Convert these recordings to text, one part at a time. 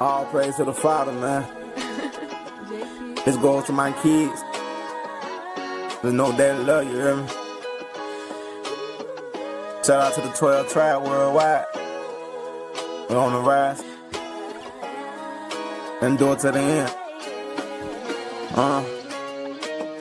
All praise to the Father, man. This goes to my kids. There's no daddy love, you hear me? Shout out to the 12 tribe worldwide. We're on the rise. And do it to the end.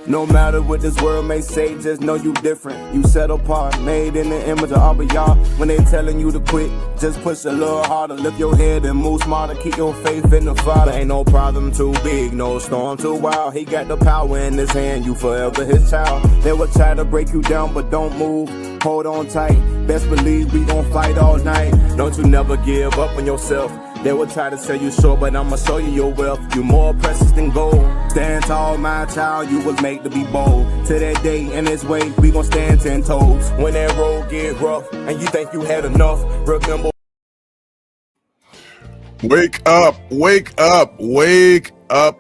No matter what this world may say, just know you different. You set apart, made in the image of all of y'all. When they telling you to quit, just push a little harder. Lift your head and move smarter. Keep your faith in the Father. Ain't no problem too big, no storm too wild. He got the power in his hand, you forever his child. They will try to break you down, but don't move. Hold on tight, best believe we gon' fight all night. Don't you never give up on yourself. They will try to sell you short, but I'ma show you your wealth. You more precious than gold. Stand tall, my child, you was made to be bold. To that day and its way, we gon' stand 10 toes. When that road get rough, and you think you had enough, remember. Wake up,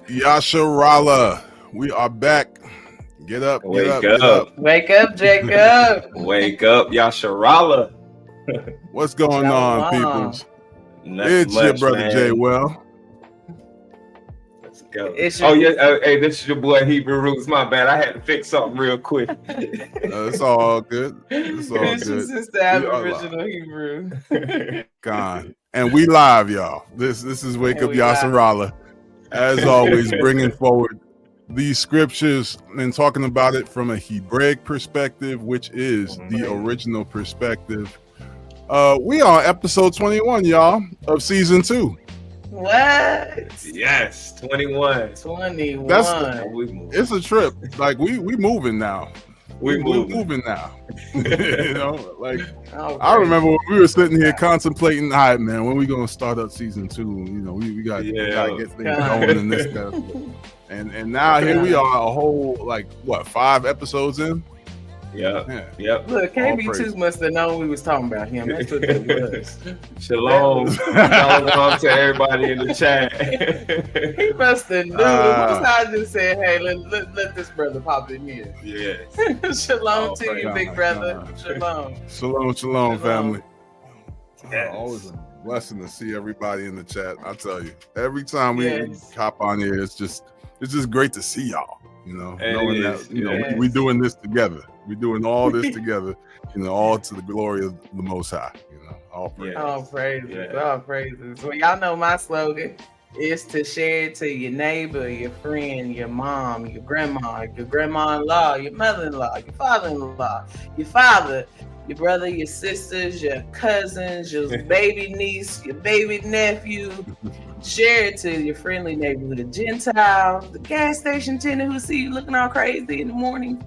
Yasharala. We are back. Get up, Wake up. Wake up, Jacob. Wake up, Yasharala. What's going on, peoples? It's your brother, man. Jay Well. Let's go. Hey, this is your boy Hebrew Roots. My bad. I had to fix something real quick. It's all good. It's all This good. is just the original Hebrew. God. And we live, y'all. This is Wake Up Yasharala. As always, bringing forward these scriptures and talking about it from a Hebraic perspective, which is the original perspective. We on episode 21, y'all, of season 2. What? Yes, 21. It's a trip. Like we moving now. We're moving now. You know, like I remember when we were sitting here contemplating, all right, man, when we gonna start up season 2? You know, we gotta get things going and this stuff. And now here we are, a whole 5 episodes in. Yeah. Look, KB2 must have known we was talking about him. That's what it was. Shalom. Shalom to everybody in the chat. He must have knew. I just said, hey, let this brother pop in here. Yes. Shalom to you, big brother. Shalom, family. Yes. Always a blessing to see everybody in the chat. I tell you, every time we hop on here, it's just great to see y'all. You know, knowing that we doing this together. We're doing all this together, all to the glory of the Most High. All praises. All praises. All praises. Well, y'all know my slogan is to share it to your neighbor, your friend, your mom, your grandma-in-law, your mother-in-law, your father-in-law, your father, your brother, your sisters, your cousins, your baby niece, your baby nephew. Share it to your friendly neighborhood, the Gentile, the gas station attendant who see you looking all crazy in the morning.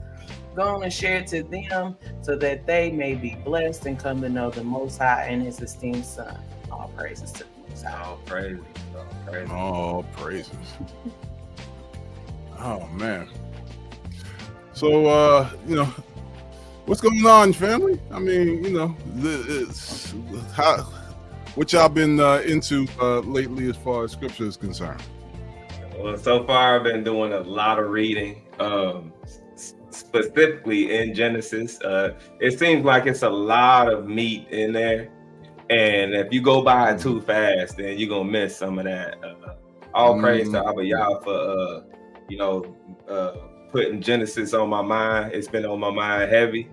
Go on and share it to them so that they may be blessed and come to know the Most High and His esteemed Son. All praises to the Most High. All praises. All praises. Oh man. So what's going on, family? I mean, what y'all been into lately as far as scripture is concerned? Well, so far I've been doing a lot of reading, specifically in Genesis. It seems like it's a lot of meat in there, and if you go by it too fast, then you're gonna miss some of that. All praise to Abba Yah for putting Genesis on my mind. It's been on my mind heavy.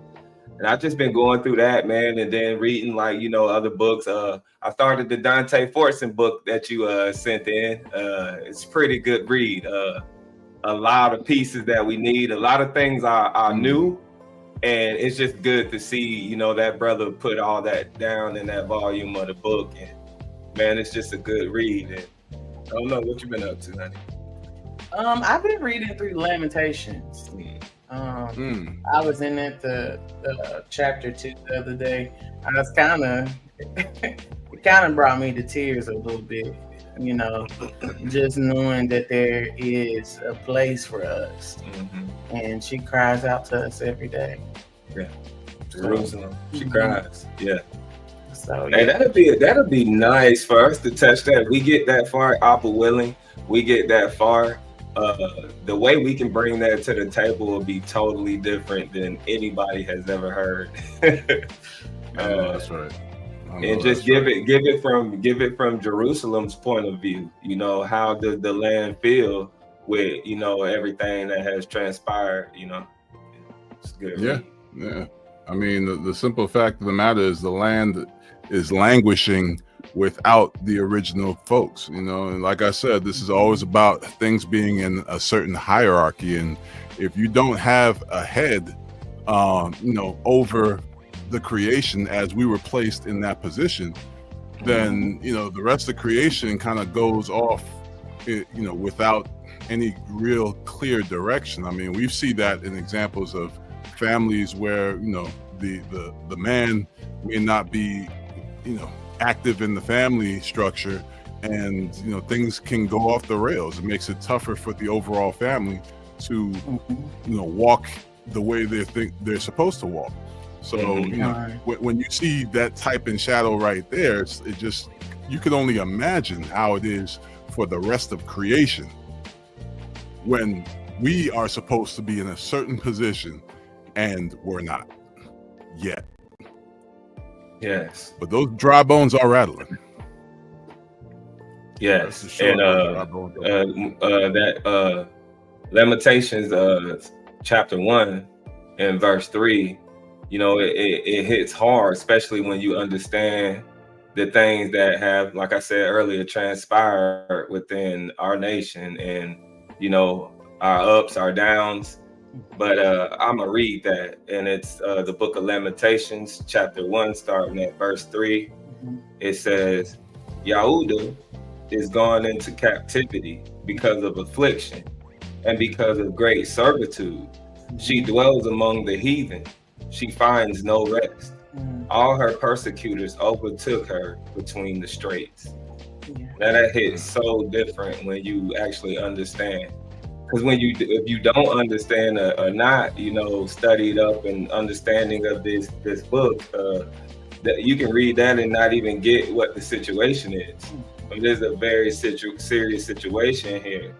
And I've just been going through that, man, and then reading other books. I started the Dante Fortson book that you sent in. It's a pretty good read. A lot of pieces that we need. A lot of things are new, and it's just good to see, that brother put all that down in that volume of the book. And man, it's just a good read. And I don't know what you've been up to, honey. I've been reading through Lamentations. I was in it the chapter 2 the other day. I was it kind of brought me to tears a little bit, just knowing that there is a place for us, and she cries out to us every day. Yeah, Jerusalem. She cries. Yeah. So hey, that'll be nice for us to touch that. We get that far, Appa willing. We get that far. The way we can bring that to the table will be totally different than anybody has ever heard. That's right. And just give it from Jerusalem's point of view. You know, how does the land feel with, you know, everything that has transpired? You know, it's good. Yeah. I mean, the simple fact of the matter is the land is languishing without the original folks, you know. And like I said, this is always about things being in a certain hierarchy, and if you don't have a head, you know, over the creation as we were placed in that position, then, you know, the rest of creation kind of goes off, you know, without any real clear direction. I mean, we see that in examples of families where, you know, the man may not be, you know, active in the family structure, and, you know, things can go off the rails. It makes it tougher for the overall family to, you know, walk the way they think they're supposed to walk. So, you know, when you see that type in shadow right there, it just, you can only imagine how it is for the rest of creation when we are supposed to be in a certain position and we're not yet. Yes. But those dry bones are rattling. Yes. And that Lamentations chapter 1 and verse 3, you know, it hits hard, especially when you understand the things that have, like I said earlier, transpired within our nation, and, you know, our ups, our downs. But I'm gonna read that, and it's the book of Lamentations chapter 1, starting at verse 3. It says, Yahudah is gone into captivity because of affliction and because of great servitude. She dwells among the heathen. She finds no rest. All her persecutors overtook her between the straits. Now that hits so different when you actually understand. Because if you don't understand or not, you know, studied up and understanding of this book, that you can read that and not even get what the situation is. But there's a very serious situation here.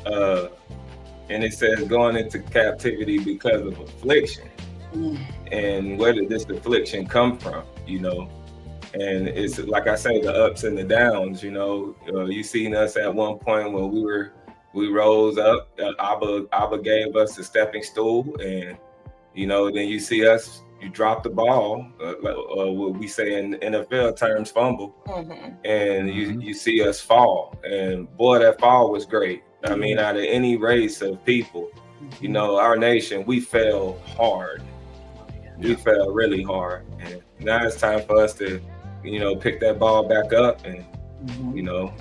And it says going into captivity because of affliction. And where did this affliction come from, you know? And it's like I say, the ups and the downs, you know. You seen us at one point where we rose up, Abba gave us a stepping stool, and, you know, then you see us, you drop the ball, what we say in NFL terms, fumble, and you see us fall. And boy, that fall was great. I mean, out of any race of people, you know, our nation, we fell hard. We fell really hard. And now it's time for us to, you know, pick that ball back up and, you know,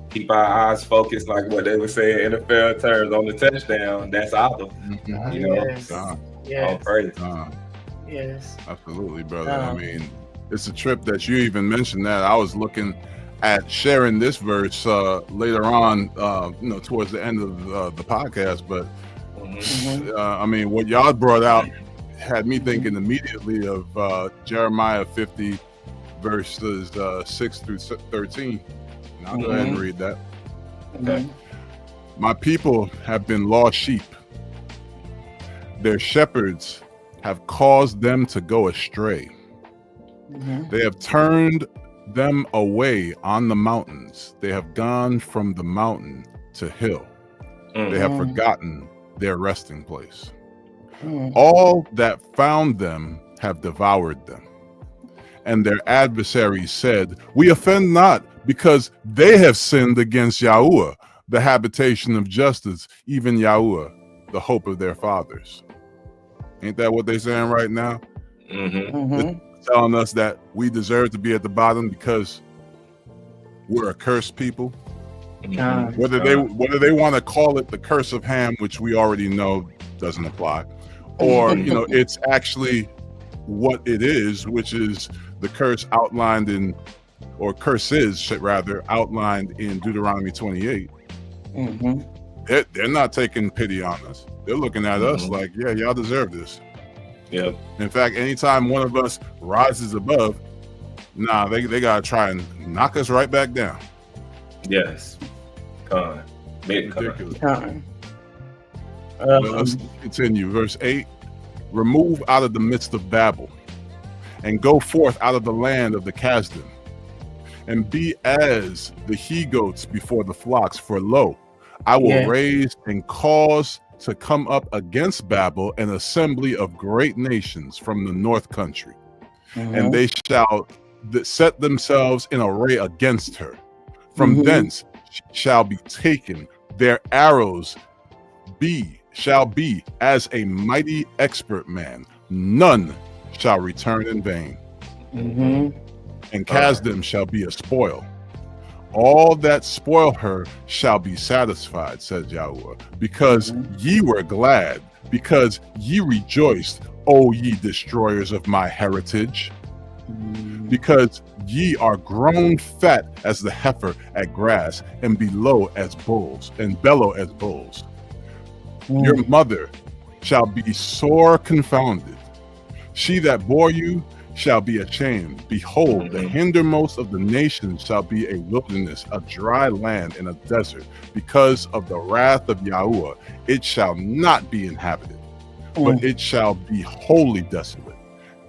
keep our eyes focused, like what they would say in NFL terms, on the touchdown. That's Abba. You know, all praise. Yes. Absolutely, brother. I mean, it's a trip that you even mentioned that. I was looking at sharing this verse later on, you know, towards the end of the podcast. But I mean, what y'all brought out had me thinking immediately of Jeremiah 50, verses 6 through 13. And I'll go ahead and read that. Okay. My people have been lost sheep. Their shepherds have caused them to go astray. They have turned them away on the mountains. They have gone from the mountain to hill. They have forgotten their resting place. All that found them have devoured them. And their adversaries said, we offend not, because they have sinned against Yahuwah, the habitation of justice, even Yahuwah, the hope of their fathers. Ain't that what they're saying right now? Telling us that we deserve to be at the bottom because we're a cursed people. Whether they want to call it the curse of Ham, which we already know doesn't apply, or, you know, it's actually what it is, which is the curse outlined in, or curses rather, outlined in Deuteronomy 28. They're not taking pity on us. They're looking at us like, yeah, y'all deserve this. Yep. In fact, anytime one of us rises above, they gotta try and knock us right back down. Yes. Ridiculous. Let's continue. Verse 8. Remove out of the midst of Babel, and go forth out of the land of the Kasdim, and be as the he-goats before the flocks. For lo, I will raise and cause to come up against Babel an assembly of great nations from the north country, and they shall set themselves in array against her. From thence shall be taken their arrows shall be as a mighty expert man. None shall return in vain. And Kasdim shall be a spoil. All that spoil her shall be satisfied, says Yahuwah, because ye were glad, because ye rejoiced, O ye destroyers of my heritage, because ye are grown fat as the heifer at grass, and bellow as bulls. Your mother shall be sore confounded. She that bore you shall be ashamed. Behold, the hindermost of the nations shall be a wilderness, a dry land, and a desert. Because of the wrath of Yahuwah, it shall not be inhabited, but it shall be wholly desolate.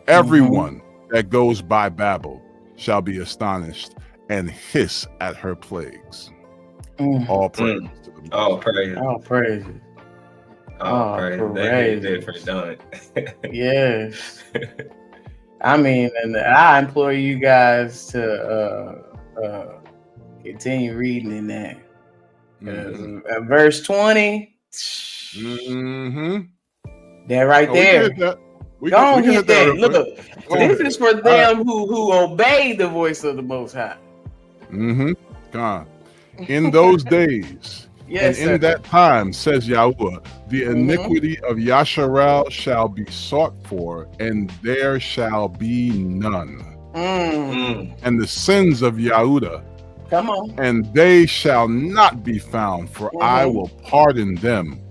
Everyone that goes by Babel shall be astonished and hiss at her plagues. All praise to the Lord. All praise. All praise. Oh, praise. That different, done. Yes. I mean, and I implore you guys to continue reading in that. Verse 20. That right there. Don't hit that. Look, this is for them who obey the voice of the Most High. God. In those days, and in that time, says Yahuwah, the iniquity of Yasharal shall be sought for, and there shall be none. And the sins of Yehuda, and they shall not be found, for I will pardon them,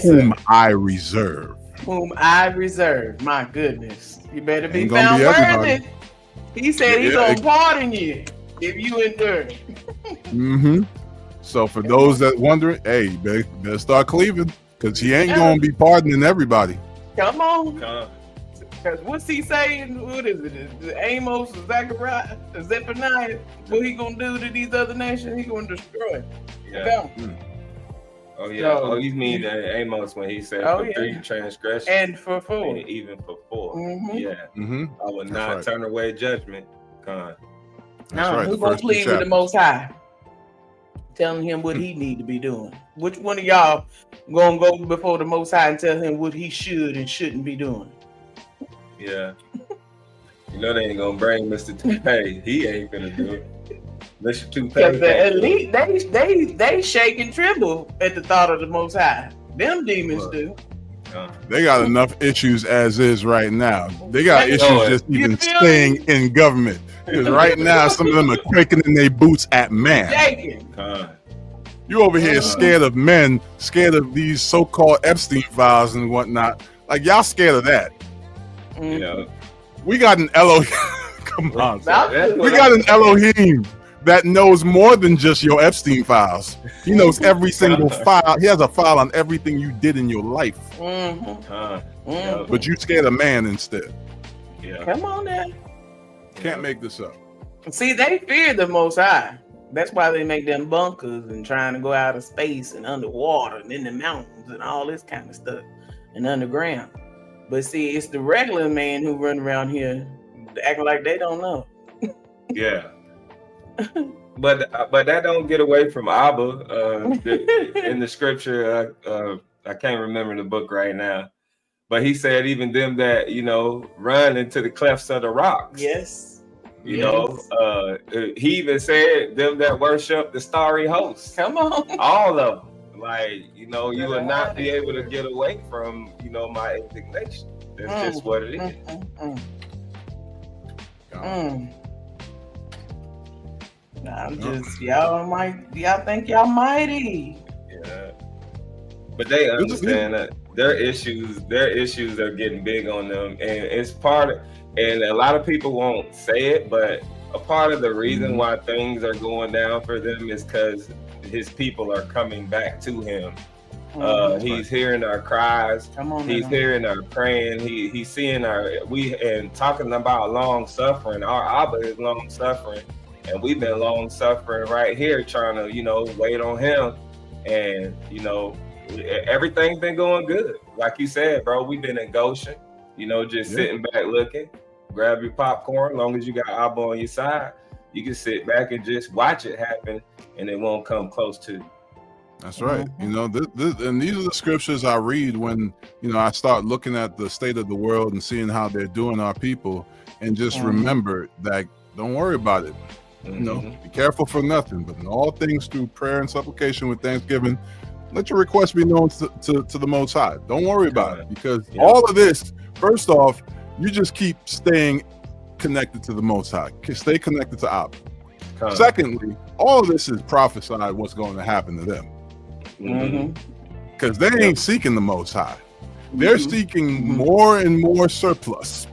whom I reserve. My goodness. You better be found worthy. He said he's going to pardon you if you endure. So for those that wondering, hey, you better start cleaving, because he ain't going to be pardoning everybody. Come on. Because what's he saying? What is it? Amos, Zechariah, Zephaniah? What he going to do to these other nations? He going to destroy. Oh yeah. So, you mean Amos when he said for 3 transgressions and for 4, and even for 4. I will not turn away judgment. No, who's gonna plead with the Most High, telling him what he need to be doing? Which one of y'all gonna go before the Most High and tell him what he should and shouldn't be doing? Yeah, you know they ain't gonna bring Mr. Toupee. He ain't gonna do it. Mr. Toupee. Because the elite, they shake and tremble at the thought of the Most High. Them demons do. They got enough issues as is right now. They got issues just even staying in government. Because right now, some of them are quaking in their boots at man. You over here scared of men, scared of these so-called Epstein files and whatnot. Like, y'all scared of that. We got an Elohim. Come on. We got an Elohim that knows more than just your Epstein files. He knows every single file. He has a file on everything you did in your life. But you scared of man instead. Come on now. Can't make this up. See, they fear the Most High. That's why they make them bunkers and trying to go out of space and underwater and in the mountains and all this kind of stuff and underground. But see, it's the regular man who run around here acting like they don't know. But that don't get away from Abba. In the scripture, I can't remember the book right now, but he said even them that run into the clefts of the rocks. He even said them that worship the starry host. Come on, all of them. Like you will not be able to get away from my indignation. That's just what it is. I'm just y'all think y'all mighty. But they understand that their issues are getting big on them, and it's part of, and a lot of people won't say it, but a part of the reason why things are going down for them is because his people are coming back to him He's hearing our cries. He's hearing our praying. He's seeing and talking about long suffering. Our Abba is long suffering, and we've been long suffering right here, trying to wait on him. And everything's been going good. Like you said, bro, we've been in Goshen. Just sitting back looking. Grab your popcorn. As long as you got Abba on your side, you can sit back and just watch it happen, and it won't come close to you. That's right. And these are the scriptures I read when, I start looking at the state of the world and seeing how they're doing our people, and just remember that don't worry about it. Be careful for nothing, but in all things through prayer and supplication with thanksgiving, let your requests be known to the Most High. Don't worry about it, because all of this, first off, you just keep staying connected to the Most High. Stay connected to Abba. Secondly, all of this is prophesied what's going to happen to them. Because they ain't seeking the Most High. They're seeking more and more surplus,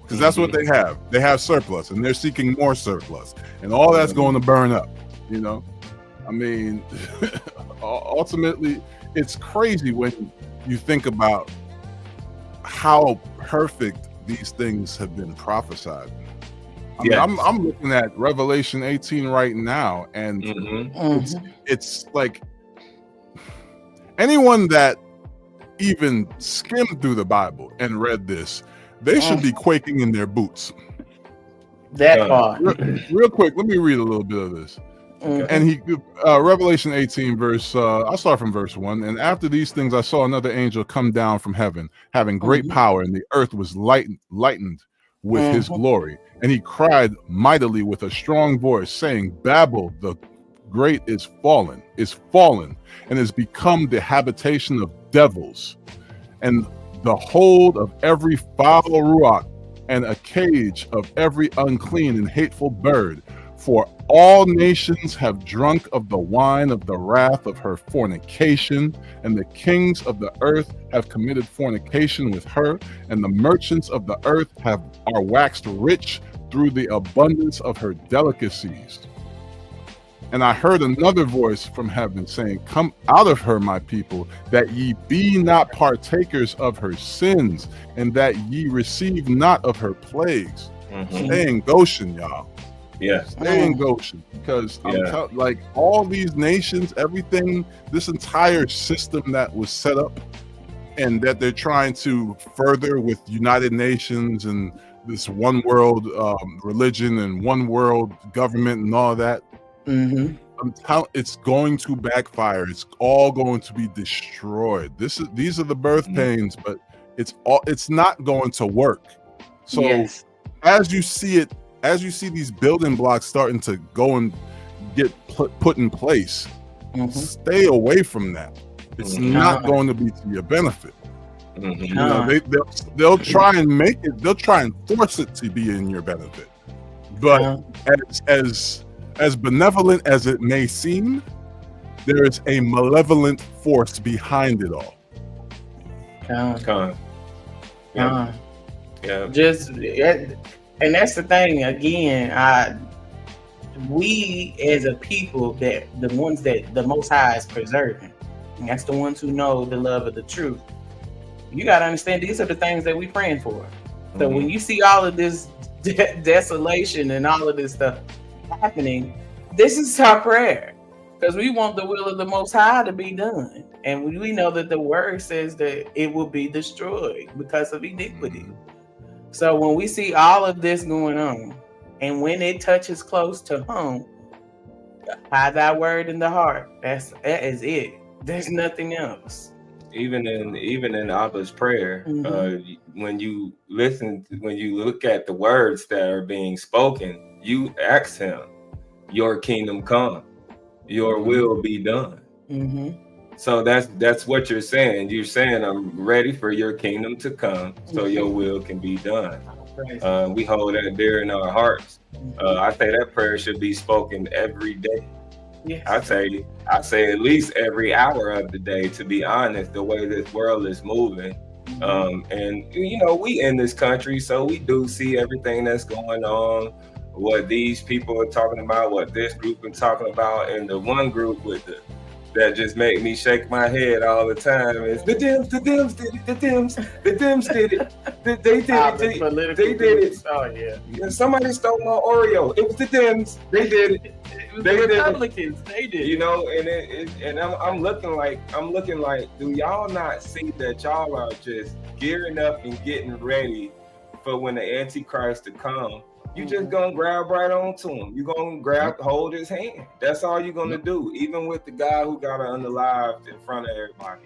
because that's what they have. They have surplus, and they're seeking more surplus, and all that's going to burn up. I mean, ultimately, it's crazy when you think about how perfect these things have been prophesied. I mean, I'm looking at Revelation 18 right now, and it's like, anyone that even skimmed through the Bible and read this, they should be quaking in their boots. That part. Real quick, let me read a little bit of this. And Revelation 18 verse, I'll start from verse 1. And after these things, I saw another angel come down from heaven, having great power, and the earth was lightened with his glory. And he cried mightily with a strong voice, saying, Babel the great is fallen, and has become the habitation of devils, and the hold of every foul ruach, and a cage of every unclean and hateful bird. For all nations have drunk of the wine of the wrath of her fornication, and the kings of the earth have committed fornication with her, and the merchants of the earth are waxed rich through the abundance of her delicacies. And I heard another voice from heaven saying, Come out of her, my people, that ye be not partakers of her sins, and that ye receive not of her plagues. Stay in Goshen, y'all. Stay in Goshen, because like all these nations, everything, this entire system that was set up and that they're trying to further with United Nations and this one world religion and one world government and all that. It's going to backfire. It's all going to be destroyed. These are the birth pains, but it's not going to work. So as you see these building blocks starting to go and get put in place, stay away from that. It's not going to be to your benefit. They'll try and make it. They'll try and force it to be in your benefit. But as benevolent as it may seem, there is a malevolent force behind it all. And that's the thing. Again, we as a people, that the ones that the Most High is preserving, and that's the ones who know the love of the truth. You got to understand, these are the things that we praying for. So when you see all of this desolation and all of this stuff happening, this is our prayer, because we want the will of the Most High to be done, and we know that the word says that it will be destroyed because of iniquity. So when we see all of this going on, and when it touches close to home, hide thy word in the heart. That is it. There's nothing else. Even in Abba's prayer, when you look at the words that are being spoken, you ask him, your kingdom come, your will be done. So that's what you're saying. You're saying, I'm ready for your kingdom to come, so your will can be done. We hold that dear in our hearts. I say that prayer should be spoken every day. I say at least every hour of the day, to be honest, the way this world is moving. And we in this country, so we do see everything that's going on, what these people are talking about, what this group is talking about, and the one group with that just make me shake my head all the time is the Dems did it, the Dems did it, they did it, they did it. Oh yeah. And somebody stole my Oreo. It was the Dems. They did it. It was the Republicans. They did it. You know, and I'm looking like, do y'all not see that y'all are just gearing up and getting ready for when the Antichrist to come? You just gonna grab right onto him. You gonna hold his hand. That's all you're gonna do. Even with the guy who got unalived in front of everybody.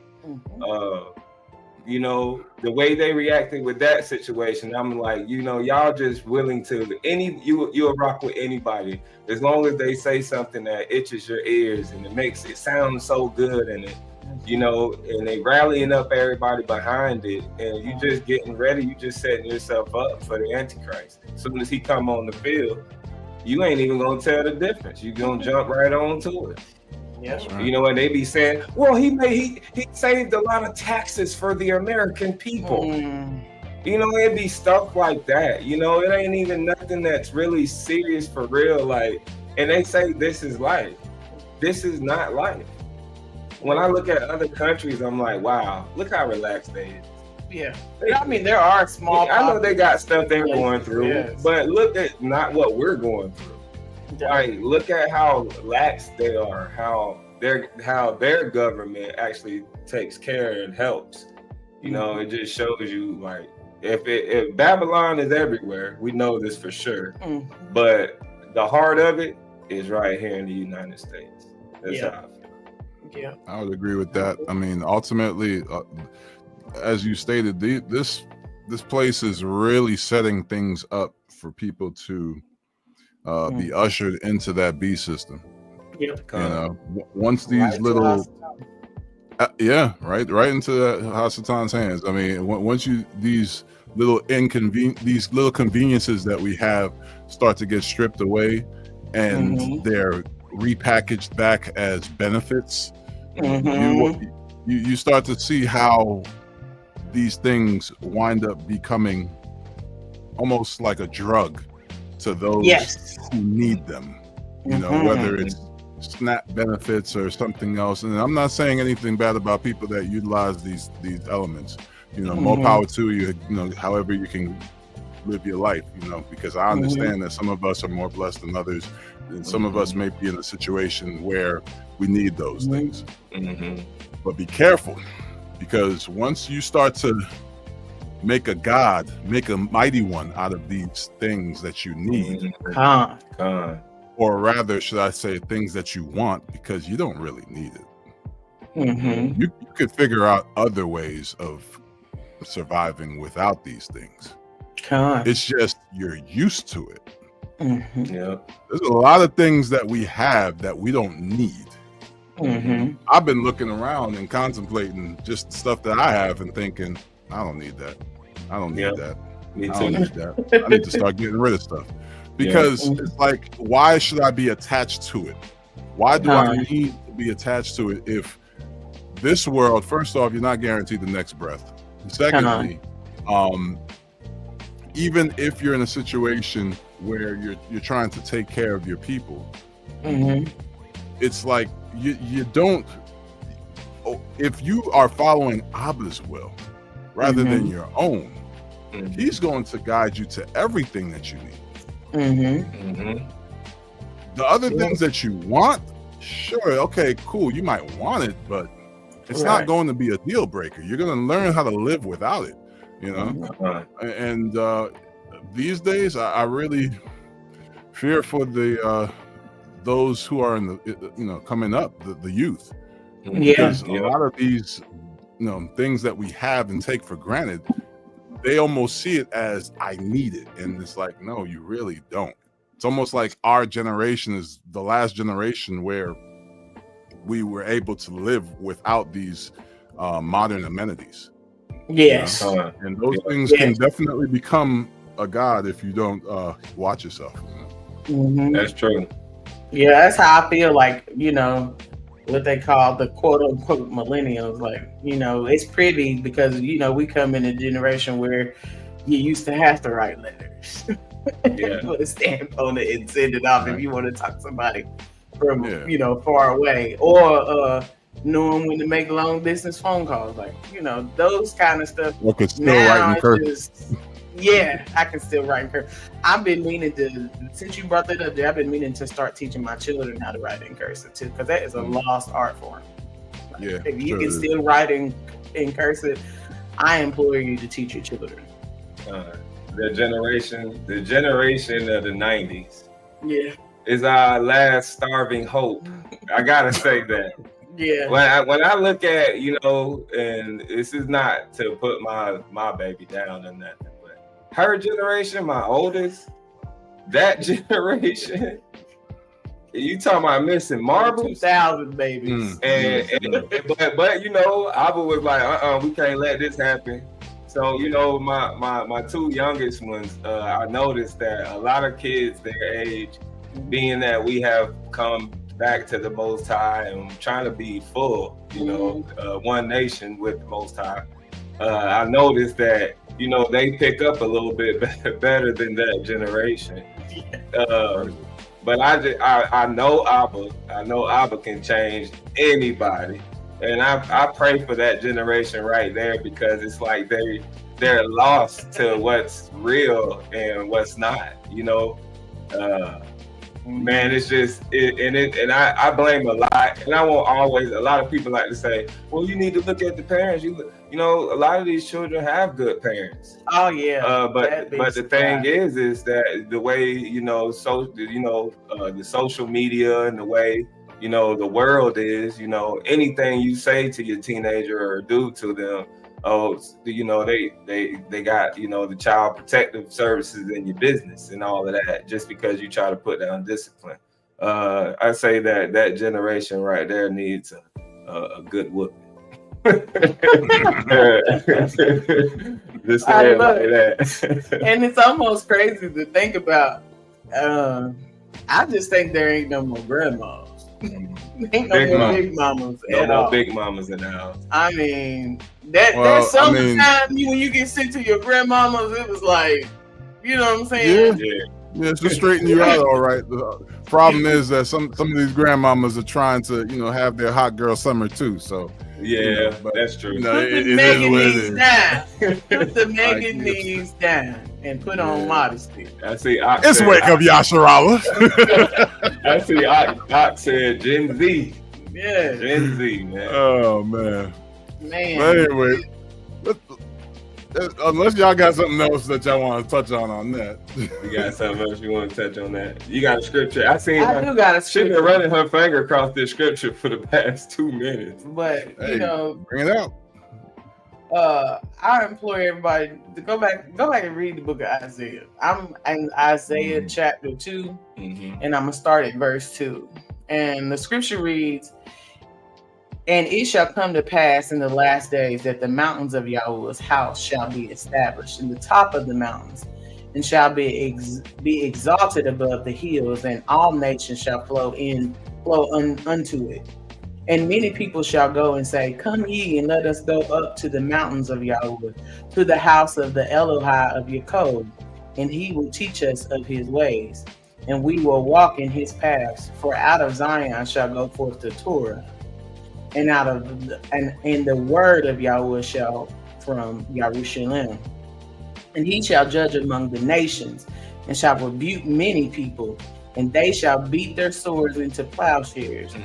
You know, the way they reacted with that situation, I'm like, you know, y'all just willing to you'll rock with anybody as long as they say something that itches your ears and it makes it sound so good, and it, you know, and they rallying up everybody behind it, and you just getting ready, you just setting yourself up for the Antichrist. As soon as he come on the field, you ain't even gonna tell the difference. You gonna jump right on to it. Yeah. You know, and they be saying, well, he saved a lot of taxes for the American people. You know, it'd be stuff like that. You know, it ain't even nothing that's really serious for real. Like, and they say this is life. This is not life. When I look at other countries, I'm like, wow, look how relaxed they is. Yeah. I mean, there are small. I know they got stuff they're going through, but look at not what we're going through. Like, look at how lax they are, how their government actually takes care and helps. You know, it just shows you, like, if Babylon is everywhere, we know this for sure. But the heart of it is right here in the United States. That's how I feel. Yeah, I would agree with that. I mean, ultimately, as you stated, this place is really setting things up for people to be ushered into that beast system. You know, once these little, right into Hasatan's hands. I mean, once these little conveniences that we have start to get stripped away, and they're repackaged back as benefits, you start to see how these things wind up becoming almost like a drug to those who need them. You know, whether it's SNAP benefits or something else. And I'm not saying anything bad about people that utilize these elements. You know, more power to you. You know, however you can live your life. You know, because I understand that some of us are more blessed than others, and some of us may be in a situation where we need those things. But be careful, because once you start to make a god, make a mighty one out of these things that you need, or rather, should I say, things that you want, because you don't really need it. You could figure out other ways of surviving without these things. It's just you're used to it. There's a lot of things that we have that we don't need. I've been looking around and contemplating just stuff that I have and thinking, I don't need that. I don't need that. Me too. I don't need that. I need to start getting rid of stuff. Because it's like, why should I be attached to it? Why do I need to be attached to it if this world, first off, you're not guaranteed the next breath. Secondly, even if you're in a situation where you're trying to take care of your people, it's like you don't, if you are following Abba's will rather than your own, he's going to guide you to everything that you need. The other things that you want, sure, okay, cool, you might want it, but it's not going to be a deal breaker. You're going to learn how to live without it, you know. And these days, I really fear for the those who are in the, you know, coming up, the youth, because a lot of these, you know, things that we have and take for granted, they almost see it as I need it, and it's like, no, you really don't. It's almost like our generation is the last generation where we were able to live without these modern amenities. Yes, and those things can definitely become a god if you don't watch yourself. That's true. Yeah, that's how I feel. Like, you know, what they call the quote unquote millennials. Like, you know, it's pretty because, you know, we come in a generation where you used to have to write letters. Put a stamp on it and send it off if you want to talk to somebody. from far away, or knowing when to make long distance phone calls, like those kind of stuff. Well, could still write in cursive. I can still write in cursive. I've been meaning to, since you brought that up there, I've been meaning to start teaching my children how to write in cursive too, because that is a lost art form. If you can still write in cursive, I implore you to teach your children. The generation of the 90s. Yeah. Is our last starving hope. I gotta say that. Yeah. When I look at, and this is not to put my baby down or nothing, but her generation, my oldest, that generation, you talking about missing marbles? 2,000 babies. But Abba was like, we can't let this happen. So, my two youngest ones, I noticed that a lot of kids their age, being that we have come back to the Most High and trying to be full, one nation with the Most High, I noticed that, they pick up a little bit better than that generation. But I know Abba. I know Abba can change anybody. And I pray for that generation right there, because it's like they're lost to what's real and what's not, man, it's just and I blame a lot, and I won't always. A lot of people like to say, well, you need to look at the parents. A lot of these children have good parents. Oh yeah. But the thing is that the way the social media and the way the world is, anything you say to your teenager or do to them, they got the child protective services in your business and all of that, just because you try to put down discipline. I say that generation right there needs a good whooping. Just I love like that. And it's almost crazy to think about. I just think there ain't no more grandmas. Ain't no more big mamas at all. Big mamas in the house. I mean, there's some time when you get sent to your grandmamas, it was like, you know what I'm saying? Yeah, to straighten you out, all right. The problem is that some of these grandmamas are trying to, have their hot girl summer too. So but that's true. Put the Megan knees down. Put the Megan knees down and put on modesty. I see. It's wake up, Yasharawa. I see. Ox said Gen Z. Yeah, Gen Z, man. Oh man. But anyway, unless y'all got something else that y'all want to touch on that. You got something else you want to touch on that? You got a scripture? I do got a scripture. She's been running her finger across this scripture for the past 2 minutes. But bring it out. I implore everybody to go back and read the book of Isaiah. I'm in Isaiah chapter 2, and I'm gonna start at verse 2. And the scripture reads, "And it shall come to pass in the last days that the mountains of Yahweh's house shall be established in the top of the mountains, and shall be exalted above the hills, and all nations shall flow unto it. And many people shall go and say, Come ye, and let us go up to the mountains of Yahweh, to the house of the Elohai of Yaakov, and he will teach us of his ways, and we will walk in his paths. For out of Zion shall go forth the Torah, and the word of Yahweh shall from Yerushalayim. And he shall judge among the nations, and shall rebuke many people, and they shall beat their swords into plowshares,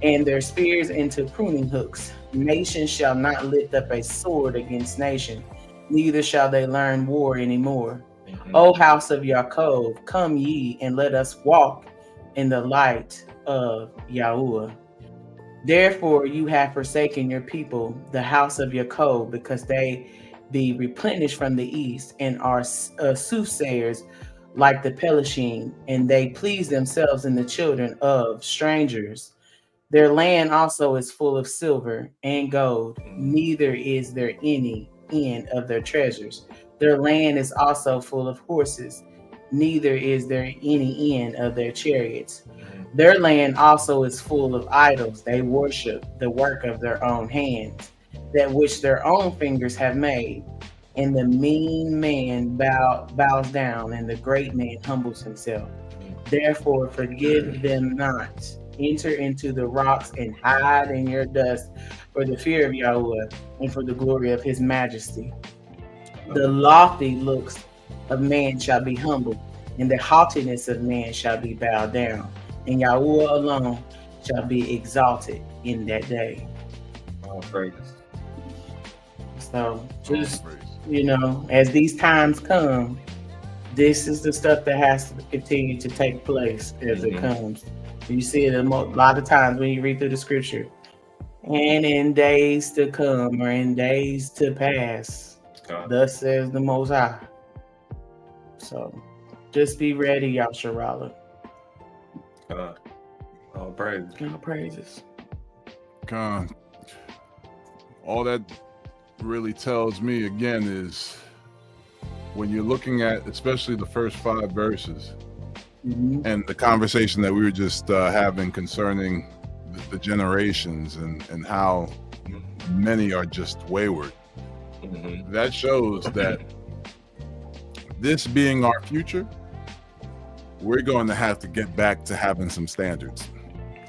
and their spears into pruning hooks. Nation shall not lift up a sword against nation, neither shall they learn war anymore. O house of Yaakov, come ye, and let us walk in the light of Yahuwah. Therefore you have forsaken your people, the house of Yaakov, because they be replenished from the east, and are soothsayers like the Pelishim, and they please themselves in the children of strangers. Their land also is full of silver and gold, neither is there any end of their treasures. Their land is also full of horses, neither is there any end of their chariots. Their land also is full of idols. They worship the work of their own hands, that which their own fingers have made. And the mean man bows down, and the great man humbles himself. Therefore forgive them not, enter into the rocks and hide in your dust for the fear of Yahweh and for the glory of his majesty. The lofty looks of man shall be humbled, and the haughtiness of man shall be bowed down, and Yahweh alone shall be exalted in that day. All praises. So just, as these times come, this is the stuff that has to continue to take place as it comes. You see it a lot of times when you read through the scripture. And in days to come, or in days to pass, thus says the Most High. So just be ready, Yasharala. All praises. All praises. All that really tells me again is when you're looking at especially the first 5 verses and the conversation that we were just having concerning the generations and how many are just wayward. That shows that this being our future, we're going to have to get back to having some standards.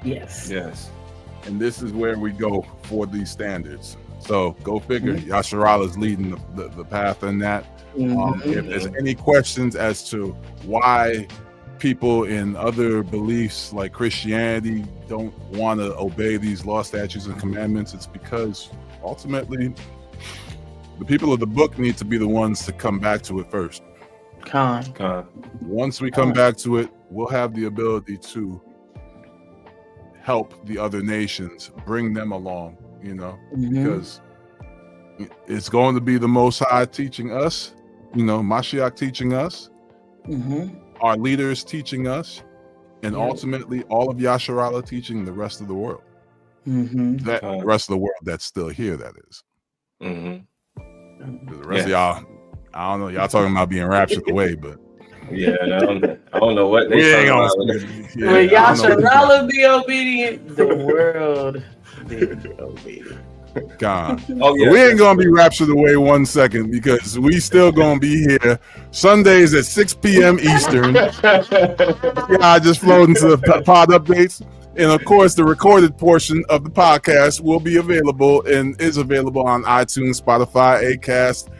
Yes. And this is where we go for these standards. So go figure. Yasharala is leading the path in that. If there's any questions as to why people in other beliefs like Christianity don't want to obey these law, statutes, and commandments, it's because ultimately the people of the book need to be the ones to come back to it first. Once we come back to it, we'll have the ability to help the other nations, bring them along, because it's going to be the Most High teaching us, Mashiach teaching us, our leaders teaching us, and ultimately all of Yasharala teaching the rest of the world. That the rest of the world that's still here, that is. The rest of y'all, I don't know, y'all talking about being raptured away, but I don't know what they talking about. When Yasharala be obedient, the world be obedient. God. We ain't gonna be raptured away 1 second because we still gonna be here Sundays at 6 p.m. Eastern. I just flowed into the pod updates. And of course, the recorded portion of the podcast will be available and is available on iTunes, Spotify, Acast,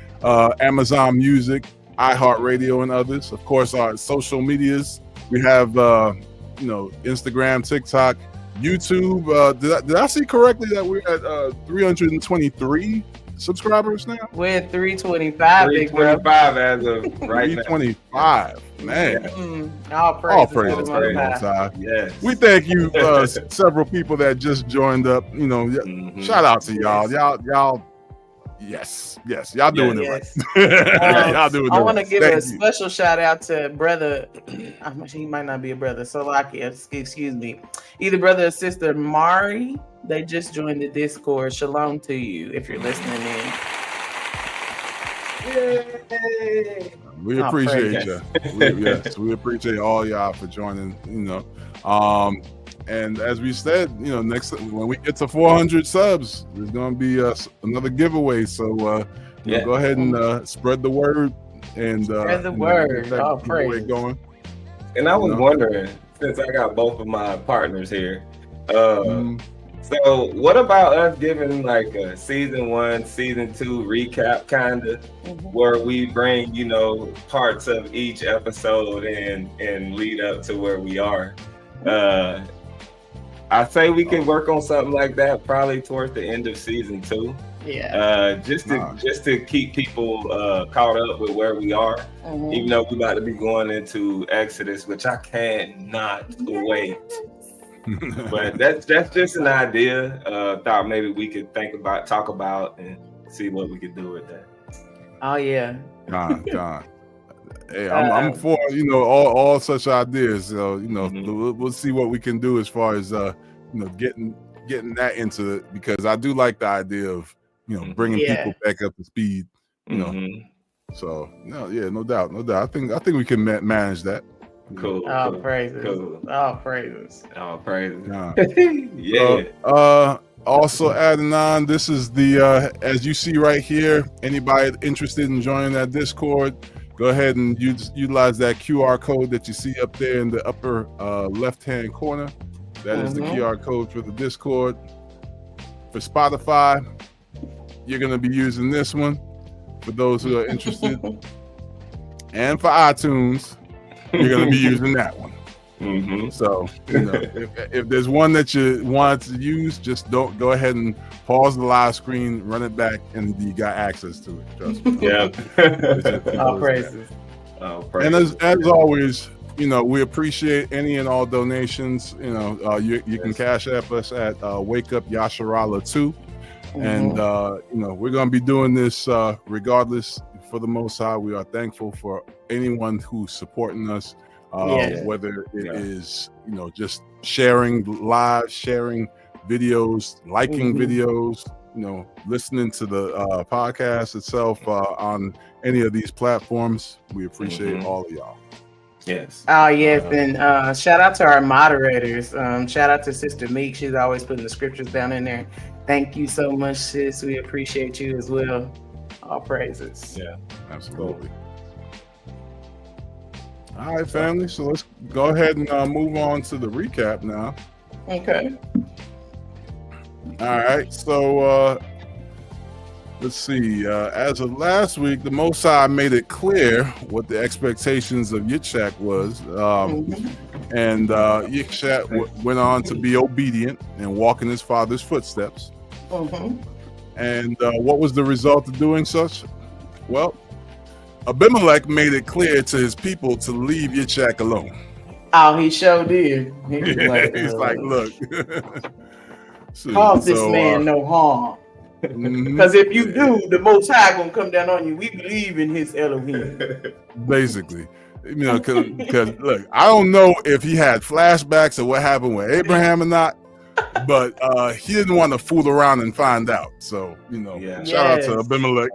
Amazon Music, iHeartRadio, and others. Of course, our social medias. We have Instagram, TikTok, YouTube. Did I see correctly that we're at 323 subscribers now? We're at 325. 325 as of right 325. now. Man. All praise. Yes. We thank you, several people that just joined up. Shout out to y'all. Y'all. Yes, y'all doing it right. Y'all doing it right. I want to give a special shout out to brother. He might not be a brother. Excuse me. Either brother or sister Mari. They just joined the Discord. Shalom to you if you're listening in. Yay. We appreciate you. We appreciate all y'all for joining. And as we said, next when we get to 400 subs, there's going to be another giveaway. So go ahead and spread the word and spread the word. All praise going. And I was wondering, since I got both of my partners here, so what about us giving like a season 1, season 2 recap kind of, where we bring parts of each episode and lead up to where we are. I say we can work on something like that probably towards the end of season 2. Just to keep people caught up with where we are, even though we're about to be going into Exodus, which I cannot wait. But that's just an idea. Thought maybe we could talk about, and see what we could do with that. Oh yeah. God. Hey, I'm for all such ideas. So we'll see what we can do as far as getting that into it, because I do like the idea of bringing people back up to speed. So no doubt. I think we can manage that. Cool. All praises. All praises. Yeah. Also adding on, this is the as you see right here. Anybody interested in joining that Discord, go ahead and utilize that QR code that you see up there in the upper left-hand corner. That is the QR code for the Discord. For Spotify, you're going to be using this one for those who are interested. And for iTunes, you're going to be using that one. So, if there's one that you want to use, just don't go ahead and pause the live screen, run it back, and you got access to it. Trust me. Yeah. All praises. And as always, we appreciate any and all donations. You can cash app us at Wake Up Yasharala 2. And, we're going to be doing this regardless. For the Most High, we are thankful for anyone who's supporting us, whether it is, just sharing live, sharing videos, liking videos, listening to the podcast itself on any of these platforms. We appreciate all of y'all. Yes. Oh, yes. And shout out to our moderators. Shout out to Sister Meek. She's always putting the scriptures down in there. Thank you so much, sis. We appreciate you as well. All praises. Yeah, absolutely. All right, family. So let's go ahead and move on to the recap now. Okay. All right. So let's see. As of last week, the Most High made it clear what the expectations of Yitzhak was. And Yitzhak went on to be obedient and walk in his father's footsteps. And what was the result of doing such? Well, Abimelech made it clear to his people to leave Yitzhak alone. Oh, he sure did. He's like, look. Cause this man no harm. Because if you do, the Most High gonna come down on you. We believe in his Elohim. Basically. Because look, I don't know if he had flashbacks of what happened with Abraham or not, but he didn't want to fool around and find out. So, shout out to Abimelech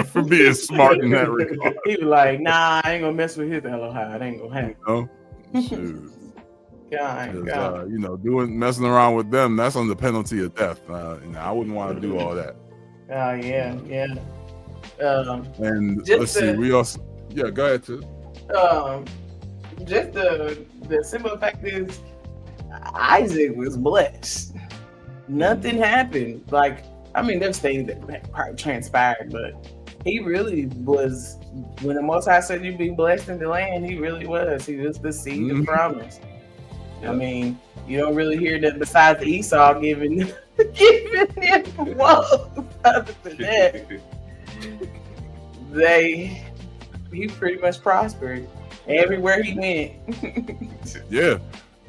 for being smart in that regard. He was like, nah, I ain't gonna mess with his Elohim. It ain't gonna happen. Shoot. God. Messing around with them, that's on the penalty of death. I wouldn't want to do all that. Oh, yeah. And let's see, we also, go ahead, too. Just the simple fact is, Isaac was blessed. Nothing happened. There's things that transpired, but he really was. When the Most High said you'd be blessed in the land, he really was. He was the seed of promise. I mean, you don't really hear that besides Esau giving him woe. Other than that, he pretty much prospered everywhere he went. Yeah.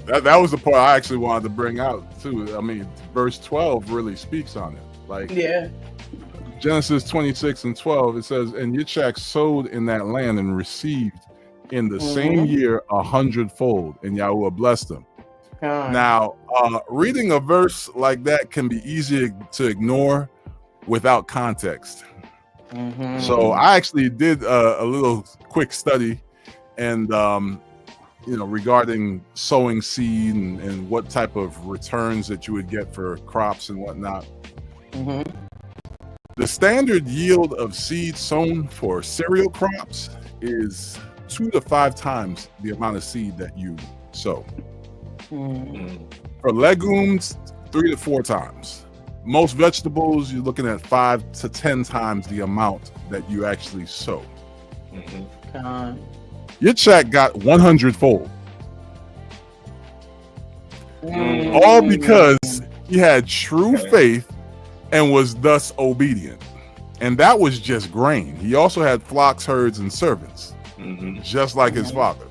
That was the part I actually wanted to bring out too. I mean, verse 12 really speaks on it. Genesis 26:12, it says, and Yitzhak sowed in that land and received in the same year 100-fold, and Yahweh blessed him. Now, reading a verse like that can be easy to ignore without context. So I actually did a little quick study and regarding sowing seed and what type of returns that you would get for crops and whatnot. The standard yield of seed sown for cereal crops is 2 to 5 times the amount of seed that you sow. For legumes, 3 to 4 times. Most vegetables, you're looking at 5 to 10 times the amount that you actually sow. Yitzhak got 100-fold. All because he had true faith and was thus obedient. And that was just grain. He also had flocks, herds, and servants, just like his father.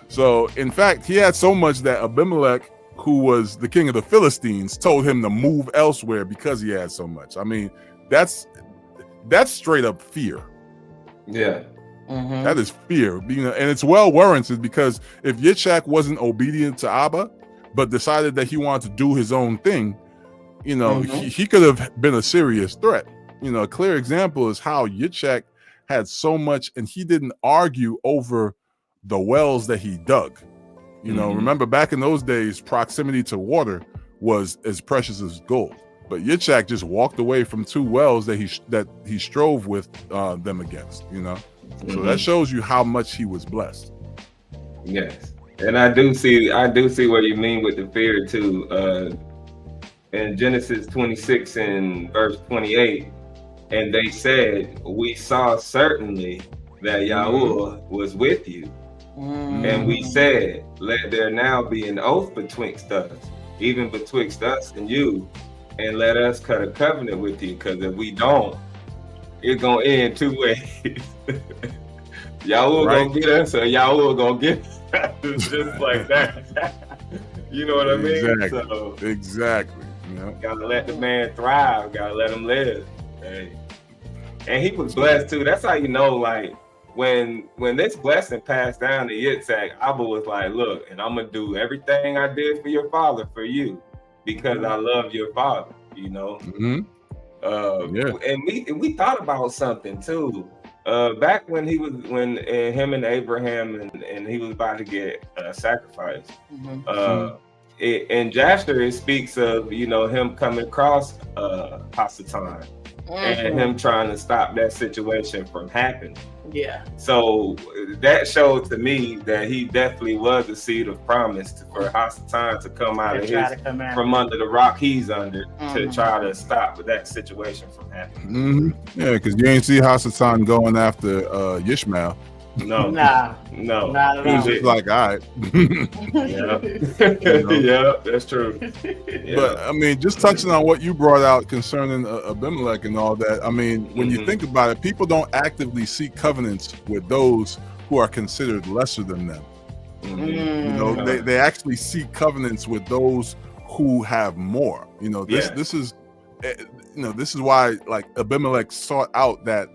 So, in fact, he had so much that Abimelech, who was the king of the Philistines, told him to move elsewhere because he had so much. I mean, that's straight up fear. Yeah. That is fear. And it's well warranted, because if Yitzhak wasn't obedient to Abba, but decided that he wanted to do his own thing, he could have been a serious threat. A clear example is how Yitzhak had so much, and he didn't argue over the wells that he dug. Remember back in those days, proximity to water was as precious as gold. But Yitzhak just walked away from 2 wells that he strove with them against. So that shows you how much he was blessed. Yes. And I do see what you mean with the fear too. In Genesis 26 and verse 28, and they said, "We saw certainly that Yahuwah was with you." And we said, "Let there now be an oath betwixt us, even betwixt us and you, and let us cut a covenant with you, because if we don't, it's gonna end two ways." Yahuwah gonna get us, or Yahuwah gonna get us. Just like that. You know what I mean? Exactly. So, exactly. Yep. Gotta let the man thrive. Gotta let him live. Hey. And he was blessed too. That's how you know, like, when this blessing passed down to Yitzhak, Abba was like, "Look, and I'm gonna do everything I did for your father for you, because I love your father." You know. And we thought about something too. Back when him and Abraham and he was about to get sacrificed. In Jasher, it speaks of, you know, him coming across Hasatan and him trying to stop that situation from happening. Yeah. So that showed to me that he definitely was the seed of promise for Hasatan to come out of from under the rock he's under to try to stop that situation from happening. Yeah, because you ain't see Hasatan going after Ishmael. No, not he at was just like, all right. Yeah, that's true. Yeah. But I mean, just touching on what you brought out concerning Abimelech and all that. I mean, when you think about it, people don't actively seek covenants with those who are considered lesser than them. You know, they actually seek covenants with those who have more. You know, this is why, like, Abimelech sought out that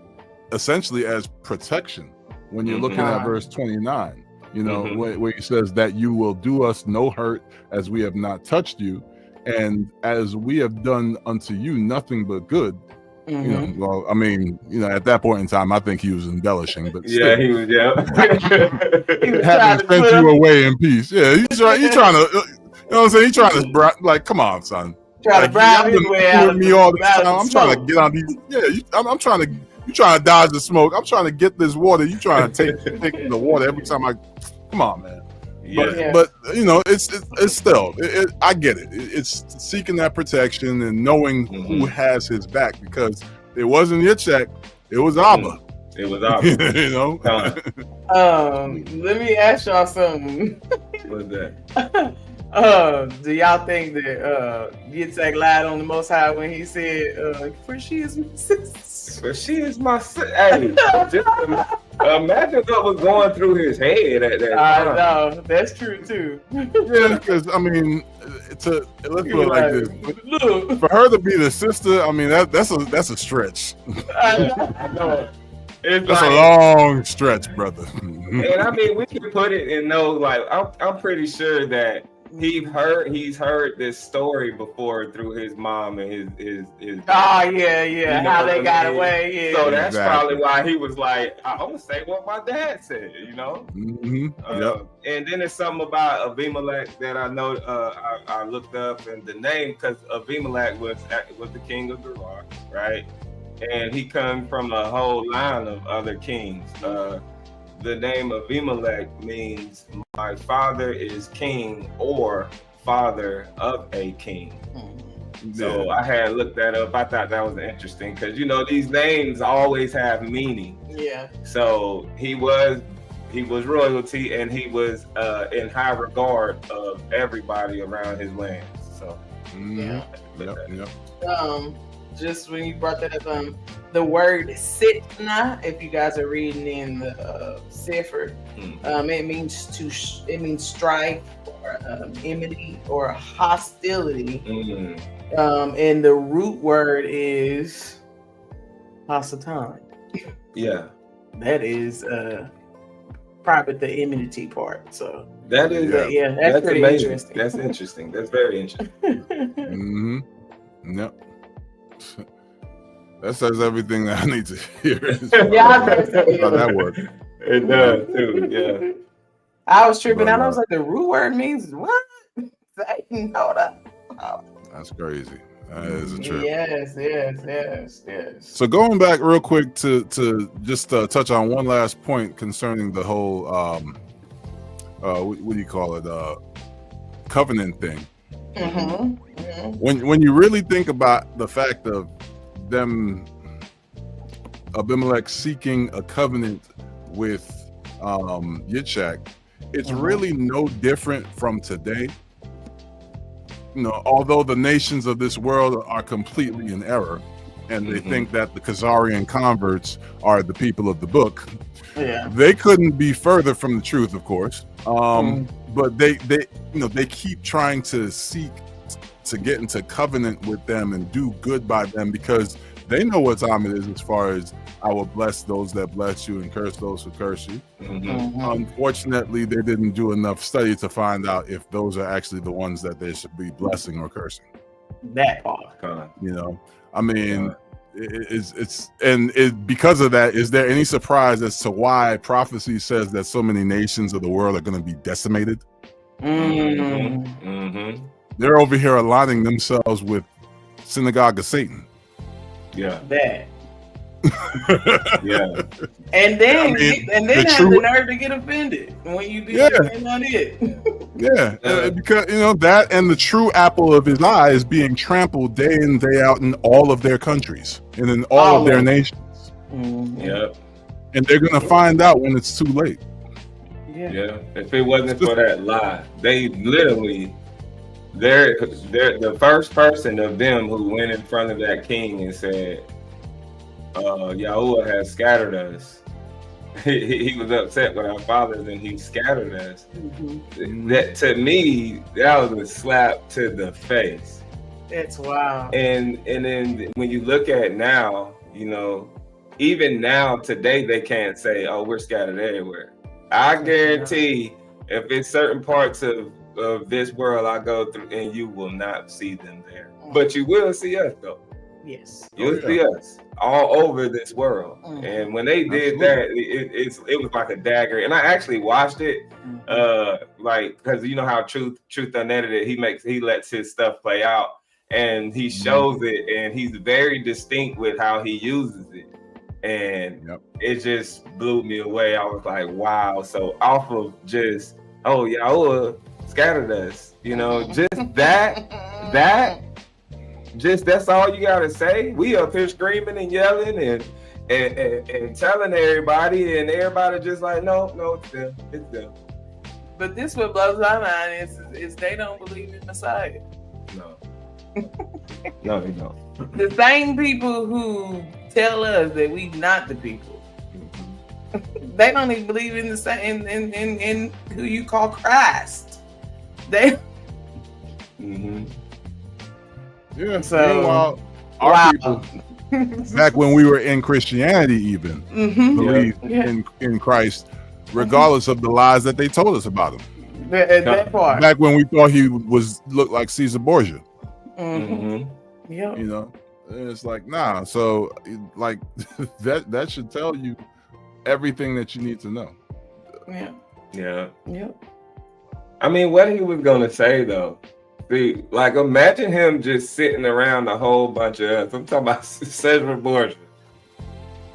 essentially as protection. When you're looking at verse 29, you know, where he says that you will do us no hurt as we have not touched you, and as we have done unto you nothing but good. You know, well, I mean, you know, at that point in time, I think he was embellishing, but still, he was, having sent you away in peace. Yeah, he's trying to, you know what I'm saying? He's trying to, like, come on, son. Trying to bribe his way out of me all the time. I'm trying to get on these. Yeah, I'm trying to. You trying to dodge the smoke. I'm trying to get this water. You trying to take the water every time I. Come on, man. But you know, it's still. I get it. It's seeking that protection and knowing who has his back, because it wasn't Yitzhak, it was Abba. It was Abba. You know. Let me ask y'all something. What's that? Do y'all think that Yitzhak lied on the Most High when he said, "For she is my sister"? For she is my sister. Hey, just imagine what was going through his head at that time. I know, that's true too. Yeah, because I mean, let's put it like this: for her to be the sister, I mean, that's a stretch. I know. That's a long stretch, brother. And I mean, we can put it and know, like, I'm pretty sure that he's heard this story before through his mom and his how they got away. So that's probably why he was like, I'm gonna say what my dad said, you know. And then there's something about Abimelech that I know. I looked up, and the name, because Abimelech was the king of Gerar, right? And he come from a whole line of other kings. The name of Abimelech means my father is king, or father of a king. So I had looked that up. I thought that was interesting, because, you know, these names always have meaning. Yeah. So he was royalty, and he was in high regard of everybody around his land. So just when you brought that up, the word sitna, if you guys are reading in the Sefer, it means strife, or enmity, or hostility. And the root word is hasatan. Yeah, that is probably the enmity part. So that is that's pretty amazing. interesting. That's interesting. That's very interesting. Yep. That says everything that I need to hear. How that works. It does too. Yeah. I was tripping out. I was like, the root word means what? I didn't know that. Oh. That's crazy. That is a trip. Yes. So going back real quick to just touch on one last point concerning the whole what do you call it? Covenant thing. When you really think about the fact of them, Abimelech seeking a covenant with Yitzhak, it's really no different from today. You know, although the nations of this world are completely in error, and they think that the Khazarian converts are the people of the book. Yeah, they couldn't be further from the truth, of course. But they keep trying to seek to get into covenant with them and do good by them, because they know what time it is as far as I will bless those that bless you and curse those who curse you. Unfortunately, they didn't do enough study to find out if those are actually the ones that they should be blessing or cursing. That part. You know, I mean, because of that, is there any surprise as to why prophecy says that so many nations of the world are going to be decimated? They're over here aligning themselves with synagogue of Satan. Yeah. That. Yeah. And then have the nerve to get offended when you do on it. Because you know that, and the true apple of his eye is being trampled day in, day out in all of their countries and in all of their nations. And they're gonna find out when it's too late. Yeah. If it wasn't for that lie, they literally they're the first person of them who went in front of that king and said, Yahuwah has scattered us. He was upset with our fathers and he scattered us. That, to me, that was a slap to the face. That's wild. And then when you look at now, you know, even now today they can't say, "Oh, we're scattered everywhere." I guarantee, if it's certain parts of this world I go through, and you will not see them there, but you will see us though. Yes, you'll see us all over this world. And when they did that, it was like a dagger. And I actually watched it, like, because you know how Truth Unedited, he lets his stuff play out, and he shows it, and he's very distinct with how he uses it, and it just blew me away. I was like, wow. So off of just, Yahweh scattered us, you know, just that. Just that's all you gotta say. We up here screaming and yelling and telling everybody, and everybody just like, no, it's them. But this what blows my mind is they don't believe in Messiah. No, they don't. The same people who tell us that we not the people, they don't even believe in the same in who you call Christ. They. Yeah, so meanwhile, our people, back when we were in Christianity, even believed in Christ, regardless of the lies that they told us about him. That part. Back when we thought he looked like Caesar Borgia. Mm-hmm. Yeah. You know, and it's like, nah. So, like, that should tell you everything that you need to know. Yeah. Yeah. Yeah. I mean, what he was gonna say though. See, like, imagine him just sitting around a whole bunch of us. I'm talking about Caesar Borgia,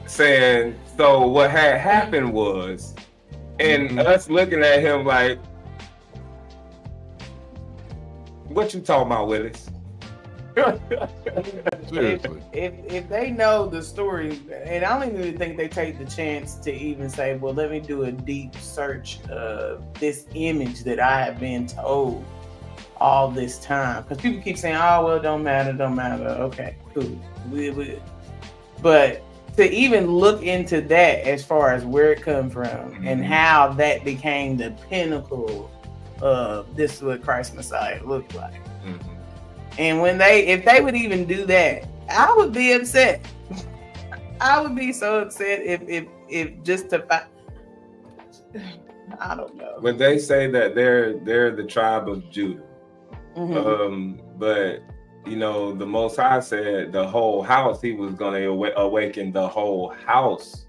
saying, so what had happened was, and us looking at him like, what you talking about, Willis? if they know the story, and I don't even think they take the chance to even say, well, let me do a deep search of this image that I have been told all this time, because people keep saying, oh, well, don't matter. Okay, cool. But to even look into that as far as where it come from and how that became the pinnacle of this is what Christ Messiah looked like. And if they would even do that, I would be upset. I would be so upset if just to find, I don't know. When they say that they're the tribe of Judah. But you know, the Most High said the whole house, he was going to awaken the whole house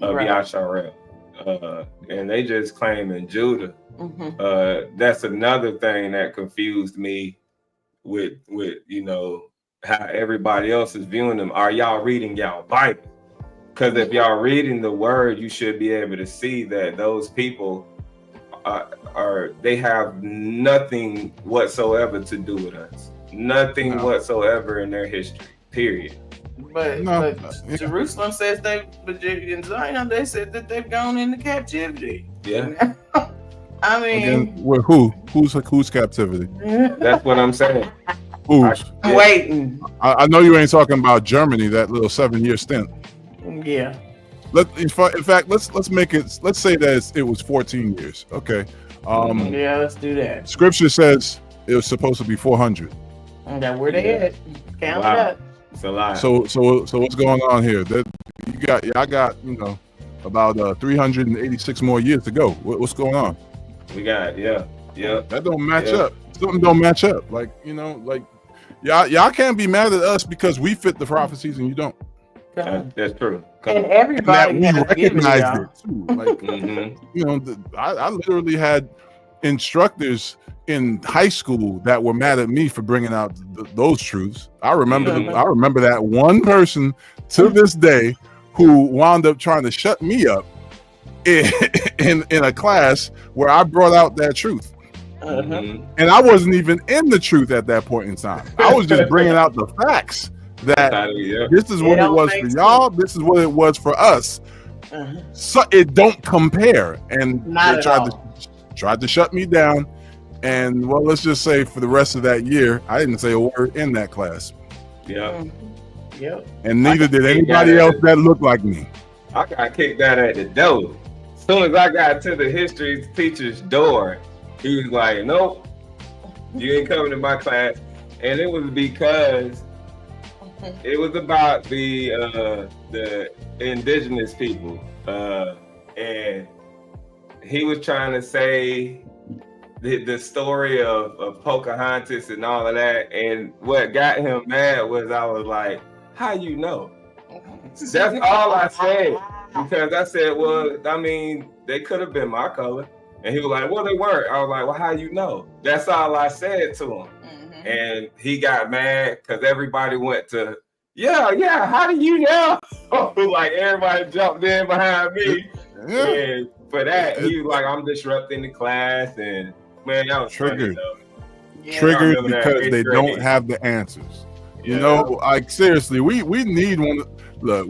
of Yasharel. And they just claim in Judah. That's another thing that confused me with you know, how everybody else is viewing them. Are y'all reading y'all Bible? Because if y'all reading the word, you should be able to see that those people they have nothing whatsoever to do with us. Nothing whatsoever in their history. Period. But Jerusalem says in Zion they said that they've gone into captivity. Yeah. I mean, who's captivity? That's what I'm saying. Who's waiting? I know you ain't talking about Germany, that little 7-year stint. Yeah. In fact, let's make it. Let's say that it was 14 years. Okay. Yeah, let's do that. Scripture says it was supposed to be 400. That where they at? Count it up. It's a lot. So what's going on here? That I got about 386 more years to go. What's going on? We got that don't match up. Something don't match up. Like y'all can't be mad at us because we fit the prophecies and you don't. That's true. And everybody has recognized it too. Like I literally had instructors in high school that were mad at me for bringing out those truths. I remember that one person to this day who wound up trying to shut me up in a class where I brought out that truth. And I wasn't even in the truth at that point in time. I was just bringing out the facts that this is what it was for y'all. This is what it was for us. So it don't compare. And they tried to shut me down. And well, let's just say for the rest of that year, I didn't say a word in that class. Yeah. And neither did anybody else that looked like me. I got kicked out at the door. As soon as I got to the history teacher's door, he was like, "Nope, you ain't coming to my class." And it was because it was about the indigenous people, and he was trying to say the story of Pocahontas and all of that. And what got him mad was I was like, "How you know?" That's all I said, because I said, "Well, I mean, they could have been my color." And he was like, "Well, they weren't." I was like, "Well, how you know?" That's all I said to him. And he got mad because everybody went to, yeah, how do you know? Like everybody jumped in behind me. And for that, he was like, "I'm disrupting the class." And man, that was triggered. Triggered because they don't have the answers. You know, like seriously, we need one. Look,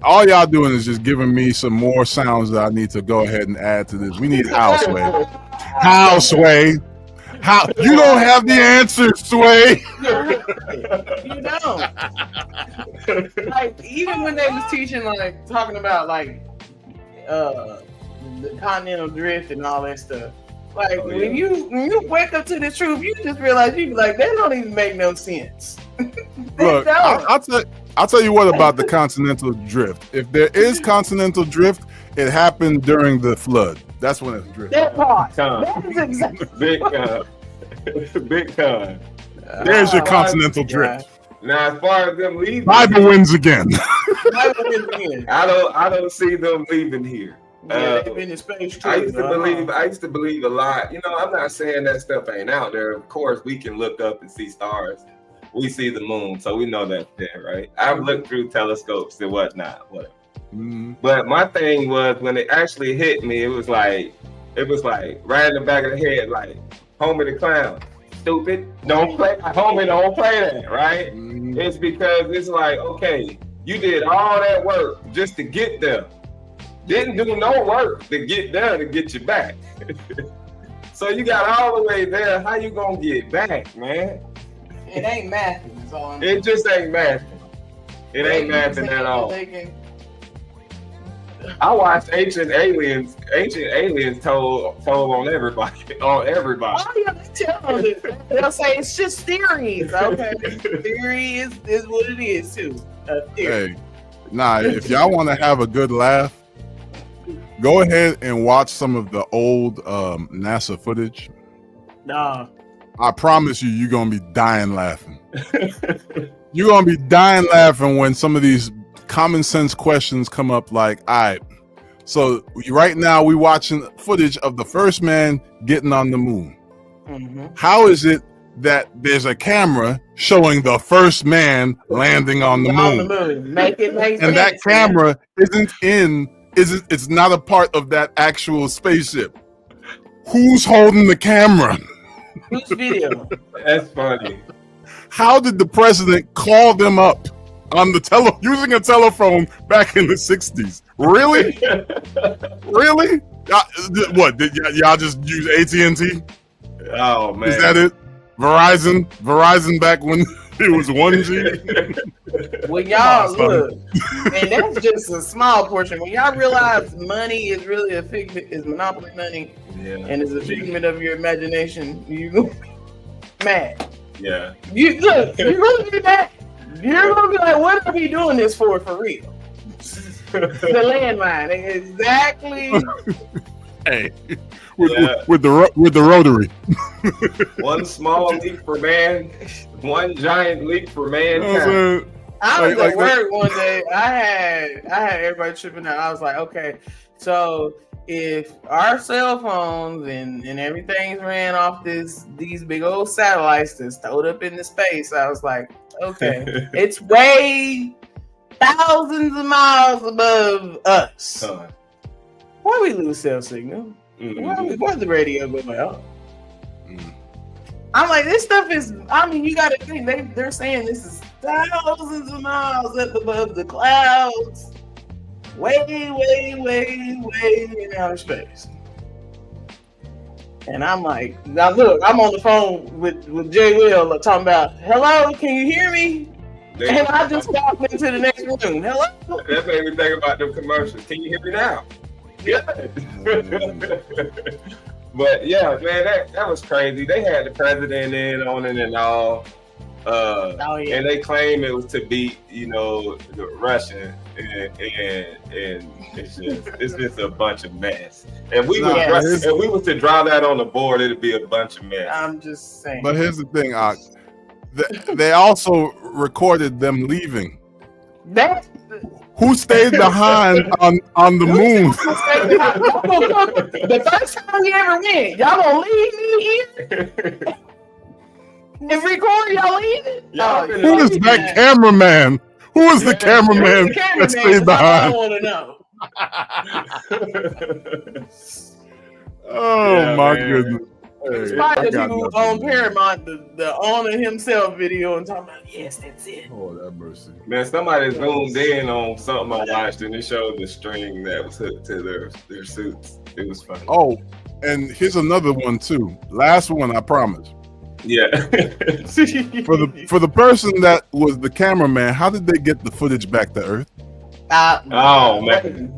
all y'all doing is just giving me some more sounds that I need to go ahead and add to this. We need Sway. Sway. How you don't have the answers, Sway? You don't. Like even when they was teaching, like talking about like the continental drift and all that stuff. Like when you wake up to the truth, you just realize you be like, that don't even make no sense. Look, I'll tell you what about the continental drift. If there is continental drift, it happened during the flood. That's when it's drift. That part. That is exactly big time. There's your continental drift. Now, as far as them leaving, Bible wins again. I don't see them leaving here. They've been in space too. I used to believe a lot. You know, I'm not saying that stuff ain't out there. Of course, we can look up and see stars. We see the moon, so we know that's there, right? I've looked through telescopes and whatnot, whatever. But my thing was when it actually hit me, it was like right in the back of the head, like Homie the Clown. Stupid. Don't play. Homie, don't play that, right? It's because it's like, okay, you did all that work just to get there. Didn't do no work to get there to get you back. So you got all the way there. How you gonna get back, man? It ain't mathing. It just ain't mathing. It ain't mathing at all. I watched Ancient Aliens told on everybody. Oh yeah, they tell it. They'll say it's just theories. Okay, theory is what it is too. Hey, if y'all want to have a good laugh, go ahead and watch some of the old NASA footage. Nah. I promise you're gonna be dying laughing. You're gonna be dying laughing when some of these common sense questions come up. Like, all right, so right now we're watching footage of the first man getting on the moon. How is it that there's a camera showing the first man landing on the moon? Make it make sense. And that camera it's not a part of that actual spaceship. Who's holding the camera? Whose video? That's funny. How did the president call them up on the using a telephone back in the 60s? Really? Really? What? Did y'all just use AT&T? Oh man. Is that it? Verizon back when it was 1G? When y'all look, and that's just a small portion. When y'all realize money is really a figment, is monopoly money, and is a figment of your imagination, you mad. Yeah. You're gonna be mad. You're gonna be like, what are we doing this for real? The landline, exactly. Hey, with the rotary. One small leap for man, one giant leap for mankind. I was at work one day. I had everybody tripping out. I was like, okay, so if our cell phones and everything's ran off these big old satellites that's stowed up in the space, I was like, okay, it's way thousands of miles above us. Why we lose cell signal? Why the radio go out? I'm like, this stuff is, I mean, you got to think, they're saying this is thousands of miles up above the clouds. Way in outer space. And I'm like, now look, I'm on the phone with Jay Will talking about, hello, can you hear me? And I just walked into the next room. Hello? That made me think about them commercials. Can you hear me now? Yeah. But yeah, man, that was crazy. They had the president in on it and all. And they claim it was to beat, the Russian, and it's just a bunch of mess. If we was to draw that on the board, it'd be a bunch of mess. I'm just saying. But here's the thing, they also recorded them leaving. Who stayed behind on the moon? The first time you ever went, y'all gonna leave me here? If record, y'all leaving? Who is that cameraman? Who is the cameraman that stayed behind? I want to know. Oh my goodness. It's probably the people on Paramount, the owner himself video and talking about, yes, that's it. Oh, that mercy. Man, somebody zoomed in on something I watched and it showed the string that was hooked to their suits. It was funny. Oh, and here's another one too. Last one, I promise. Yeah. For the person that was the cameraman, how did they get the footage back to Earth? Oh man.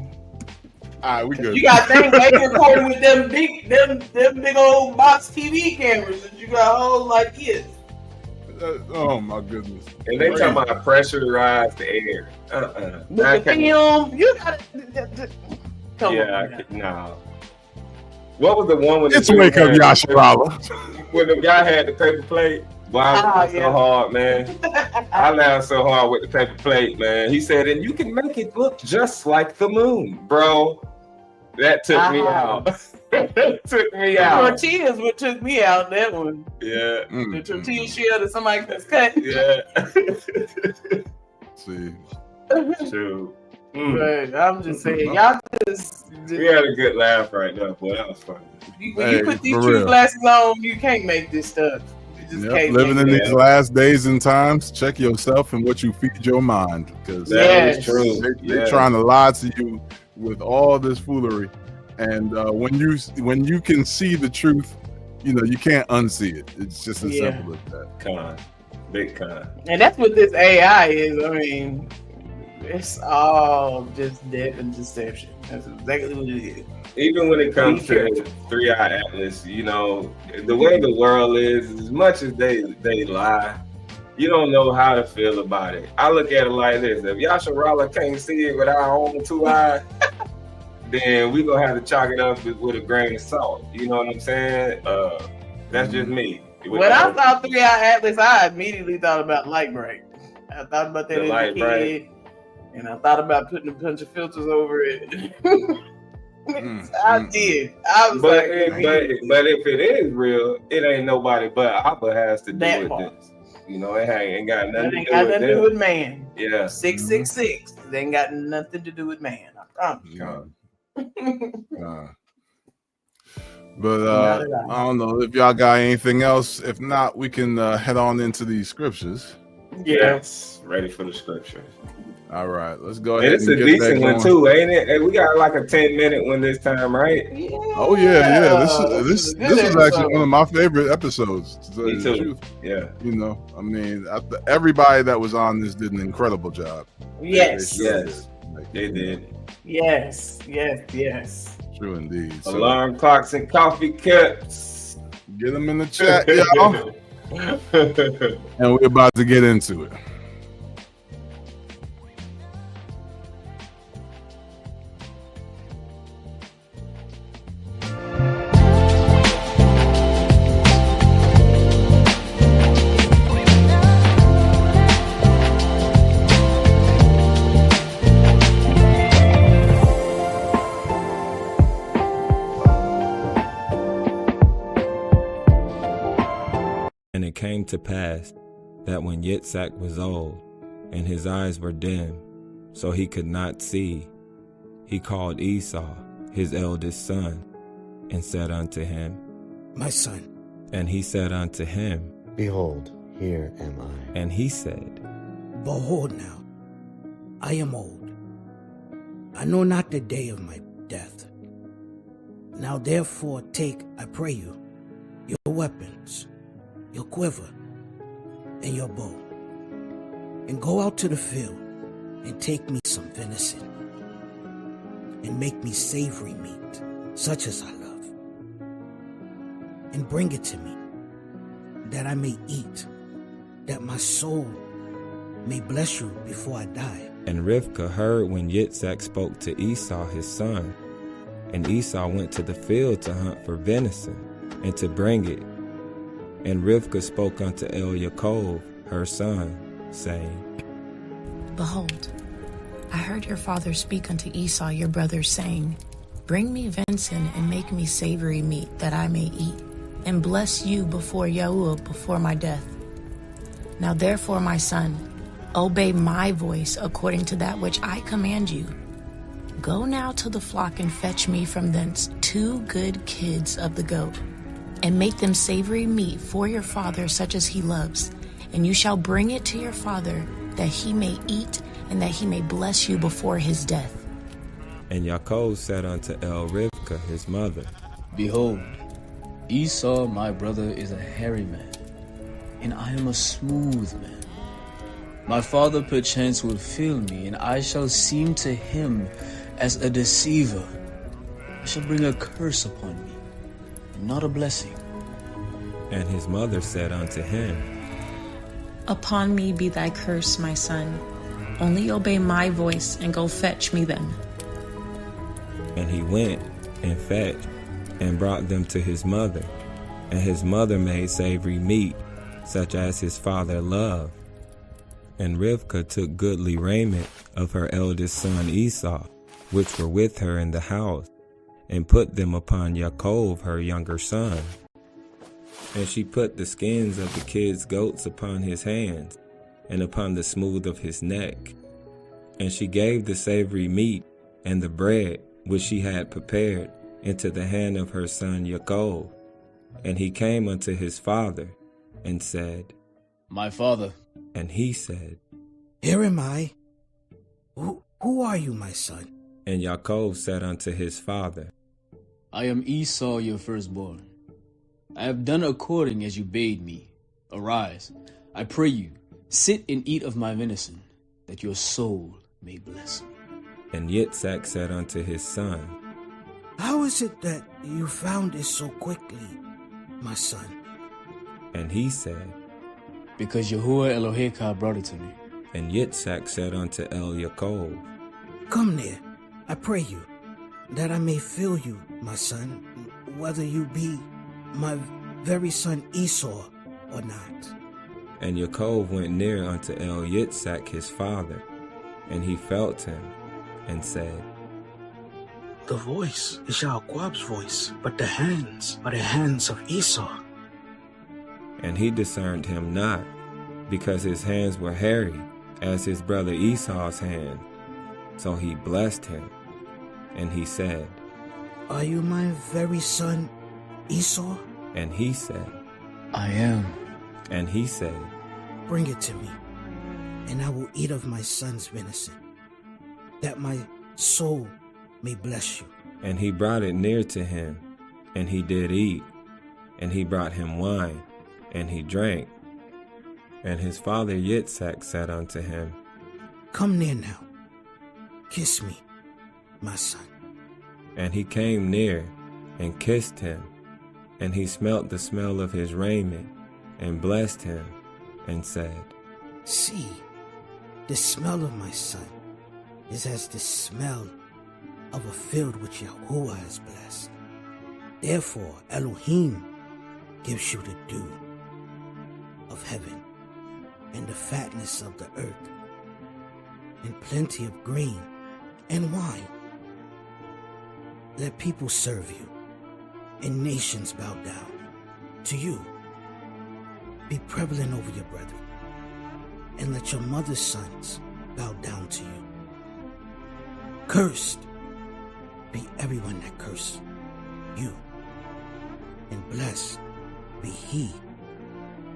All right, we good. You got things they recording with them big old box TV cameras that you got holes like this. Oh my goodness. And they talking about pressurized the air. With the film, you gotta come on. No. What was the one with it's Wake Up Yasharala? When the guy had the paper plate? Wow, so hard, man. I laughed so hard with the paper plate, man. He said, and you can make it look just like the moon, bro. That took me out. That took me out. Tortillas what took me out, that one. Yeah. The tortilla shell that somebody just cut. Yeah. See. True. But I'm just saying, y'all just we had a good laugh right now, boy. That was funny. When you put these true glasses on, you can't make this stuff. Living in these last days and times, check yourself and what you feed your mind, because that is true. They're trying to lie to you with all this foolery, and when you can see the truth, you can't unsee it. It's just as simple as that. Big con. And that's what this AI is. I mean, it's all just death and deception. That's exactly what it is. Even when it comes to 3-Eye Atlas, the way the world is, as much as they lie, you don't know how to feel about it. I look at it like this: if Yasharala can't see it with our own 2 eyes, then we gonna have to chalk it up with a grain of salt. You know what I'm saying? That's just me. When I saw 3-Eye Atlas, I immediately thought about Light Bright. I thought about that as a kid, and I thought about putting a bunch of filters over it. I did. I was but if it is real, it ain't nobody but Abba has to do with this. It ain't got nothing to do with man. Yeah. 666. It ain't got nothing to do with man. I promise. But I don't know if y'all got anything else. If not, we can head on into these scriptures. Yes, ready for the scriptures. All right, let's go ahead. It's a decent one too, ain't it? Hey, we got like a 10-minute one this time, right? Yeah. Oh yeah. This is actually one of my favorite episodes. Me too. Yeah. You know, I mean, everybody that was on this did an incredible job. Yes. They did. Yes. True indeed. Alarm clocks and coffee cups. Get them in the chat, y'all. And we're about to get into it. And it came to pass that when Yitzhak was old, and his eyes were dim, so he could not see, he called Esau, his eldest son, and said unto him, My son. And he said unto him, Behold, here am I. And he said, Behold now, I am old. I know not the day of my death. Now therefore take, I pray you, your weapons, your quiver, and your bow, and go out to the field, and take me some venison, and make me savory meat, such as I love, and bring it to me, that I may eat, that my soul may bless you before I die. And Rivkah heard when Yitzhak spoke to Esau his son, and Esau went to the field to hunt for venison, and to bring it. And Rivkah spoke unto Yaakov, her son, saying, Behold, I heard your father speak unto Esau your brother, saying, Bring me venison and make me savory meat, that I may eat, and bless you before Yahuwah before my death. Now therefore, my son, obey my voice according to that which I command you. Go now to the flock and fetch me from thence 2 good kids of the goat, and make them savory meat for your father, such as he loves. And you shall bring it to your father, that he may eat, and that he may bless you before his death. And Yaakov said unto Rivkah his mother, Behold, Esau my brother is a hairy man, and I am a smooth man. My father perchance will feel me, and I shall seem to him as a deceiver. I shall bring a curse upon me, not a blessing. And his mother said unto him, Upon me be thy curse, my son. Only obey my voice, and go fetch me them. And he went and fetched, and brought them to his mother. And his mother made savory meat, such as his father loved. And Rivkah took goodly raiment of her eldest son Esau, which were with her in the house, and put them upon Yaakov her younger son. And she put the skins of the kids' goats upon his hands, and upon the smooth of his neck. And she gave the savory meat and the bread which she had prepared into the hand of her son Yaakov. And he came unto his father, and said, My father. And he said, Here am I. Who are you, my son? And Yaakov said unto his father, I am Esau your firstborn. I have done according as you bade me. Arise, I pray you, sit and eat of my venison, that your soul may bless me. And Yitzhak said unto his son, How is it that you found it so quickly, my son? And he said, Because Yahuwah Eloheka brought it to me. And Yitzhak said unto Yaakov, Come near, I pray you, that I may feel you, my son, whether you be my very son Esau or not. And Yaakov went near unto Yitzhak his father, and he felt him, and said, The voice is Yaakov's voice, but the hands are the hands of Esau. And he discerned him not, because his hands were hairy, as his brother Esau's hand. So he blessed him, and he said, Are you my very son Esau? And he said, I am. And he said, Bring it to me, and I will eat of my son's venison, that my soul may bless you. And he brought it near to him, and he did eat. And he brought him wine, and he drank. And his father Yitzhak said unto him, Come near now, kiss me, my son. And he came near, and kissed him. And he smelt the smell of his raiment, and blessed him, and said, See, the smell of my son is as the smell of a field which Yahuwah has blessed. Therefore Elohim gives you the dew of heaven, and the fatness of the earth, and plenty of grain and wine. Let people serve you, and nations bow down to you. Be prevalent over your brethren, and let your mother's sons bow down to you. Cursed be everyone that curses you, and blessed be he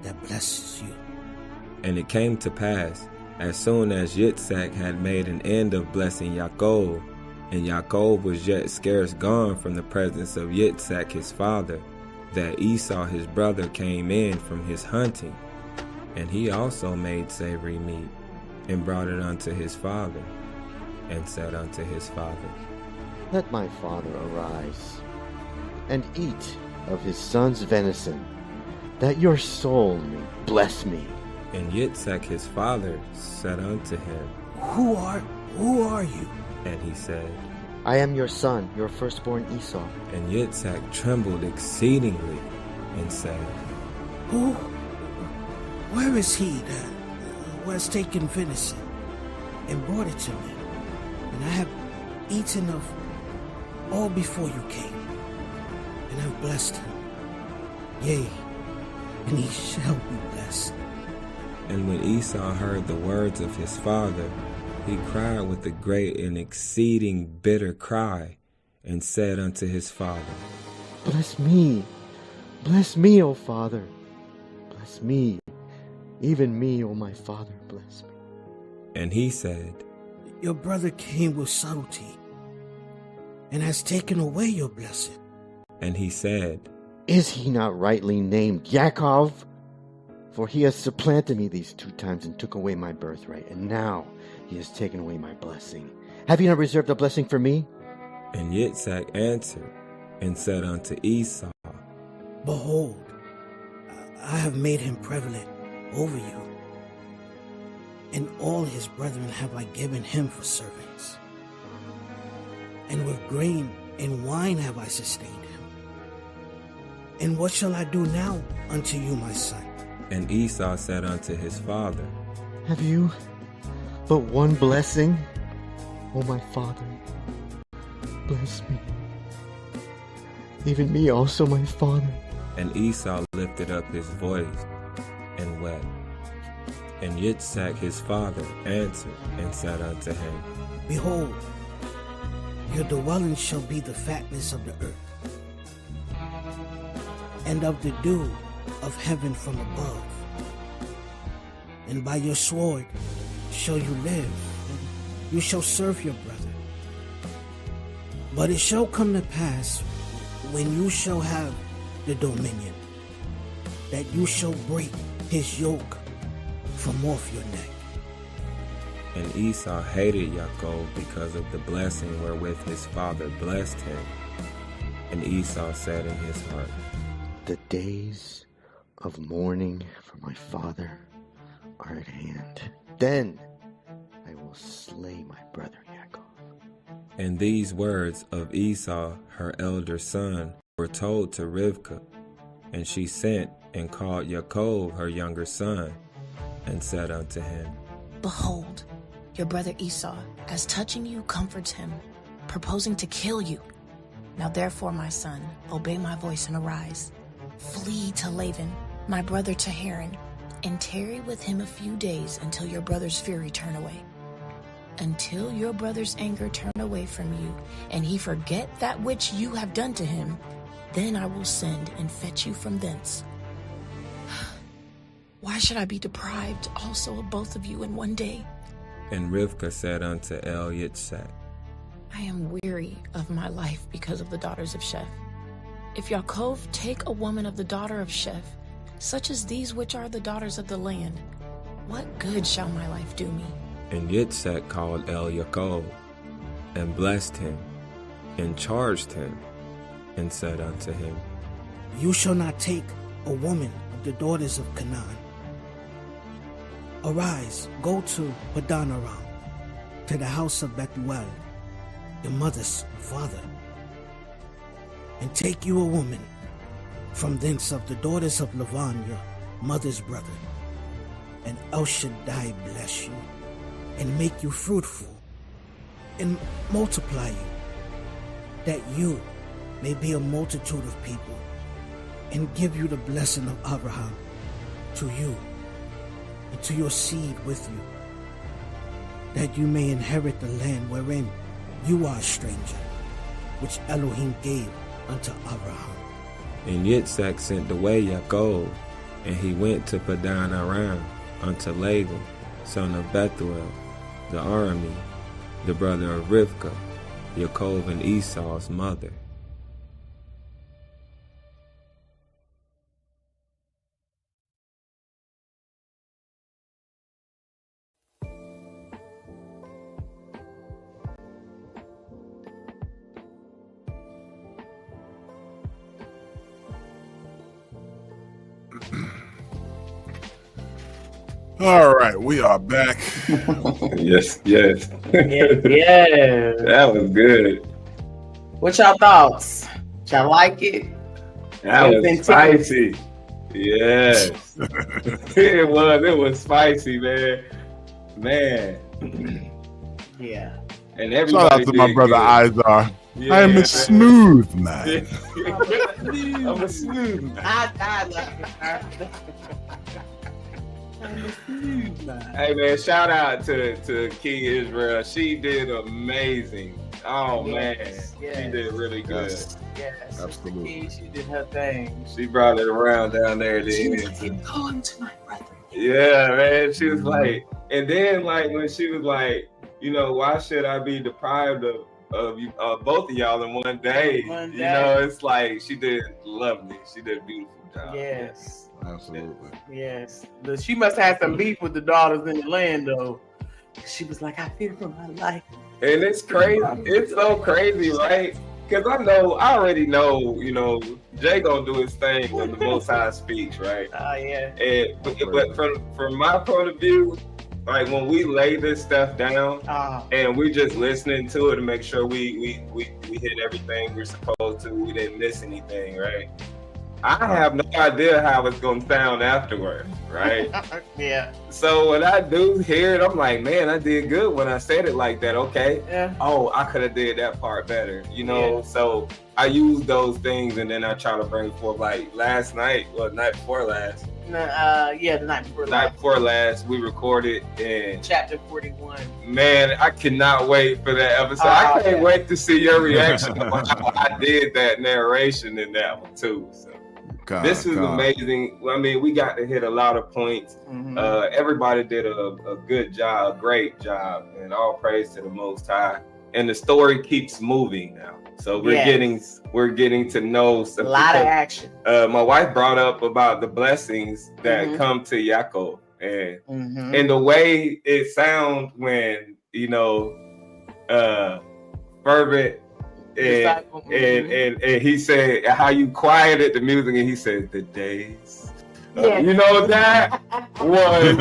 that blesses you. And it came to pass, as soon as Yitzhak had made an end of blessing Yaakov, and Yaakov was yet scarce gone from the presence of Yitzhak his father, that Esau his brother came in from his hunting, and he also made savory meat, and brought it unto his father, and said unto his father, Let my father arise, and eat of his son's venison, that your soul may bless me. And Yitzhak his father said unto him, Who are you? And he said, I am your son, your firstborn Esau. And Yitzhak trembled exceedingly, and said, Where is he that was taken venison, and brought it to me? And I have eaten of all before you came, and have blessed him. Yea, and he shall be blessed. And when Esau heard the words of his father, he cried with a great and exceeding bitter cry, and said unto his father, Bless me, O father, bless me, even me, O my father, bless me. And he said, Your brother came with subtlety, and has taken away your blessing. And he said, Is he not rightly named Yaakov? For he has supplanted me these 2 times and took away my birthright, and now he has taken away my blessing. Have you not reserved a blessing for me? And Yitzhak answered and said unto Esau, Behold, I have made him prevalent over you, and all his brethren have I given him for servants. And with grain and wine have I sustained him. And what shall I do now unto you, my son? And Esau said unto his father, Have you but one blessing, O my father? Bless me, even me also, my father. And Esau lifted up his voice and wept. And Yitzhak his father answered and said unto him, Behold, your dwelling shall be the fatness of the earth, and of the dew of heaven from above. And by your sword shall you live, and you shall serve your brother. But it shall come to pass, when you shall have the dominion, that you shall break his yoke from off your neck. And Esau hated Yaakov because of the blessing wherewith his father blessed him. And Esau said in his heart, The days of mourning for my father are at hand. Then I will slay my brother Yaakov. And these words of Esau, her elder son, were told to Rivkah. And she sent and called Yaakov, her younger son, and said unto him, Behold, your brother Esau, as touching you, comforts him, proposing to kill you. Now therefore, my son, obey my voice and arise. Flee to Laban, my brother to Haran, and tarry with him a few days until your brother's fury turn away. Until your brother's anger turn away from you, and he forget that which you have done to him, Then I will send and fetch you from thence. Why should I be deprived also of both of you in one day? And Rivkah said unto El Yitzhak, I am weary of my life because of the daughters of Sheth. If Yaakov take a woman of the daughter of Sheth, such as these which are the daughters of the land, what good shall my life do me? And Yitzhak called El Yaakov, and blessed him, and charged him, and said unto him, You shall not take a woman of the daughters of Canaan. Arise, go to Padan Aram, to the house of Bethuel, your mother's father, and take you a woman from thence of the daughters of Lavan, your mother's brother, and El Shaddai bless you, and make you fruitful, and multiply you, that you may be a multitude of people, and give you the blessing of Abraham to you, and to your seed with you, that you may inherit the land wherein you are a stranger, which Elohim gave unto Abraham. And Yitzhak sent away Yaakov, and he went to Padan Aram unto Laban, son of Bethuel, the Aramean, the brother of Rivkah, Yaakov and Esau's mother. All right, we are back. Yes. Yeah. That was good. What y'all thoughts? Y'all like it? That was spicy. Yes. It was spicy, man. Yeah. And shout out to my brother Izar. Yeah. I am a smooth man. I'm a smooth man. I love it. Hey man, shout out to King Israel. She did amazing. Oh yes, man, she did really good. Yes, absolutely. She did her thing. She brought it around down there. She was like, call him to my brother. Yeah, man. She was like, and then like when she was like, you know, why should I be deprived of you, both of y'all in one day? You know, it's like she did lovely. She did a beautiful job. Yes. Absolutely. Yes. But she must have some beef with the daughters in the land, though. She was like, I fear for my life. And it's crazy. It's so crazy, right? Because I already know, you know, Jay gonna do his thing when the Most High speaks, right? Yeah. But from my point of view, like when we lay this stuff down and we're just listening to it to make sure we hit everything we're supposed to, we didn't miss anything, right? I have no idea how it's gonna sound afterward, right? Yeah. So when I do hear it, I'm like, man, I did good when I said it like that. Okay. Yeah. Oh, I could have did that part better, you know. Yeah. So I use those things, and then I try to bring forth. Like last night, night before last. The night before last. Night before last, we recorded in chapter 41. Man, I cannot wait for that episode. I can't wait to see your reaction. I did that narration in that one too. So. This is amazing. I mean, we got to hit a lot of points. Mm-hmm. Everybody did a good job, a great job, and all praise to the Most High. And the story keeps moving now, so we're getting to know some a lot of action. My wife brought up about the blessings that come to Yaakov, and the way it sounds when you know, fervent. And he said how you quieted the music, and he said the days. You know that was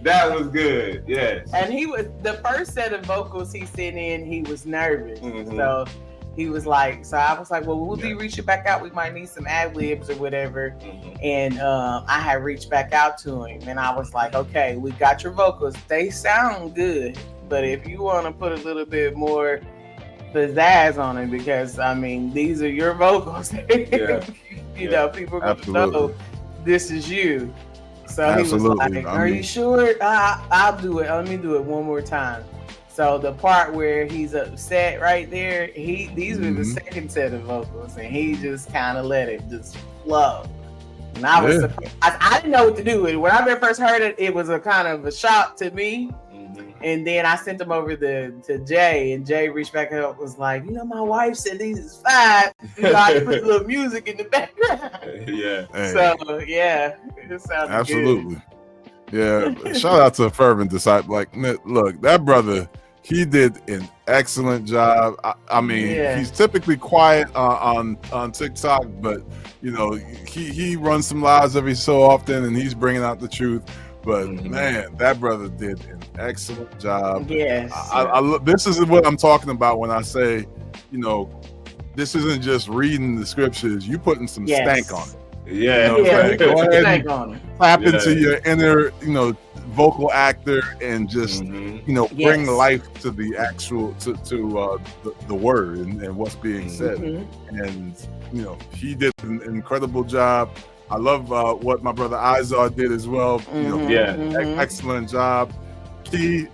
that was good. Yes. And he was the first set of vocals he sent in. He was nervous, so he was like, so I was like, well, we'll be reaching back out. We might need some ad libs or whatever. And I had reached back out to him, and I was like, okay, we got your vocals. They sound good, but if you want to put a little bit more pizzazz on it, because I mean these are your vocals. You know, people are gonna know this is you. So he was like, are you sure? I'll do it. Let me do it one more time. So the part where he's upset right there, these were the second set of vocals, and he just kind of let it just flow. And I was surprised. I didn't know what to do with it. When I first heard it, it was a kind of a shock to me. And then I sent them over to Jay, and Jay reached back up, was like, my wife said these is fine. I put a little music in the background. Yeah. Hey. So yeah, it sounded absolutely good. Yeah. Shout out to a fervent disciple. Like, look, that brother, he did an excellent job. I mean, he's typically quiet on TikTok, but he runs some lives every so often, and he's bringing out the truth. But man, that brother did an excellent job. Yes. This is what I'm talking about when I say, this isn't just reading the scriptures. You putting some stank on it. Yeah. Go ahead and clap into your inner, vocal actor and just, bring life to the actual to the word and what's being said. And he did an incredible job. I love what my brother Izar did as well. Excellent job. He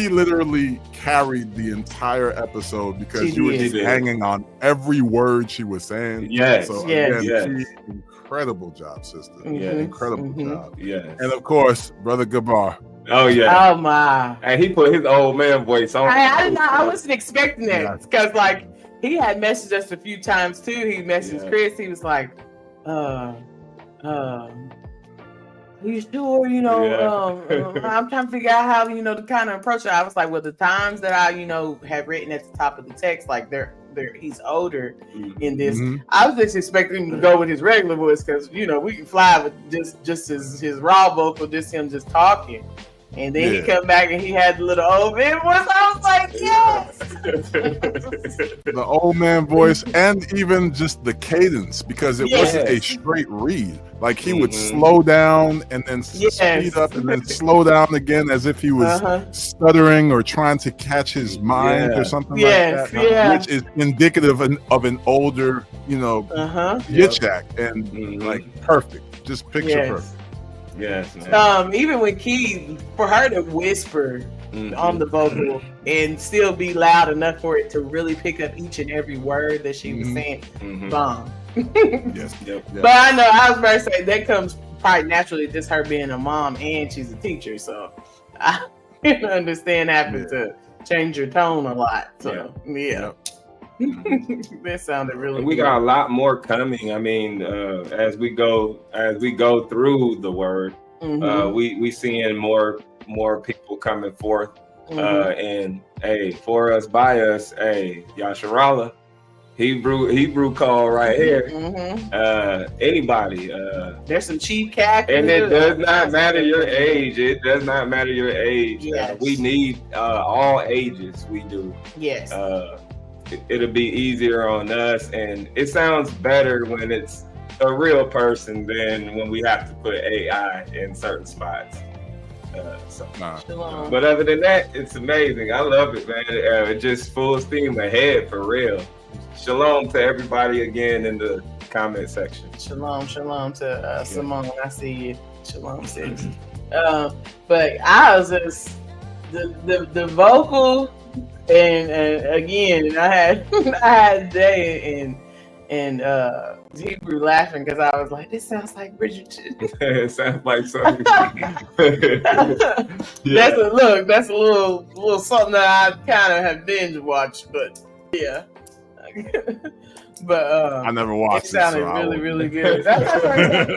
literally carried the entire episode because you were just hanging on every word she was saying. Yes. So again, incredible job, sister. Incredible job. Yes. And of course, brother Gabar. Oh yeah. Oh my. And he put his old man voice on. I wasn't expecting that because he had messaged us a few times too. He messaged Chris. He was like, are you sure? I'm trying to figure out how to kind of approach it. I was like, well, the times that I have written at the top of the text, like he's older in this. I was just expecting him to go with his regular voice because we can fly with just his raw vocal, just him just talking. And then he come back and he had the little old man voice. I was like, yes. The old man voice, and even just the cadence, because it wasn't a straight read. Like he would slow down and then speed up and then slow down again, as if he was stuttering or trying to catch his mind or something like that, which is indicative of an older, Yitzhak, and like perfect, just picture perfect. Yes, man. Even when Key, for her to whisper on the vocal and still be loud enough for it to really pick up each and every word that she was saying, bomb. But I know I was about to say that comes probably naturally just her being a mom and she's a teacher, so I can understand having to change your tone a lot. So that sounded really we good. Got a lot more coming. I mean, as we go through the word, we seeing more people coming forth. And for us, by us, Yasharallah, Hebrew call right here. Anybody. There's some cheap cat. And it does not matter your age. It does not matter your age. Yes. We need all ages. We do. Yes. It'll be easier on us, and it sounds better when it's a real person than when we have to put AI in certain spots. But other than that, it's amazing. I love it, man. Just full steam ahead for real. Shalom to everybody again in the comment section. Shalom to Simone. I see you. Shalom, sis. But I was just the vocal. And again, I had Jay and Hebrew laughing because I was like, "This sounds like Bridgerton." It sounds like something. That's a little something that I kind of have binge watched, but yeah. But I never watched it. It sounded really, really good.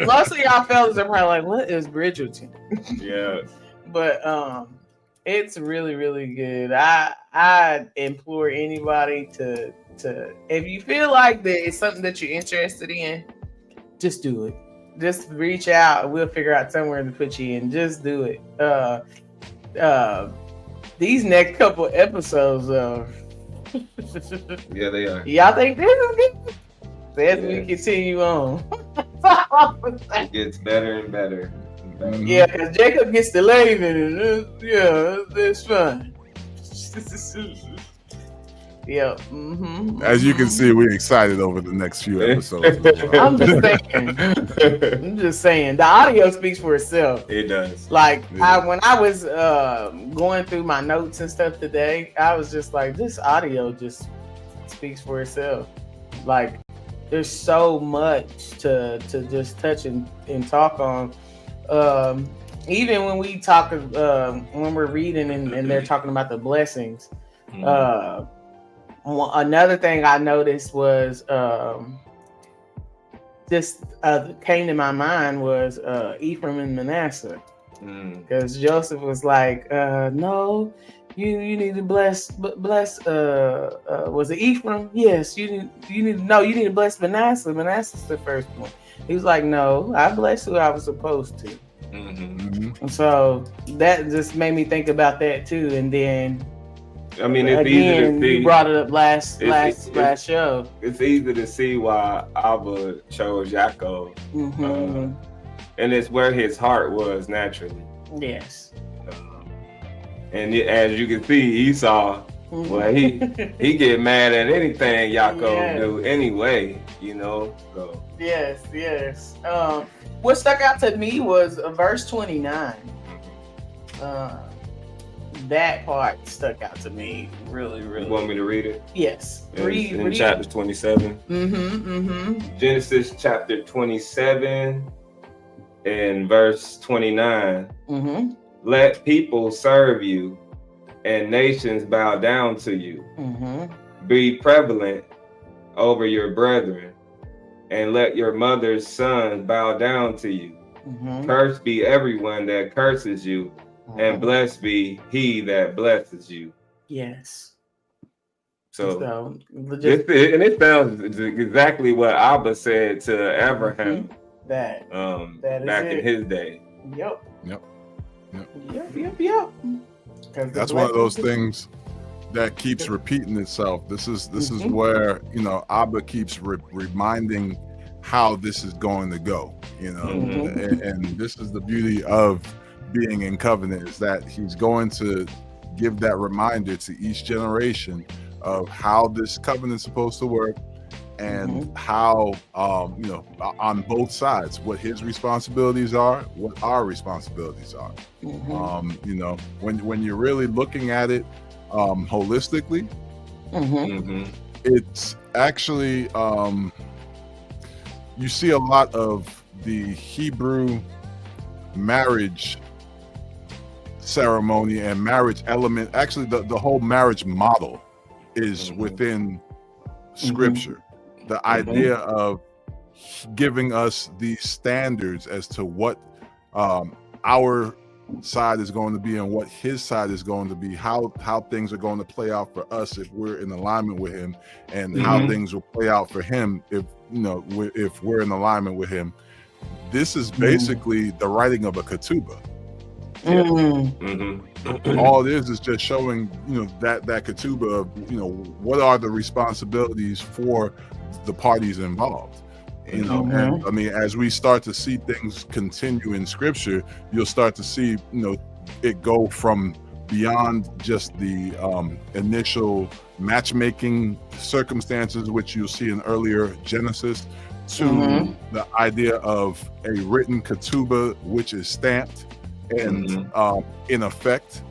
Most of y'all fellas are probably like, "What is Bridgerton?" Yeah. But it's really, really good. I implore anybody to if you feel like that it's something that you're interested in, just do it. Just reach out and we'll figure out somewhere to put you in. Just do it. These next couple episodes yeah, they are. Y'all think this is good? As we continue on. It gets better and better. Yeah, because Jacob gets to leave and it's fun. Yep. As you can see, we're excited over the next few episodes. I'm just saying. The audio speaks for itself. It does. Like when I was going through my notes and stuff today, I was just like, this audio just speaks for itself. Like, there's so much to just touch and talk on. Even when we talk, when we're reading and they're talking about the blessings. Another thing I noticed was just came to my mind was Ephraim and Manasseh, because Joseph was like, no, you need to bless was it Ephraim? Yes, you need to bless Manasseh. Manasseh's the first one. He was like, no, I blessed who I was supposed to. And so that just made me think about that too. And then I mean, it's easy to see. You brought it up last show. It's easy to see why Abba chose Yaakov, and it's where his heart was naturally. Yes. And as you can see, Esau, well, he get mad at anything Yaakov do anyway, you know. So. Yes. What stuck out to me was verse 29. That part stuck out to me really. You want me to read it? Yes. In chapter 27. Genesis chapter 27 and verse 29. Let people serve you and nations bow down to you. Be prevalent over your brethren, and let your mother's sons bow down to you. Cursed be everyone that curses you, and blessed be he that blesses you. Yes. So it sounds exactly what Abba said to Abraham that back in his day. Yep. That's one of those things that keeps repeating itself. This is where, you know, Abba keeps reminding how this is going to go, you know, and this is the beauty of being in covenant, is that he's going to give that reminder to each generation of how this covenant is supposed to work, and how you know, on both sides, what his responsibilities are, what our responsibilities are. You know, when you're really looking at it holistically, it's actually you see a lot of the Hebrew marriage ceremony and marriage element. Actually, the whole marriage model is within scripture. The idea of giving us these standards as to what our side is going to be and what his side is going to be, how things are going to play out for us if we're in alignment with him, and how things will play out for him if, you know, if we're in alignment with him. This is basically the writing of a ketubah. All it is just showing, you know, that ketubah of, you know, what are the responsibilities for the parties involved, you know. And I mean, as we start to see things continue in scripture, you'll start to see, you know, it go from beyond just the initial matchmaking circumstances, which you'll see in earlier Genesis, to the idea of a written ketubah, which is stamped and in effect,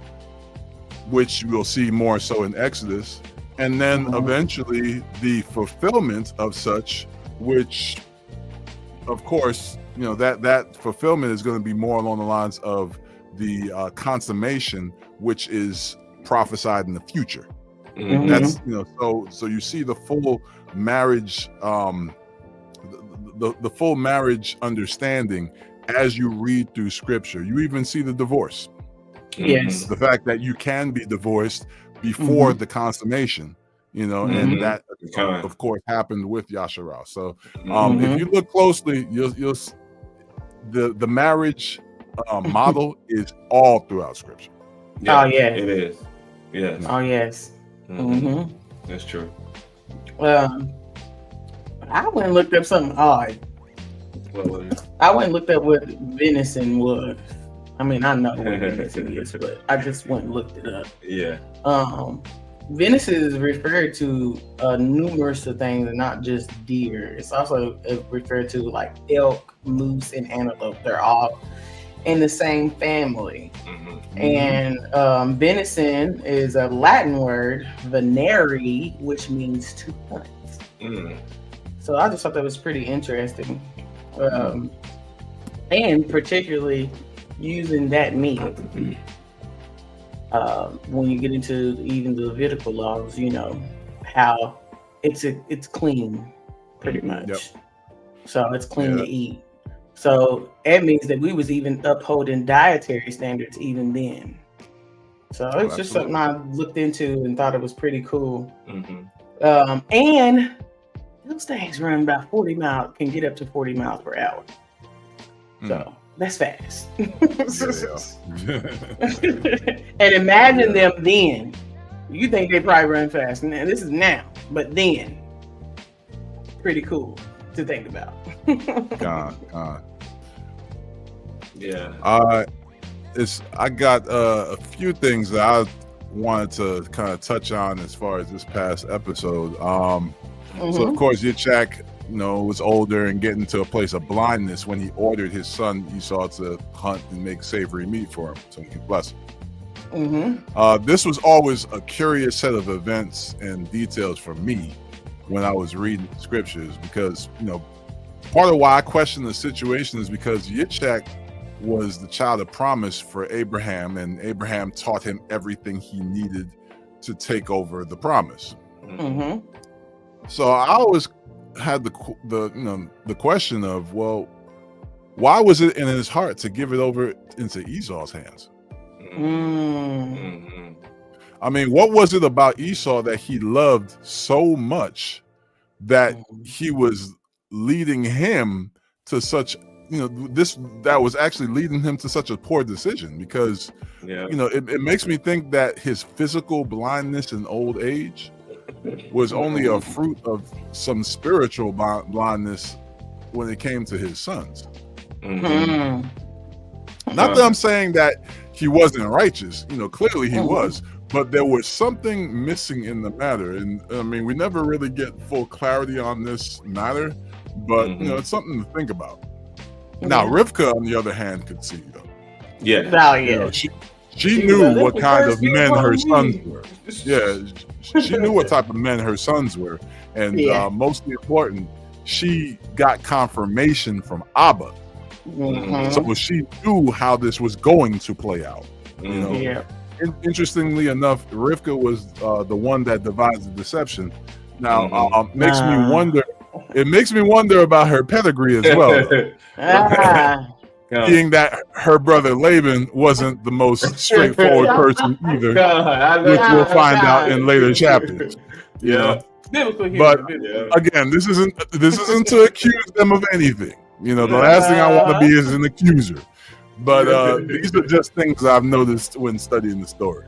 which we'll see more so in Exodus, and then eventually the fulfillment of such, which of course, you know, that fulfillment is going to be more along the lines of the consummation, which is prophesied in the future. That's, you know, so you see the full marriage, the full marriage understanding as you read through scripture. You even see the divorce. Yes. The fact that you can be divorced before the consummation, you know, and that of course happened with Yasharal. So if you look closely, you'll the marriage model is all throughout scripture. Yeah, it is. Yes. Oh yes. That's true. I went and looked up something odd. What was it? I went and looked up what venison was. I mean, I know what venison is, but I just went and looked it up. Yeah. venison is referred to numerous of things, and not just deer. It's also referred to like elk, moose, and antelope. They're all in the same family. And venison is a Latin word, venere, which means to hunt. So I just thought that was pretty interesting. And particularly using that meat. When you get into even the Levitical laws, you know how it's clean, pretty much. So it's clean to eat. So it means that we was even upholding dietary standards even then. So it's just something I looked into and thought it was pretty cool. And those things run about 40 miles, can get up to 40 miles per hour. So that's fast. And imagine them then. You think they probably run fast. And this is now, but then. Pretty cool to think about. God. Yeah. I got a few things that I wanted to kind of touch on as far as this past episode. So of course Yitzhak, was older and getting to a place of blindness when he ordered his son Esau to hunt and make savory meat for him so he could bless him. This was always a curious set of events and details for me when I was reading scriptures, because part of why I question the situation is because Yitzhak was the child of promise for Abraham, and Abraham taught him everything he needed to take over the promise. So I always had the question of, well, why was it in his heart to give it over into Esau's hands? I mean, what was it about Esau that he loved so much that he was leading him to such, that was actually leading him to such a poor decision? Because, it makes me think that his physical blindness and old age was only a fruit of some spiritual blindness when it came to his sons. Not that I'm saying that he wasn't righteous, clearly he was, but there was something missing in the matter. And I mean, we never really get full clarity on this matter, but it's something to think about. Now, Rivka, on the other hand, could see, though. She knew what kind of men her sons were. She knew what type of men her sons were. And most important, she got confirmation from Abba. So she knew how this was going to play out. Interestingly enough, Rivka was the one that devised the deception. Now, makes me wonder. It makes me wonder about her pedigree as well. Being that her brother Laban wasn't the most straightforward person either, which we'll find out in later chapters. But again, this isn't to accuse them of anything. The last thing I want to be is an accuser. But these are just things I've noticed when studying the story.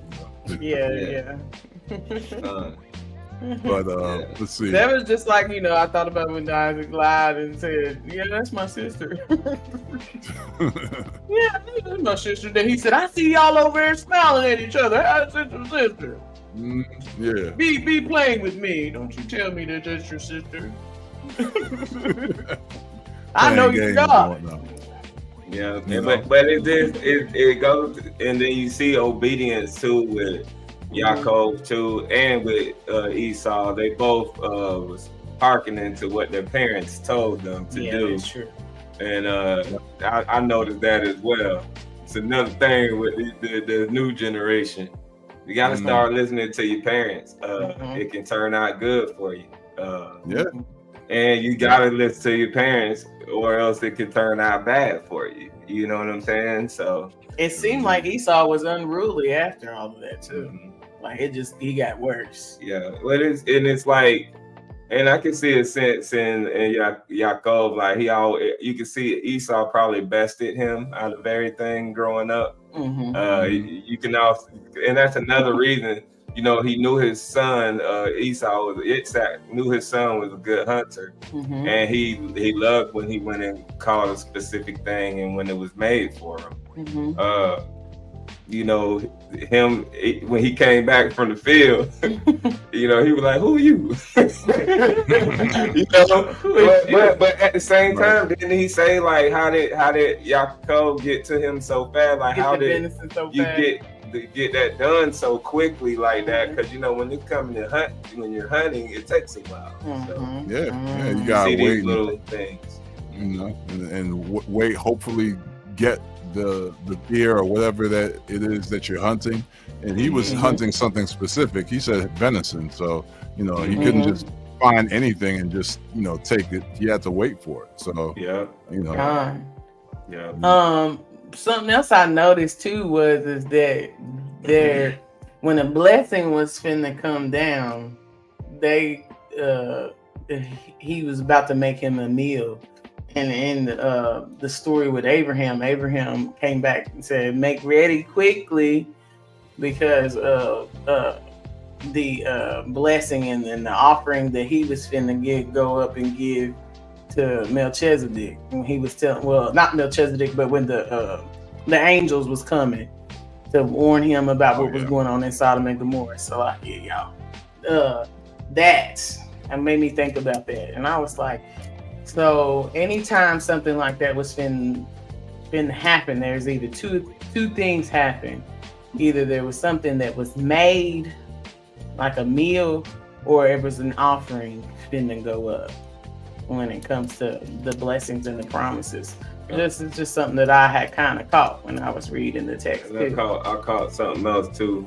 But let's see. That was just like, I thought about when Isaac lied and said, that's my sister. That's my sister. Then he said, I see y'all over there smiling at each other. How's sister? Be playing with me. Don't you tell me that that's your sister. I know you're God. But it goes, and then you see obedience too with Yaakov too, and with Esau. They both was hearkening to what their parents told them to do. That's true. And I noticed that as well. It's another thing with the new generation. You got to start listening to your parents. It can turn out good for you. And you got to listen to your parents, or else it can turn out bad for you. You know what I'm saying? So it seemed like Esau was unruly after all of that too. Like he got worse. Well, it's like, and I can see a sense in Yaakov, like you can see Esau probably bested him out of everything growing up. You can also, and that's another reason. He knew his son Yitzhak knew his son was a good hunter, and he loved when he went and caught a specific thing and when it was made for him. you know, him when he came back from the field, you know, he was like, "Who are you?" You know, but at the same time, didn't he say like, how did Yaakov get to him so fast? Like, how did you get that done so quickly like that? Because you know, when you're coming to hunt, when you're hunting, it takes a while. So, yeah, you gotta see wait these little things, you know, and wait. Hopefully, get the deer or whatever that it is that you're hunting. And he was hunting something specific. He said venison, so you know he couldn't just find anything and just, you know, take it. He had to wait for it. So yeah, you know, something else I noticed too was that there, when a blessing was finna come down, he was about to make him a meal. And in the story with Abraham came back and said, "Make ready quickly, because the blessing and the offering that he was finna go up and give to Melchizedek." When he was telling, well, not Melchizedek, but when the angels was coming to warn him about what was going on in Sodom and Gomorrah. So that made me think about that, and I was like, so anytime something like that was been happen, there's either two things happen. Either there was something that was made, like a meal, or it was an offering finna go up when it comes to the blessings and the promises. This is just something that I had kind of caught when I was reading the text. I caught something else too.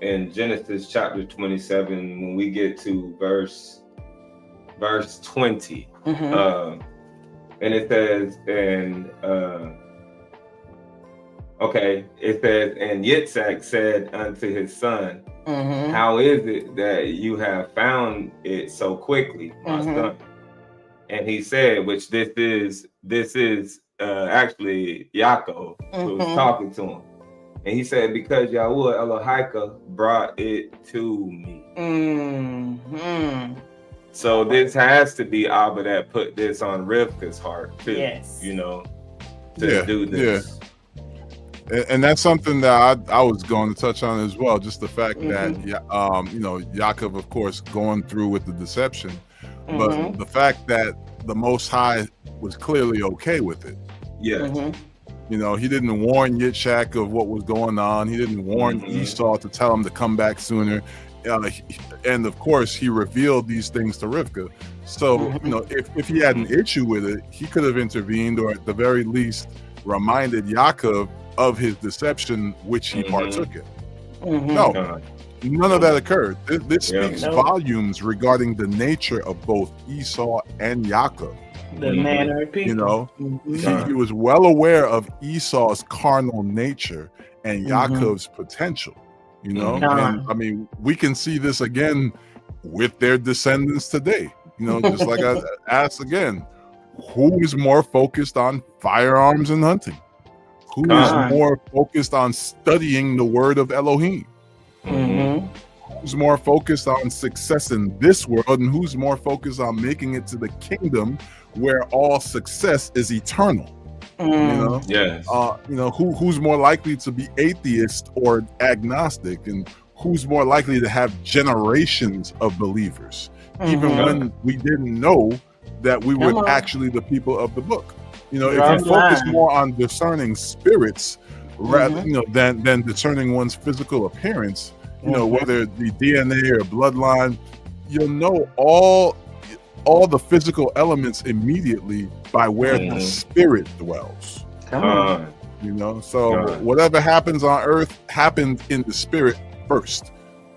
In Genesis chapter 27, when we get to verse 20, and it says, and it says, and Yitzhak said unto his son, "How is it that you have found it so quickly, my son?" And he said, which this is actually Yaakov who was talking to him. And he said, "Because Yahweh Elohika brought it to me." So this has to be Abba that put this on Rivka's heart too. Yes. You know, to do this. Yeah. And that's something that I was going to touch on as well. Just the fact that, you know, Yaakov, of course, going through with the deception, but the fact that the Most High was clearly okay with it. Yeah. You know, he didn't warn Yitzhak of what was going on. He didn't warn Esau to tell him to come back sooner. And of course, he revealed these things to Rivka. So, you know, if he had an issue with it, he could have intervened, or at the very least reminded Yaakov of his deception, which he partook in. No, none of that occurred. This speaks volumes regarding the nature of both Esau and Yaakov. The manner of people. You know, he was well aware of Esau's carnal nature and Yaakov's potential. You know, and I mean, we can see this again with their descendants today. You know, just like I asked again, who is more focused on firearms and hunting? Who is more focused on studying the word of Elohim? Who's more focused on success in this world, and who's more focused on making it to the kingdom where all success is eternal? You know, you know, who's more likely to be atheist or agnostic, and who's more likely to have generations of believers, even when we didn't know that we were actually the people of the book. You know, if you focus more on discerning spirits rather, you know, than discerning one's physical appearance, you know, whether it be DNA or bloodline, you'll know all the physical elements immediately by where the spirit dwells. You know, so whatever happens on earth happened in the spirit first.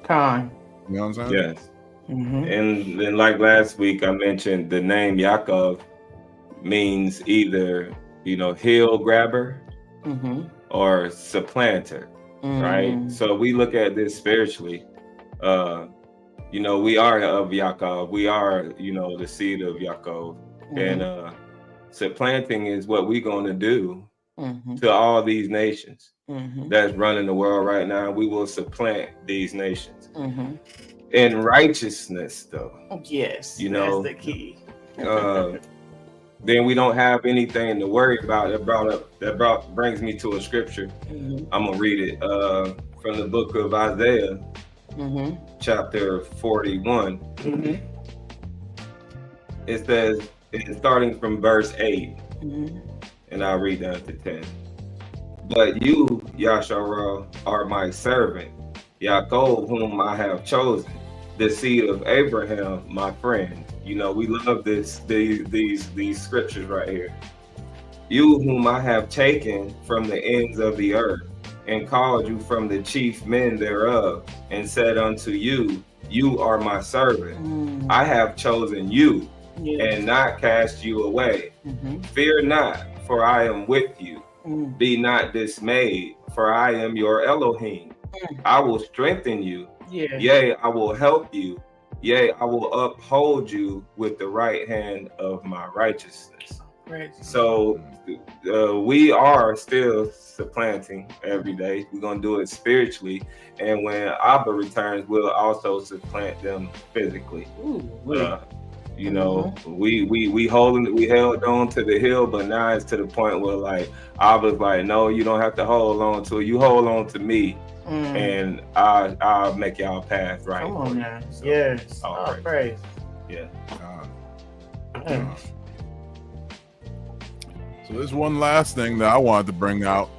You know what I'm saying? Yes. And then, like last week, I mentioned the name Yaakov means either, you know, heel grabber or supplanter, right? So we look at this spiritually. You know, we are of Yaakov. We are, you know, the seed of Yaakov. And supplanting is what we're going to do to all these nations that's running the world right now. We will supplant these nations. In righteousness, though. Yes, you know, that's the key. then we don't have anything to worry about. That brings me to a scripture. I'm gonna read it from the book of Isaiah, chapter 41. It says, it's starting from verse 8, and I'll read down to 10. But you, Yasharal, are my servant, Yaakov, whom I have chosen, the seed of Abraham, my friend. You know, we love these scriptures right here. You whom I have taken from the ends of the earth, and called you from the chief men thereof, and said unto you, you are my servant. I have chosen you, and not cast you away. Fear not, for I am with you. Be not dismayed, for I am your Elohim. I will strengthen you. Yea, I will help you. Yea, I will uphold you with the right hand of my righteousness. So we are still supplanting every day. We're going to do it spiritually. And when Abba returns, we'll also supplant them physically. You know, we held on to the hill, but now it's to the point where like Abba's like, no, you don't have to hold on to it. You hold on to me. And I'll make y'all path right. Come on now. So, yes. Oh, praise. Yeah. So there's one last thing that I wanted to bring out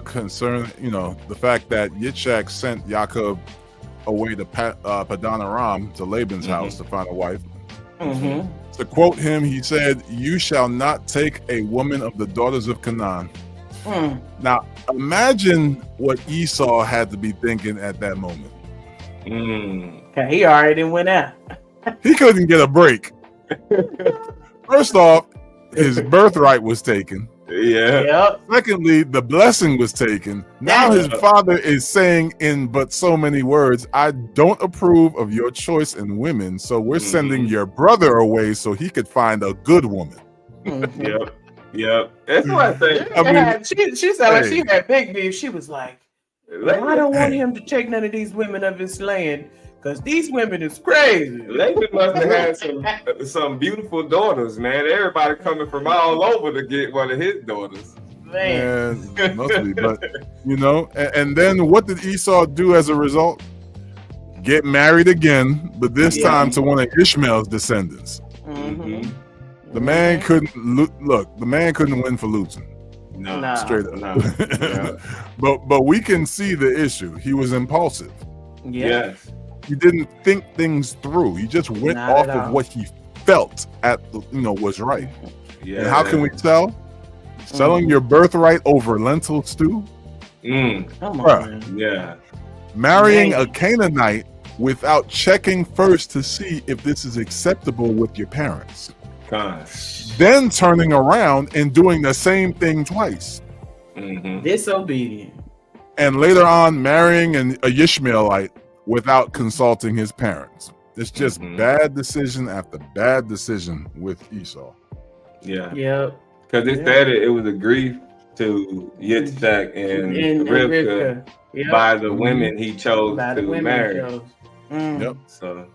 concerning, the fact that Yitzhak sent Yaakov away to Padan Aram, to Laban's house, to find a wife. To quote him, he said, "You shall not take a woman of the daughters of Canaan." Now, imagine what Esau had to be thinking at that moment. He already went out. He couldn't get a break. First off, his birthright was taken. Secondly, the blessing was taken. Now his father is saying in but so many words, I don't approve of your choice in women, so we're sending your brother away so he could find a good woman. Yep. That's what I think. She said like she had big beef. She was like, I don't want him to take none of these women of his land because these women is crazy. Laban must have had some beautiful daughters, man. Everybody coming from all over to get one of his daughters. Man, must be. But and then what did Esau do as a result? Get married again, but this time to one of Ishmael's descendants. The man couldn't look. The man couldn't win for losing. No, straight up. But we can see the issue. He was impulsive. Yes. He didn't think things through. He just went off of what he felt was right. And how can we tell? Selling your birthright over lentil stew? Come on. Yeah. Marrying a Canaanite without checking first to see if this is acceptable with your parents. Gosh. Then turning around and doing the same thing twice. Disobedient. And later on marrying a Ishmaelite without consulting his parents. It's just bad decision after bad decision with Esau. Yeah. Yep. Because it said it was a grief to Yitzhak and Rivka by the women he chose to marry. Yep. So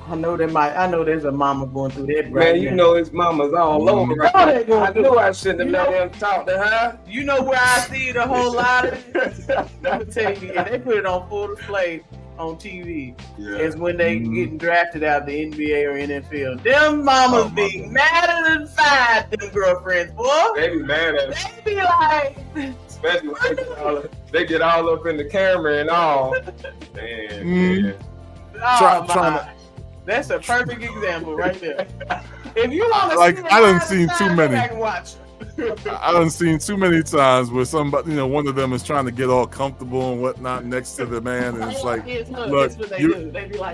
I know there's a mama going through that. Man, you know his mama's all over. Right? I knew I shouldn't have let him talk to her. You know where I see the whole lot of it? Let me tell you, they put it on full display on TV. It's when they getting drafted out the NBA or NFL. Them mamas be madder than five, them girlfriends, boy. They be mad at us. They be like, especially when they get all up in the camera and all. Man, that's a perfect example right there. If you want to I done seen too many. I done seen too many times where somebody, one of them is trying to get all comfortable and whatnot next to the man, and it's like, look,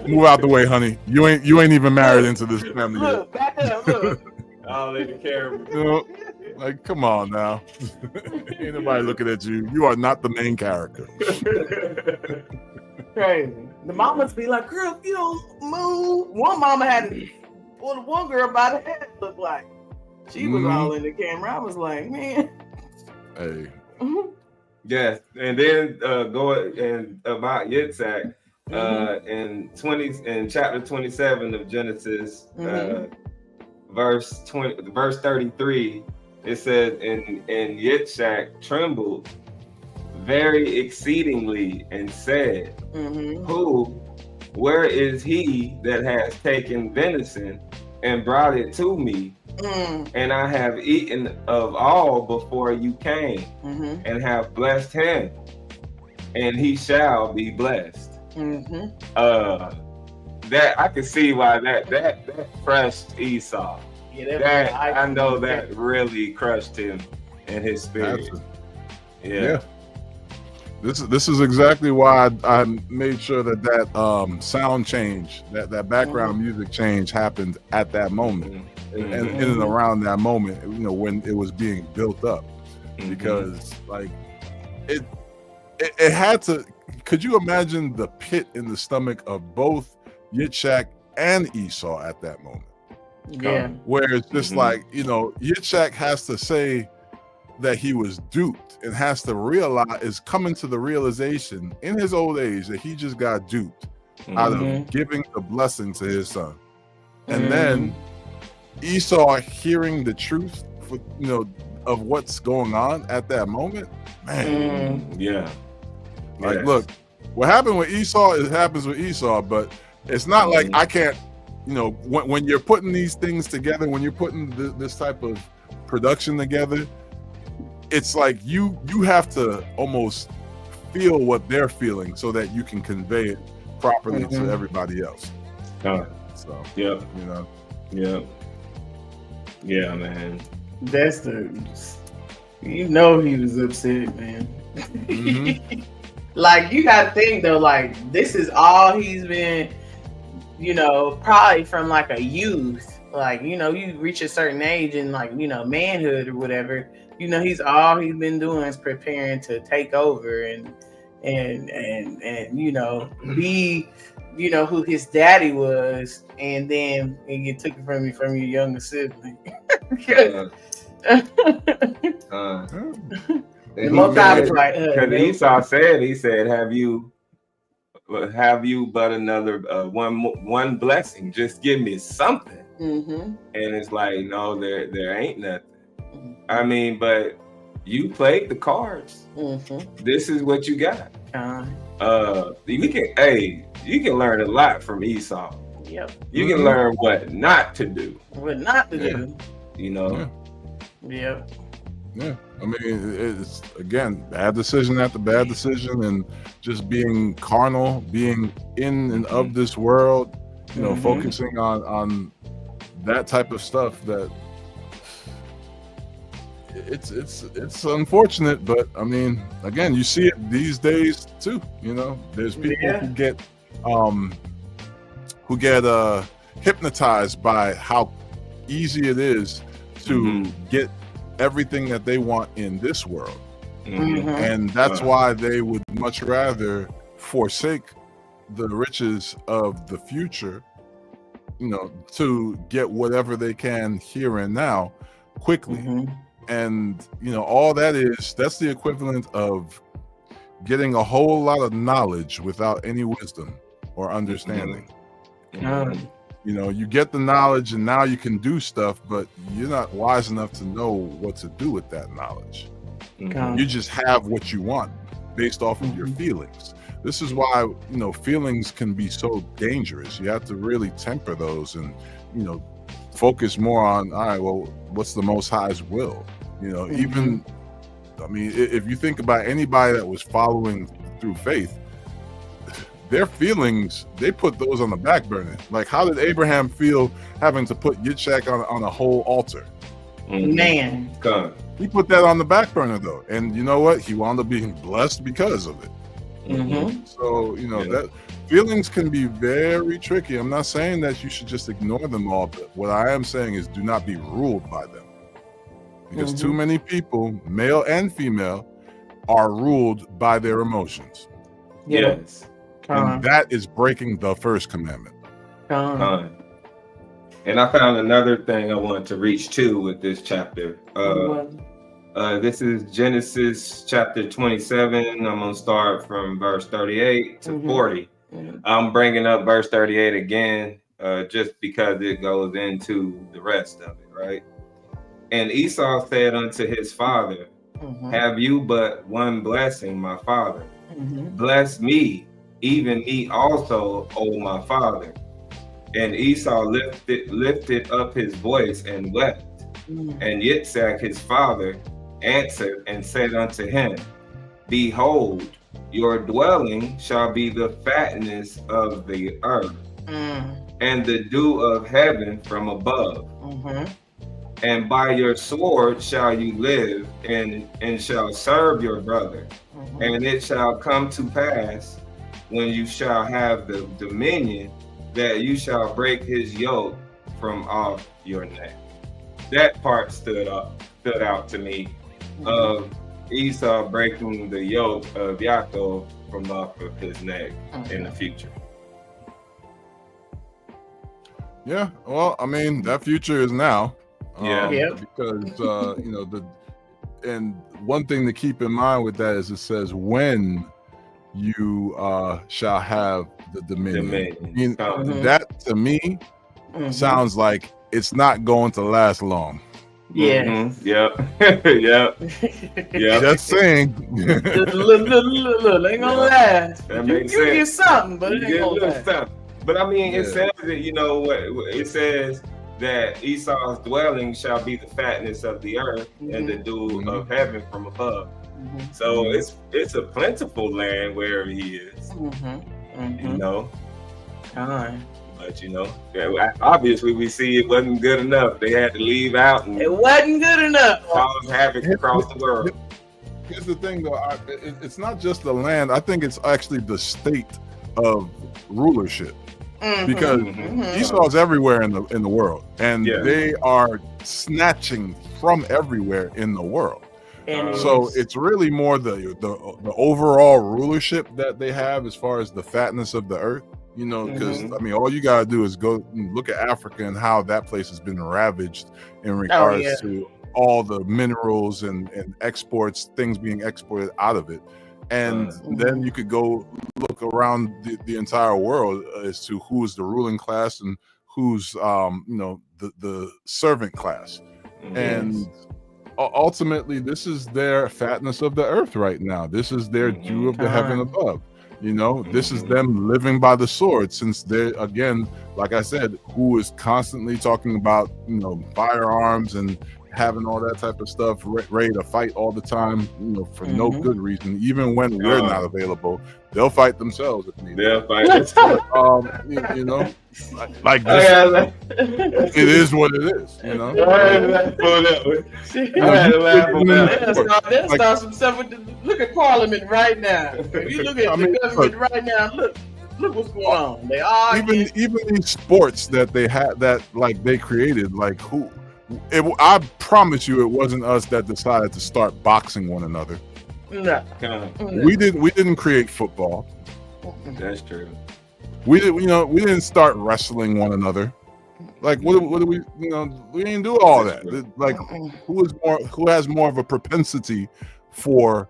move out the way, honey. You ain't even married into this family yet. Look, back up, look. All in the camera. Like, come on now. Ain't nobody looking at you. You are not the main character. Crazy. The mamas be like, girl, if you don't move. One mama had to pull the one girl by the head, look like. She was all in the camera. I was like, man. Hey. Yes, and then go and about Yitzhak in chapter 27 of Genesis, verse 33, it says, and Yitzhak trembled very exceedingly and said, where is he that has taken venison and brought it to me? And I have eaten of all before you came, and have blessed him, and he shall be blessed. That I can see why that crushed Esau. Yeah, I know that really crushed him and his spirit. Yeah. This is exactly why I made sure that sound change, that background music change happened at that moment, and in and around that moment, when it was being built up, because like it had to. Could you imagine the pit in the stomach of both Yitzhak and Esau at that moment? Yeah, where it's just like, Yitzhak has to say that he was duped and has to is coming to the realization in his old age that he just got duped out of giving the blessing to his son. And then Esau hearing the truth of what's going on at that moment, man. Look, what happened with Esau, it happens with Esau, but it's not like I can't, when you're putting these things together, when you're putting this type of production together, it's like you have to almost feel what they're feeling so that you can convey it properly to everybody else. So yeah, man. That's he was upset, man. Like, you gotta think though, like, this is all he's been, probably from like a youth, like, you reach a certain age and like, manhood or whatever, he's been doing is preparing to take over and be, who his daddy was, and then you took it from your younger sibling. Because Esau said, he said, have you but another one blessing? Just give me something. And it's like, no, there ain't nothing. I mean, but you played the cards. This is what you got. You can learn a lot from Esau. Yep. You can learn what not to do. What not to do. Yep. Yeah, I mean, it's again bad decision after bad decision, and just being carnal, being in and of this world, focusing on that type of stuff. That it's unfortunate, but I mean, again, you see it these days too. There's people who get hypnotized by how easy it is to get everything that they want in this world, and that's why they would much rather forsake the riches of the future, to get whatever they can here and now quickly. And all that's the equivalent of getting a whole lot of knowledge without any wisdom or understanding. You get the knowledge and now you can do stuff, but you're not wise enough to know what to do with that knowledge. You just have what you want based off of your feelings. This is why, feelings can be so dangerous. You have to really temper those and, focus more on, all right, well, what's the Most High's will? Even, I mean, if you think about anybody that was following through faith, their feelings, they put those on the back burner. Like, how did Abraham feel having to put Yitzhak on a whole altar? Man. He put that on the back burner, though. And you know what? He wound up being blessed because of it. So, that feelings can be very tricky. I'm not saying that you should just ignore them all, but what I am saying is do not be ruled by them. Because too many people, male and female, are ruled by their emotions. Yes. And that is breaking the first commandment. And I found another thing I want to reach to with this chapter. This is Genesis chapter 27. I'm going to start from verse 38 to 40. I'm bringing up verse 38 again just because it goes into the rest of it, right? And Esau said unto his father, have you but one blessing, my father? Bless me, even me also, O my father. And Esau lifted up his voice and wept. And Yitzhak his father answered and said unto him, behold, your dwelling shall be the fatness of the earth, and the dew of heaven from above. And by your sword shall you live, and shall serve your brother. And it shall come to pass, when you shall have the dominion, that you shall break his yoke from off your neck. That part stood out to me, of Esau breaking the yoke of Yaakov from off of his neck in the future. Yeah, well, I mean, that future is now. Because and one thing to keep in mind with that is it says when you shall have the dominion. I mean, that to me sounds like it's not going to last long. Yep. Just saying. Look, ain't gonna last. That makes you sense. get something, but it ain't gonna last. But I mean, it says that, it says that Esau's dwelling shall be the fatness of the earth and the dew of heaven from above. So it's a plentiful land wherever he is. But obviously we see it wasn't good enough. They had to leave out, and it wasn't good enough. Cause havoc across the world. Here's the thing, though. It's not just the land. I think it's actually the state of rulership. Because Esau's everywhere in the world, and they are snatching from everywhere in the world. So it's really more the overall rulership that they have as far as the fatness of the earth. Because I mean, all you gotta do is go look at Africa and how that place has been ravaged in regards to all the minerals and exports, things being exported out of it. And then you could go look around the entire world as to who is the ruling class and who's the servant class. And ultimately, this is their fatness of the earth right now. This is their dew of the heaven above. This is them living by the sword, since they're, again, like I said, who is constantly talking about firearms and having all that type of stuff, ready to fight all the time, for no good reason. Even when we're not available, they'll fight themselves if needed. They'll fight themselves. Like this, it is what it is. Let's start some stuff with look at Parliament right now. If you look at the government right now, look what's going on. They are even these sports that they had, that like they created, like who. I promise you, it wasn't us that decided to start boxing one another. No. We didn't create football. That's true. We didn't start wrestling one another. Like what do we? We didn't do all that. Like who has more of a propensity for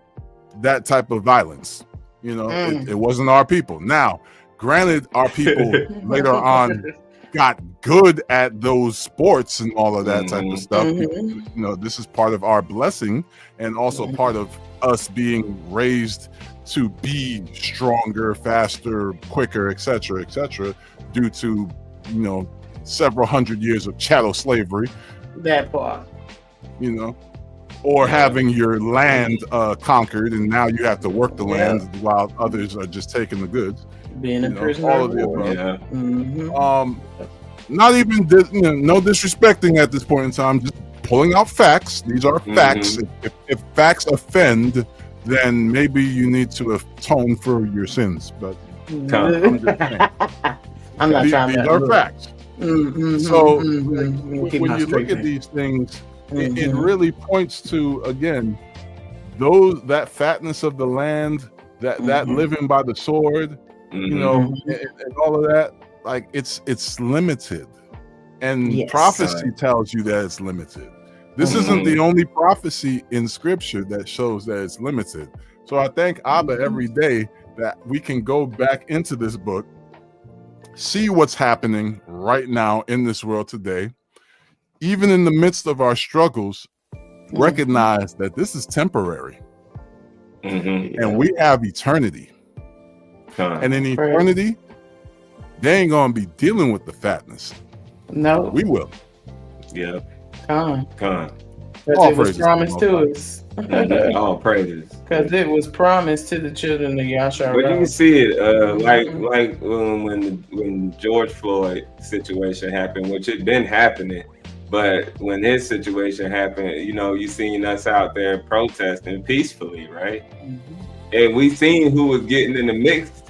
that type of violence? It wasn't our people. Now, granted, our people later on got good at those sports and all of that type of stuff. This is part of our blessing, and also part of us being raised to be stronger, faster, quicker, etc., due to several hundred years of chattel slavery. That part. Or having your land conquered, and now you have to work the land while others are just taking the goods. Being a prisoner. All of the above. Not even no disrespecting at this point in time, just pulling out facts. These are facts. If facts offend, then maybe you need to atone for your sins. But I'm just saying. I'm not trying these to. These are facts. So when you look at these things, it really points to, again, that fatness of the land, that living by the sword, and all of that. Like it's limited, and prophecy tells you that it's limited. This isn't the only prophecy in scripture that shows that it's limited. So I thank Abba every day that we can go back into this book see what's happening right now in this world today, even in the midst of our struggles, recognize that this is temporary. And we have eternity. And in eternity, they ain't gonna be dealing with the fatness. No, we will. Yeah. Con. All it was promised to us. All praises. Because it was promised to the children of Yasharel. But you can see it, like when George Floyd situation happened, which had been happening, but when his situation happened, you know, you seen us out there protesting peacefully, right? And we seen who was getting in the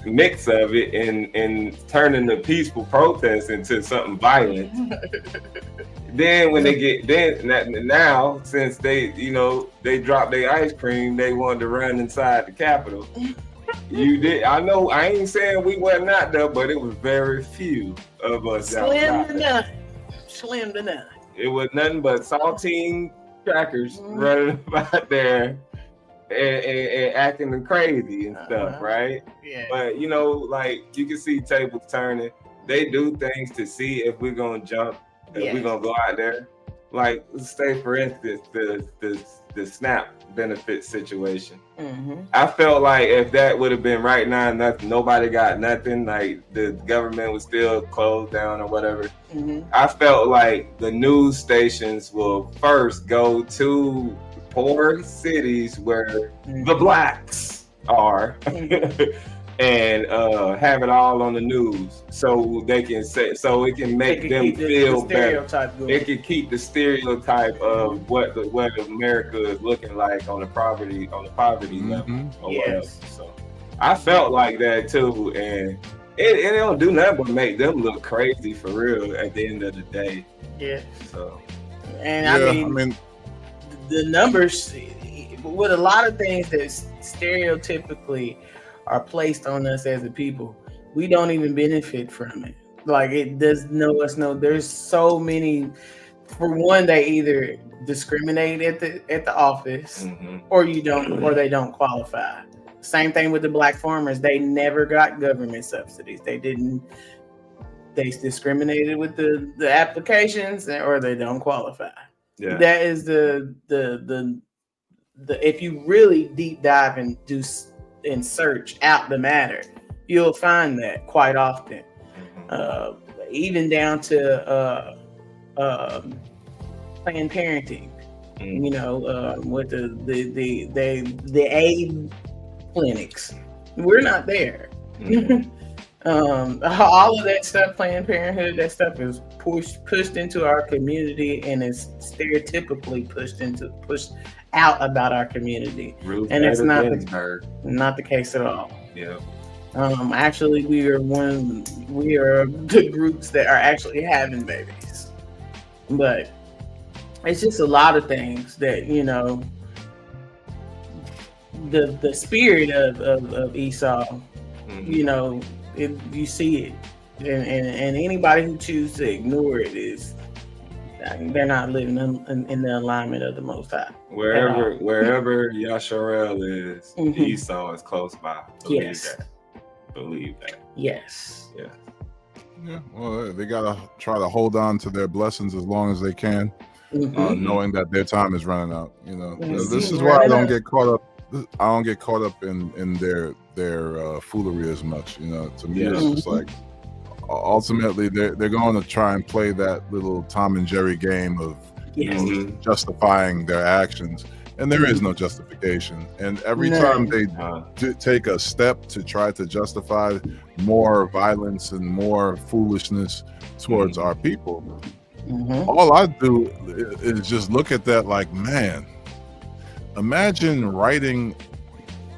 mix of it and turning the peaceful protest into something violent. Then when now since they dropped their ice cream, they wanted to run inside the Capitol. I know I ain't saying we were not there, but it was very few of us. Slim to none. It was nothing but saltine crackers running out there and acting crazy and stuff, right? Yeah. But you know, like you can see tables turning. They do things to see if we're gonna jump. If we're gonna go out there, like say for instance the SNAP benefit situation. I felt like if that would have been right now, nobody got nothing, like the government was still closed down or whatever. I felt like the news stations will first go to poor cities where the blacks are. And have it all on the news, so they can say, so it can make them feel better. It can keep the stereotype of what America is looking like on the poverty level or whatever. So I felt like that too, and it don't do nothing but make them look crazy for real at the end of the day. Yeah. So, and I mean, the numbers with a lot of things that stereotypically are placed on us as a people, we don't even benefit from it. Like it does there's so many. For one, they either discriminate at the office, or you don't, or they don't qualify. Same thing with the black farmers. They never got government subsidies. They discriminated with the applications, or they don't qualify. Yeah. That is the if you really deep dive and do and search out the matter, you'll find that quite often. Even down to Planned Parenting, you know, with the aid clinics, we're not there. All of that stuff, Planned Parenthood, that stuff is pushed into our community, and is stereotypically pushed out about our community. And it's not the case at all. Yeah. Actually, we are the groups that are actually having babies, but it's just a lot of things that, you know, the spirit of Esau, you know, you see it, and anybody who chooses to ignore it they're not living in the alignment of the Most High. Wherever Yasharel is, Esau is close by. Believe that. Yes. Yeah. Yeah. Well, they gotta try to hold on to their blessings as long as they can, knowing that their time is running out. You know, this is why I don't get caught up. I don't get caught up in their foolery as much. You know, to me, it's just like, ultimately they're going to try and play that little Tom and Jerry game of justifying their actions, and there is no justification. And every time they take a step to try to justify more violence and more foolishness towards our people, all I do is just look at that like, man, imagine writing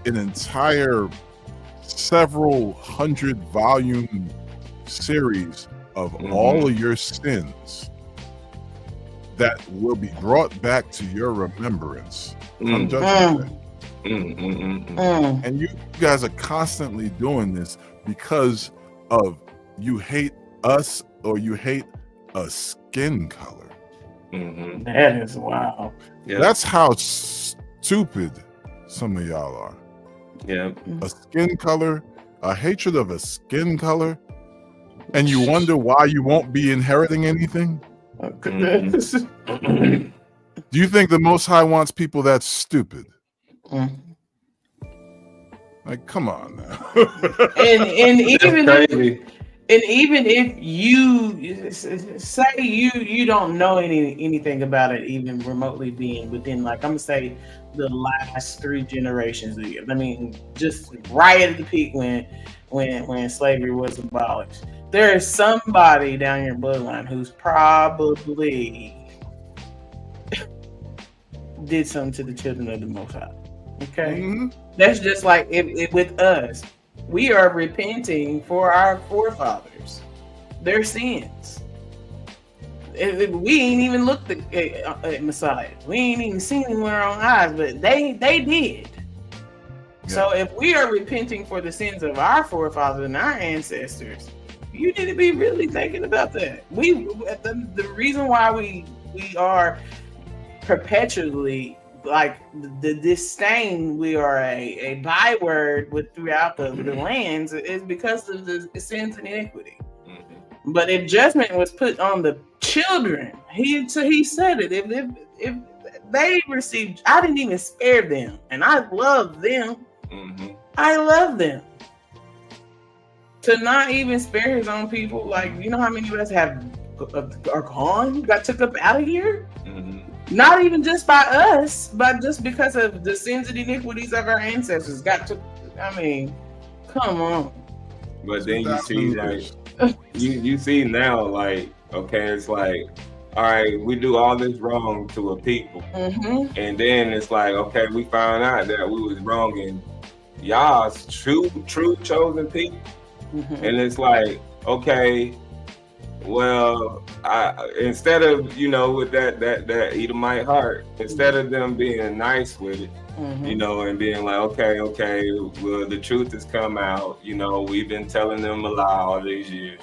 an entire several 100-volume series of all of your sins that will be brought back to your remembrance on Judgment Day. And you guys are constantly doing this because of you hate us, or you hate a skin color. That is wow. Yeah. That's how stupid some of y'all are. Yeah. A skin color, a hatred of a skin color. and you wonder why you won't be inheriting anything? Mm-hmm. Do you think the Most High wants people that's stupid? Like, come on now. and even if you say you don't know anything about it, even remotely being within, like, I'm gonna say the last 3 generations of you. I mean, just right at the peak when slavery was abolished, there is somebody down your bloodline who's probably did something to the children of the Most High. Okay, that's just like if with us. We are repenting for our forefathers, their sins. We ain't even looked at Messiah. We ain't even seen him with our own eyes, but they did. Yeah. So if we are repenting for the sins of our forefathers and our ancestors, you need to be really thinking about that. The reason why we are perpetually, like, the disdain, we are a byword throughout the lands, is because of the sins and iniquity. But if judgment was put on the children, he said it. If they received, I didn't even spare them, and I love them. I love them. To not even spare his own people, like, you know how many of us are gone, got took up out of here? Not even just by us, but just because of the sins and iniquities of our ancestors got to. I mean, come on. But then you see, like, you see now, like, okay, it's like, all right, we do all this wrong to a people, and then it's like, okay, we found out that we was wrong in y'all's true chosen people, and it's like, okay. Well, instead of, with that Edomite heart, instead of them being nice with it, and being like, okay, well, the truth has come out, we've been telling them a lie all these years.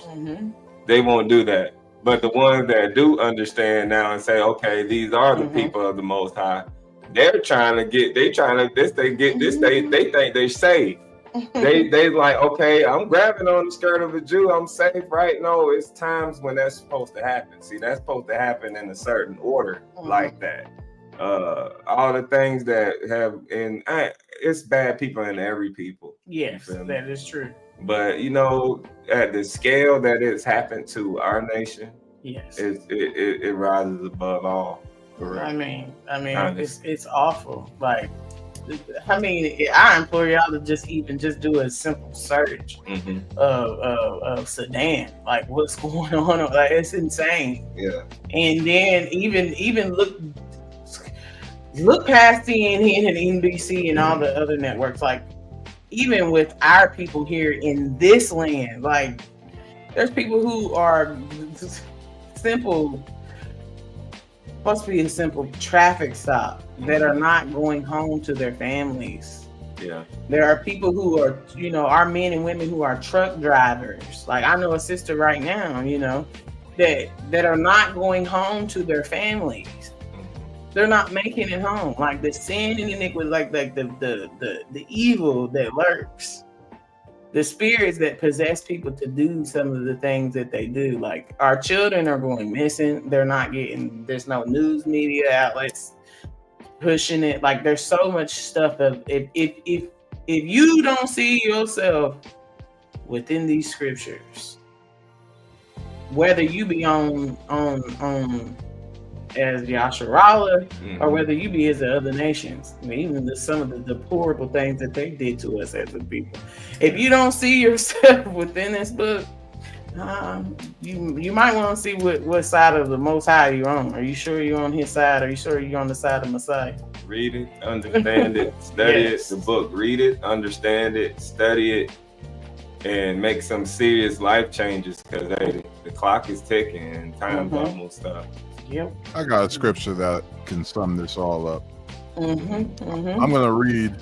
They won't do that. But the ones that do understand now and say, okay, these are the people of the Most High, they think they're safe. They like, okay, I'm grabbing on the skirt of a Jew, I'm safe, right? No, it's times when that's supposed to happen. See, that's supposed to happen in a certain order like that. All the things that have, and it's bad people in every people. Yes, that is true. But at the scale that it's happened to our nation, yes, it rises above all. I mean, it's awful. Like, I implore y'all to just do a simple search of Sudan. Like, what's going on? Like, it's insane. Yeah. And then even look past CNN and NBC and all the other networks. Like, even with our people here in this land, like, there's people who are supposed to be a simple traffic stop that are not going home to their families. Yeah. There are people who are, our men and women who are truck drivers. Like, I know a sister right now, that are not going home to their families. They're not making it home. Like, the sin and iniquity, like the evil that lurks, the spirits that possess people to do some of the things that they do. Like, our children are going missing. They're not getting, there's no news media outlets pushing it. Like, there's so much stuff of, if you don't see yourself within these scriptures, whether you be on as Yasharallah, or whether you be as the other nations, I mean, even some of the deplorable things that they did to us as a people. If you don't see yourself within this book, you might want to see what side of the Most High you're on. Are you sure you're on his side? Are you sure you're on the side of Messiah? Read it, understand it, study it, the book. Read it, understand it, study it, and make some serious life changes, because the clock is ticking and time's almost up. Yep. I got a scripture that can sum this all up. I'm going to read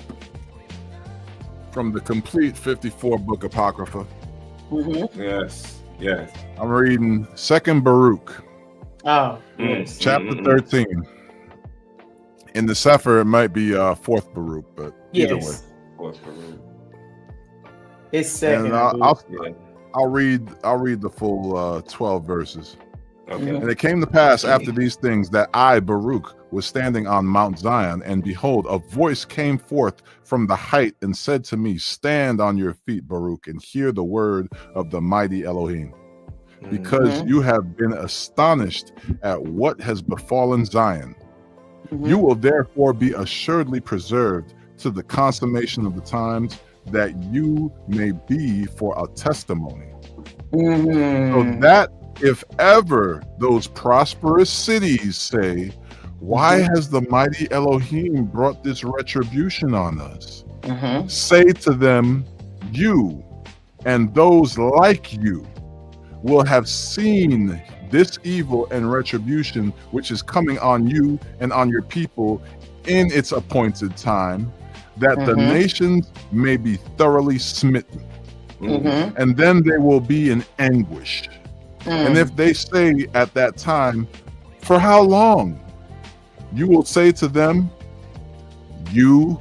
from the complete 54 book Apocrypha. Yes. I'm reading 2nd Baruch. Yes. Chapter 13. In the Sefer, it might be 4th Baruch, but either way. 4th Baruch. It's 2nd. I'll read the full 12 verses. Okay. And it came to pass after these things that I, Baruch, was standing on Mount Zion, and behold, a voice came forth from the height and said to me, Stand on your feet, Baruch, and hear the word of the mighty Elohim. Because you have been astonished at what has befallen Zion. You will therefore be assuredly preserved to the consummation of the times, that you may be for a testimony. So that if ever those prosperous cities say, Why has the mighty Elohim brought this retribution on us? Say to them, you and those like you will have seen this evil and retribution which is coming on you and on your people in its appointed time, that the nations may be thoroughly smitten. And then they will be in anguish. And if they say at that time, For how long? You will say to them, You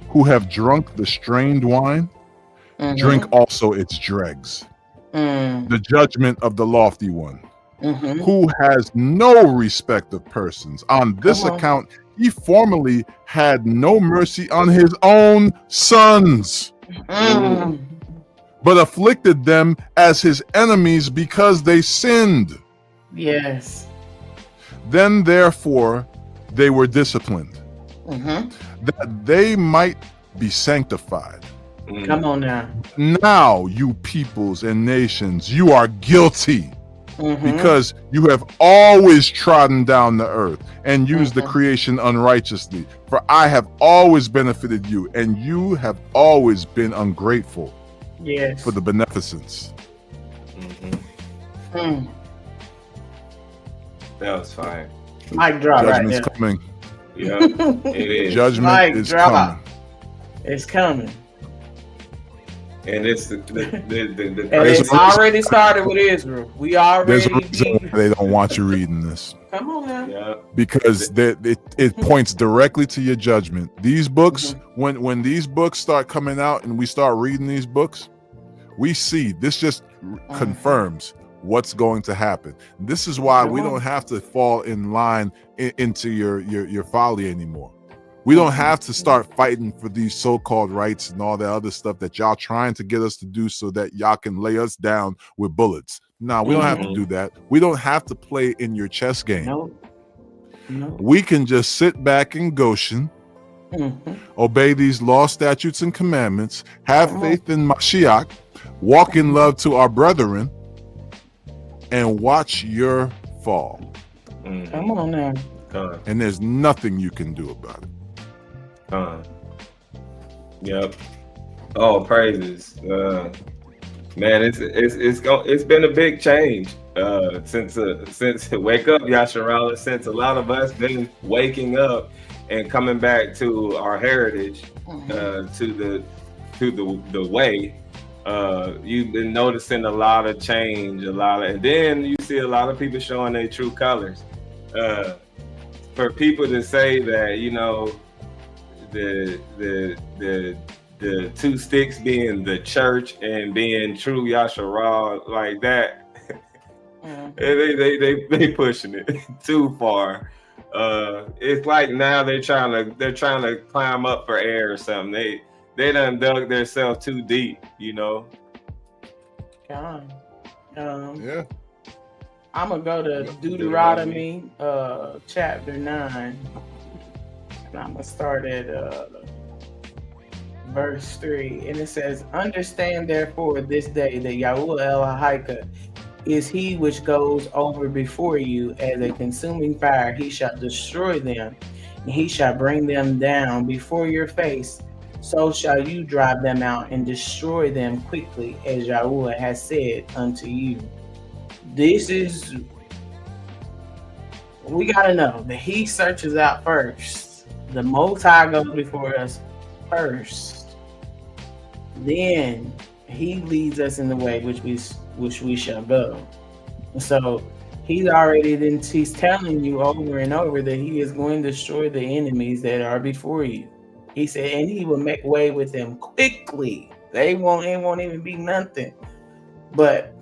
who have drunk the strained wine, drink also its dregs. The judgment of the lofty one, who has no respect of persons. On this account, he formerly had no mercy on his own sons, but afflicted them as his enemies because they sinned. Yes. Then therefore they were disciplined, that they might be sanctified. Come on now. Now, you peoples and nations, you are guilty, because you have always trodden down the earth and used the creation unrighteously. For I have always benefited you, and you have always been ungrateful for the beneficence. That was fine. Mic drop. Judgment's right coming. Yeah, it is. Judgment Mic is drop. coming. It's coming. And it's the and it's already started with Israel. We already. There's a reason why they don't want you reading this. Come on now. Yeah. Because it points directly to your judgment. These books, when these books start coming out and we start reading these books, we see this just confirms what's going to happen. This is why we don't have to fall in line into your folly anymore. We don't have to start fighting for these so-called rights and all that other stuff that y'all trying to get us to do so that y'all can lay us down with bullets. No, we don't have to do that. We don't have to play in your chess game. No. We can just sit back in Goshen, obey these law, statutes, and commandments, have faith in Mashiach, walk in love to our brethren, and watch your fall. Come on now. And there's nothing you can do about it. Yep. Oh, praises. Man, it's been a big change since wake up, Yasharala. Since a lot of us been waking up and coming back to our heritage, to the way. You've been noticing a lot of change, and then you see a lot of people showing their true colors. For people to say that, you know, the two sticks being the church and being true Yasharah like that, they pushing it too far. It's like now they're trying to climb up for air or something. They done dug themselves too deep, you know. Yeah. I'm gonna go to Deuteronomy chapter 9. And I'm gonna start at verse 3. And it says, Understand therefore this day that Yahuwah El-Haika is he which goes over before you as a consuming fire. He shall destroy them, and he shall bring them down before your face. So shall you drive them out and destroy them quickly, as Yahuwah has said unto you. We gotta know that he searches out first. The Most High goes before us first. Then he leads us in the way which we shall go. So he's telling you over and over that he is going to destroy the enemies that are before you. He said, and he will make way with them quickly. It won't even be nothing. But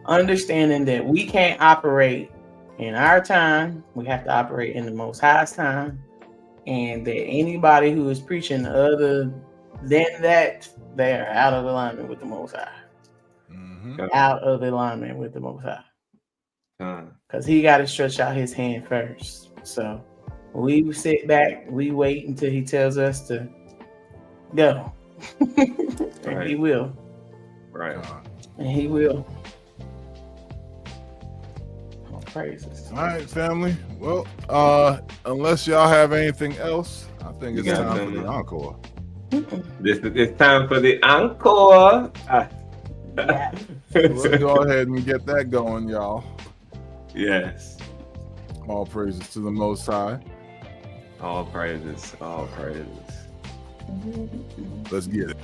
understanding that we can't operate in our time, we have to operate in the Most High's time, and that anybody who is preaching other than that, they are out of alignment with the Most High. Out of alignment with the Most High. Because he got to stretch out his hand first. So we sit back, we wait until he tells us to go. And he will. Right. And he will. Oh, praises. All right, family. Well, unless y'all have anything else, I think it's time for the encore. It's time for the encore. Let's go ahead and get that going, y'all. Yes. All praises to the Most High. All praises. All praises. Let's get it.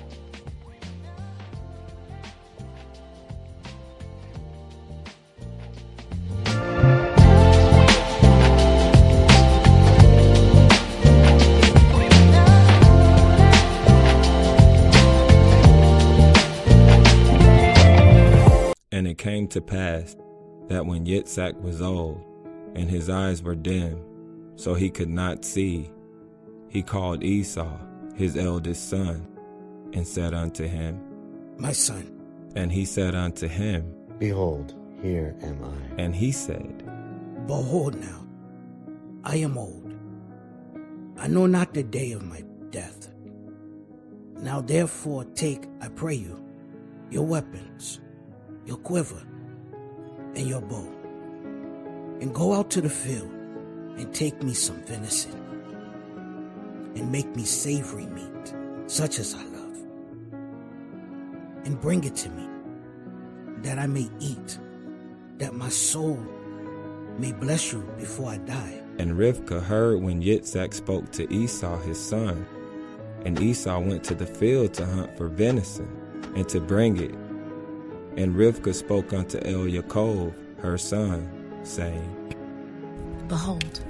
And it came to pass that when Yitzhak was old, and his eyes were dim, so he could not see, he called Esau, his eldest son, and said unto him, My son. And he said unto him, Behold, here am I. And he said, Behold now, I am old. I know not the day of my death. Now therefore take, I pray you, your weapons, your quiver, and your bow, and go out to the field, and take me some venison, and make me savory meat, such as I love, and bring it to me, that I may eat, that my soul may bless you before I die. And Rivkah heard when Yitzhak spoke to Esau his son, and Esau went to the field to hunt for venison, and to bring it. And Rivkah spoke unto El-Yaakov, her son, saying, Behold,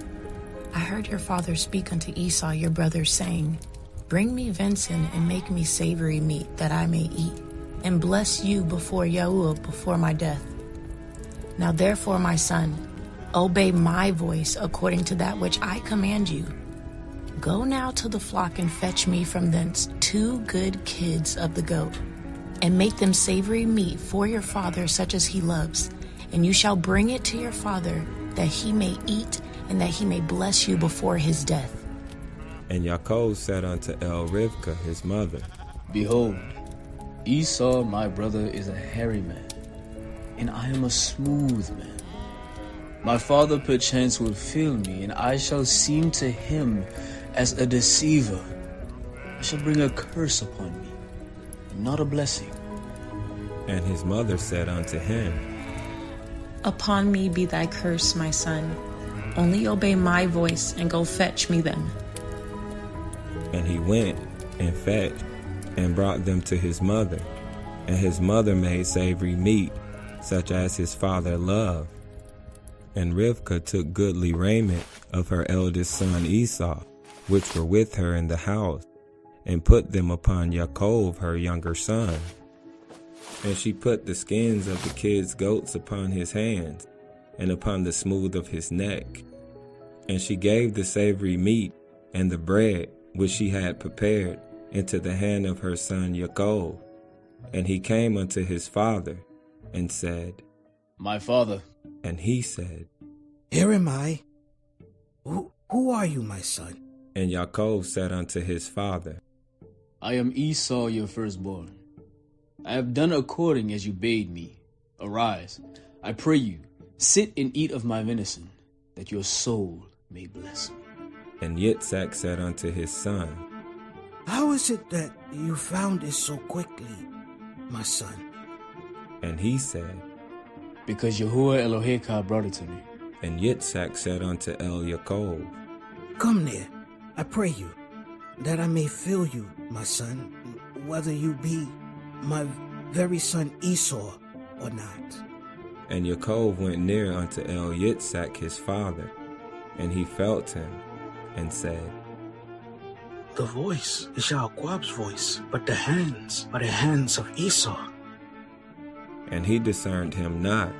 I heard your father speak unto Esau your brother, saying, Bring me venison and make me savory meat, that I may eat, and bless you before Yahuwah before my death. Now therefore, my son, obey my voice according to that which I command you. Go now to the flock and fetch me from thence 2 good kids of the goat, and make them savory meat for your father such as he loves. And you shall bring it to your father, that he may eat, and that he may bless you before his death. And Yaakov said unto Rivkah his mother, Behold, Esau my brother is a hairy man, and I am a smooth man. My father perchance will fill me, and I shall seem to him as a deceiver. I shall bring a curse upon me, and not a blessing. And his mother said unto him, Upon me be thy curse, my son. Only obey my voice, and go fetch me them. And he went and fetched, and brought them to his mother. And his mother made savory meat, such as his father loved. And Rivkah took goodly raiment of her eldest son Esau, which were with her in the house, and put them upon Yaakov her younger son. And she put the skins of the kids' goats upon his hands, and upon the smooth of his neck. And she gave the savory meat and the bread which she had prepared into the hand of her son Yaakov. And he came unto his father, and said, My father. And he said, Here am I. Who are you, my son? And Yaakov said unto his father, I am Esau your firstborn. I have done according as you bade me. Arise, I pray you, sit and eat of my venison, that your soul may bless me. And Yitzhak said unto his son, How is it that you found it so quickly, my son? And he said, Because Yahuwah Eloheka brought it to me. And Yitzhak said unto Yaakov, Come near, I pray you, that I may fill you, my son, whether you be my very son Esau or not. And Yaakov went near unto Yitzhak his father, and he felt him, and said, The voice is Yaakov's voice, but the hands are the hands of Esau. And he discerned him not,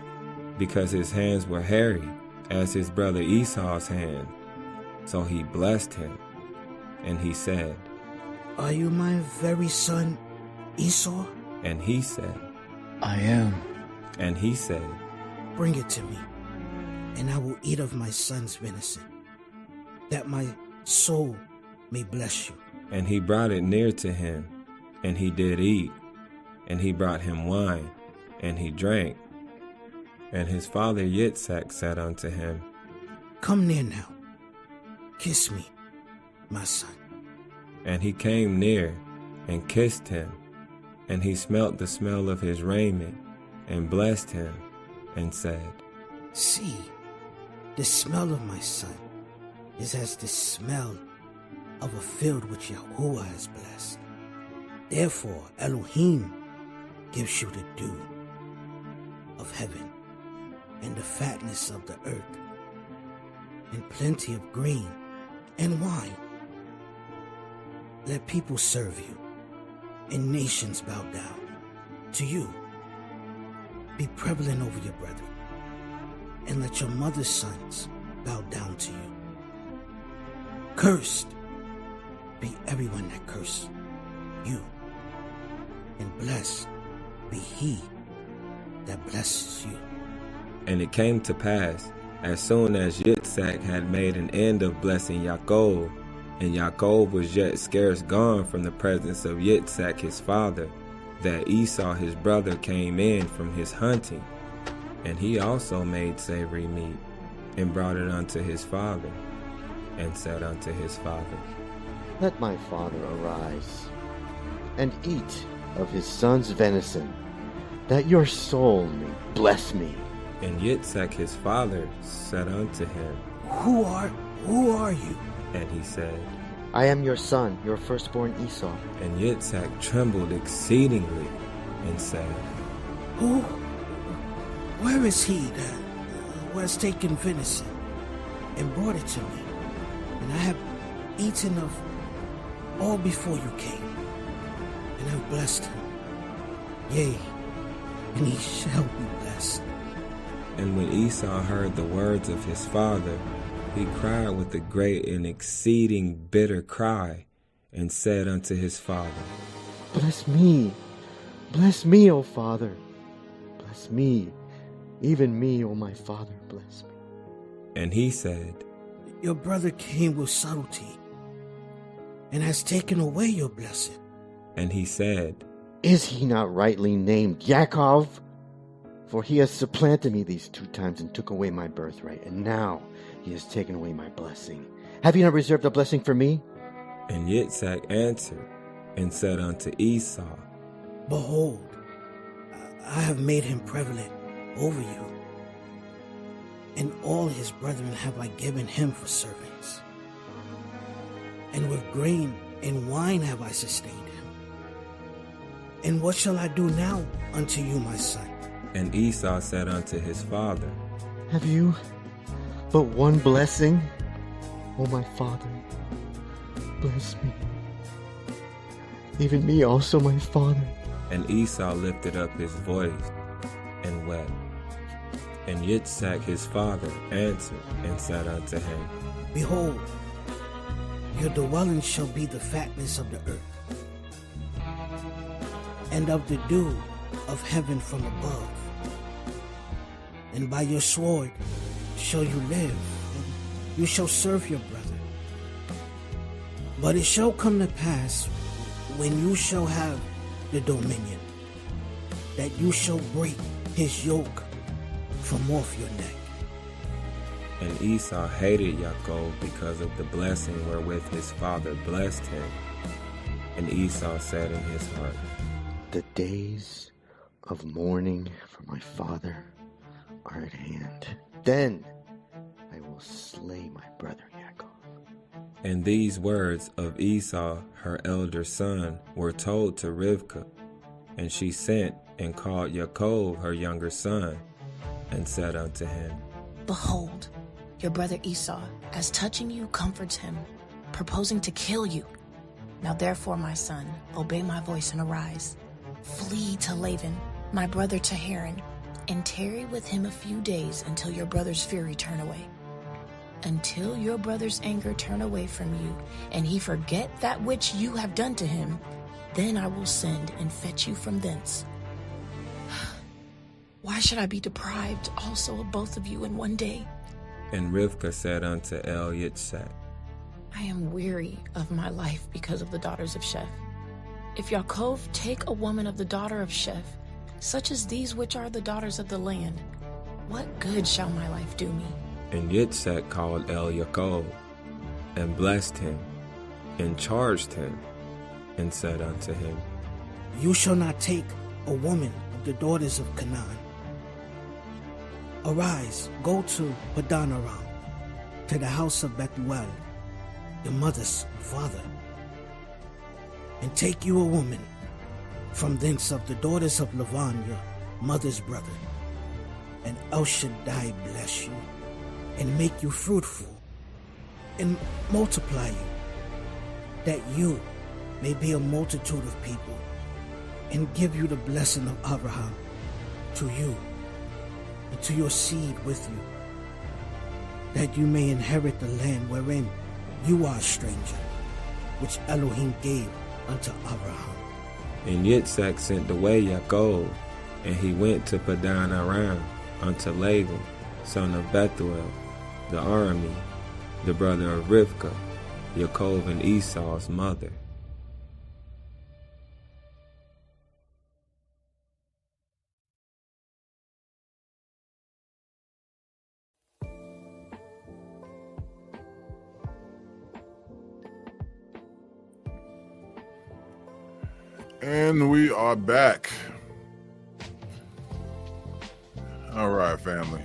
because his hands were hairy, as his brother Esau's hand. So he blessed him, and he said, Are you my very son, Esau? And he said, I am. And he said, Bring it to me, and I will eat of my son's venison, that my soul may bless you. And he brought it near to him, and he did eat. And he brought him wine, and he drank. And his father Yitzhak said unto him, Come near now, kiss me, my son. And he came near, and kissed him. And he smelt the smell of his raiment, and blessed him, and said, See, the smell of my son is as the smell of a field which Yahuwah has blessed. Therefore Elohim gives you the dew of heaven, and the fatness of the earth, and plenty of grain and wine. Let people serve you, and nations bow down to you. Be prevalent over your brethren, and let your mother's sons bow down to you. Cursed be everyone that curses you, and blessed be he that blesses you. And it came to pass, as soon as Yitzhak had made an end of blessing Yaakov, and Yaakov was yet scarce gone from the presence of Yitzhak his father, that Esau his brother came in from his hunting. And he also made savory meat, and brought it unto his father, and said unto his father, Let my father arise, and eat of his son's venison, that your soul may bless me. And Yitzhak his father said unto him, Who are you? And he said, I am your son, your firstborn Esau. And Yitzhak trembled exceedingly, and said, Where is he that who has taken venison, and brought it to me? And I have eaten of all before you came, and have blessed him. Yea, and he shall be blessed. And when Esau heard the words of his father, he cried with a great and exceeding bitter cry, and said unto his father, Bless me, O father, bless me, even me, O my father, bless me. And he said, Your brother came with subtlety, and has taken away your blessing. And he said, Is he not rightly named Yaakov? For he has supplanted me these 2 times and took away my birthright, and now he has taken away my blessing. Have you not reserved a blessing for me? And Yitzhak answered and said unto Esau, Behold, I have made him prevalent over you, and all his brethren have I given him for servants. And with grain and wine have I sustained him. And what shall I do now unto you, my son? And Esau said unto his father, Have you but one blessing, O my father? Bless me, even me also, my father. And Esau lifted up his voice and wept. And Yitzhak his father answered and said unto him, Behold, your dwelling shall be the fatness of the earth, and of the dew of heaven from above. And by your sword shall you live, and you shall serve your brother. But it shall come to pass, when you shall have the dominion, that you shall break his yoke from off your neck. And Esau hated Yaakov because of the blessing wherewith his father blessed him. And Esau said in his heart, The days of mourning for my father are at hand. Then I will slay my brother Yaakov. And these words of Esau, her elder son, were told to Rivkah. And she sent and called Yaakov, her younger son, and said unto him, Behold, your brother Esau, as touching you, comforts him, purposing to kill you. Now therefore, my son, obey my voice and arise. Flee to Laban, my brother to Haran, and tarry with him a few days until your brother's fury turn away. Until your brother's anger turn away from you, and he forget that which you have done to him, then I will send and fetch you from thence. Why should I be deprived also of both of you in one day? And Rivkah said unto El Yitzhak, I am weary of my life because of the daughters of Sheph. If Yaakov take a woman of the daughter of Sheph, such as these which are the daughters of the land, what good shall my life do me? And Yitzhak called El Yaakov, and blessed him, and charged him, and said unto him, You shall not take a woman of the daughters of Canaan. Arise, go to Padan Aram, to the house of Bethuel, your mother's father, and take you a woman from thence of the daughters of Lavan, your mother's brother, and El Shaddai bless you, and make you fruitful, and multiply you, that you may be a multitude of people, and give you the blessing of Abraham to you, and to your seed with you, that you may inherit the land wherein you are a stranger, which Elohim gave unto Abraham. And Yitzhak sent away Yaakov, and he went to Padan Aram unto Laban, son of Bethuel, the Aramean, the brother of Rivkah, Yaakov and Esau's mother. And we are back. All right, family.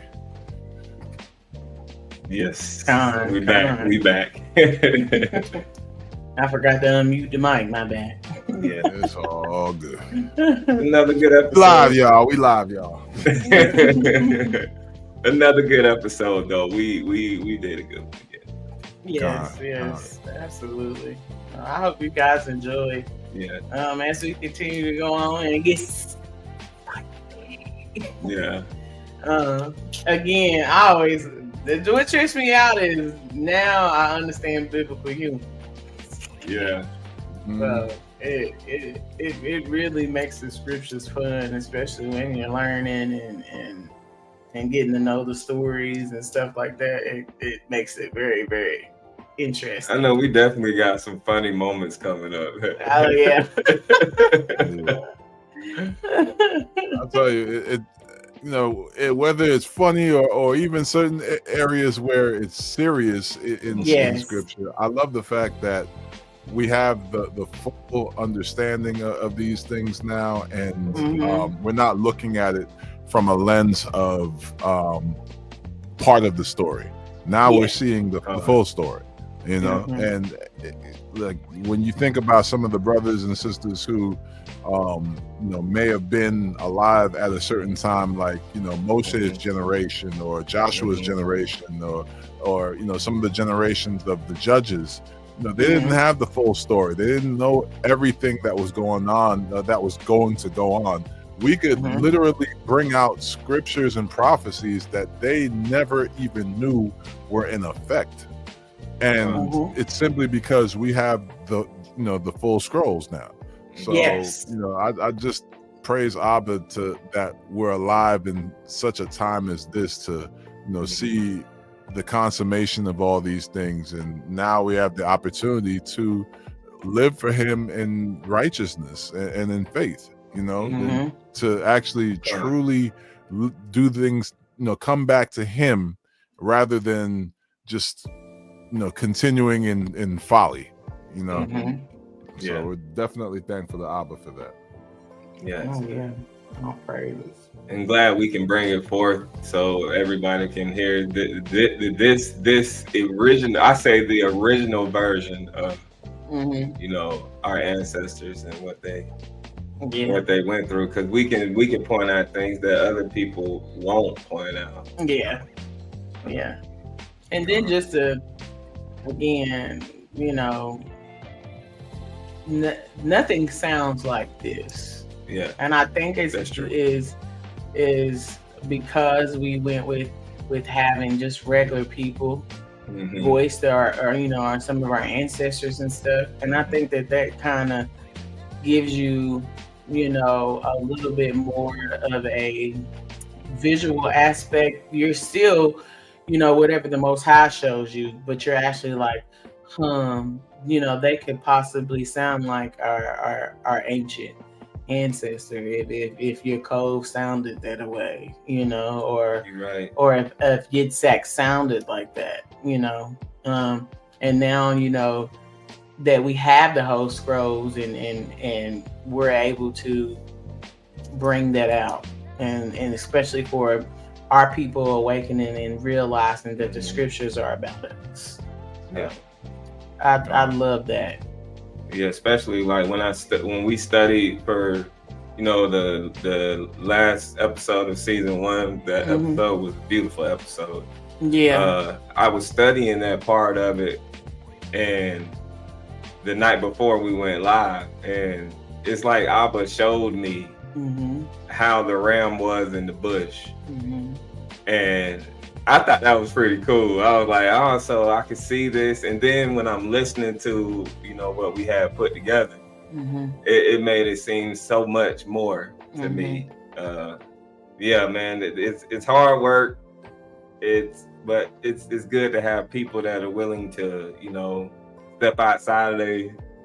Yes, we back. We back. I forgot to unmute the mic. My bad. Yeah, it's all good. Another good episode. Live, y'all. We live, y'all. Another good episode, though. We did a good one. Yes, absolutely. I hope you guys enjoyed. Yeah. As we continue to go on and get. Yeah. Again, what trips me out is now I understand biblical humor. Yeah. So it really makes the scriptures fun, especially when you're learning and getting to know the stories and stuff like that. It makes it very, very interesting. I know we definitely got some funny moments coming up. Oh yeah. I'll tell you, whether it's funny or even certain areas where it's serious in scripture, I love the fact that we have the full understanding of these things now, and we're not looking at it from a lens of part of the story. Now we're seeing the full story, and like when you think about some of the brothers and sisters who may have been alive at a certain time, like Moshe's generation or Joshua's generation, or some of the generations of the judges. They didn't have the full story. They didn't know everything that was going on, that was going to go on. We could literally bring out scriptures and prophecies that they never even knew were in effect, and it's simply because we have the full scrolls now. So I just praise Abba that we're alive in such a time as this to see the consummation of all these things, and now we have the opportunity to live for him in righteousness and in faith, to actually truly do things, come back to him rather than just continuing in folly, So we're definitely thankful to Abba for that. Yes. Oh yeah. All praises. And glad we can bring it forth so everybody can hear this original. I say the original version of our ancestors and what they went through, because we can point out things that other people won't point out. Yeah. And then just to again, nothing sounds like this Yeah. And I think is because we went with having just regular people voice or you know, are some of our ancestors and stuff. And I think that kind of gives you, you know, a little bit more of a visual aspect. You're still, you know, whatever the Most High shows you, but you're actually like, you know, they could possibly sound like our ancient ancestor if your cove sounded that way, you know, or if Yitzhak sounded like that, you know. And now, you know, that we have the whole scrolls and we're able to bring that out, and especially for our people awakening and realizing that the scriptures are about us. Yeah, I love that. Yeah, especially like when we studied for, you know, the last episode of season 1. That episode was a beautiful episode. Yeah, I was studying that part of it, and the night before we went live, and it's like Abba showed me how the ram was in the bush, and I thought that was pretty cool. I was like, oh, so I could see this. And then when I'm listening to, you know, what we had put together, it made it seem so much more to me. Yeah, man, it's hard work. But it's good to have people that are willing to, you know, step outside of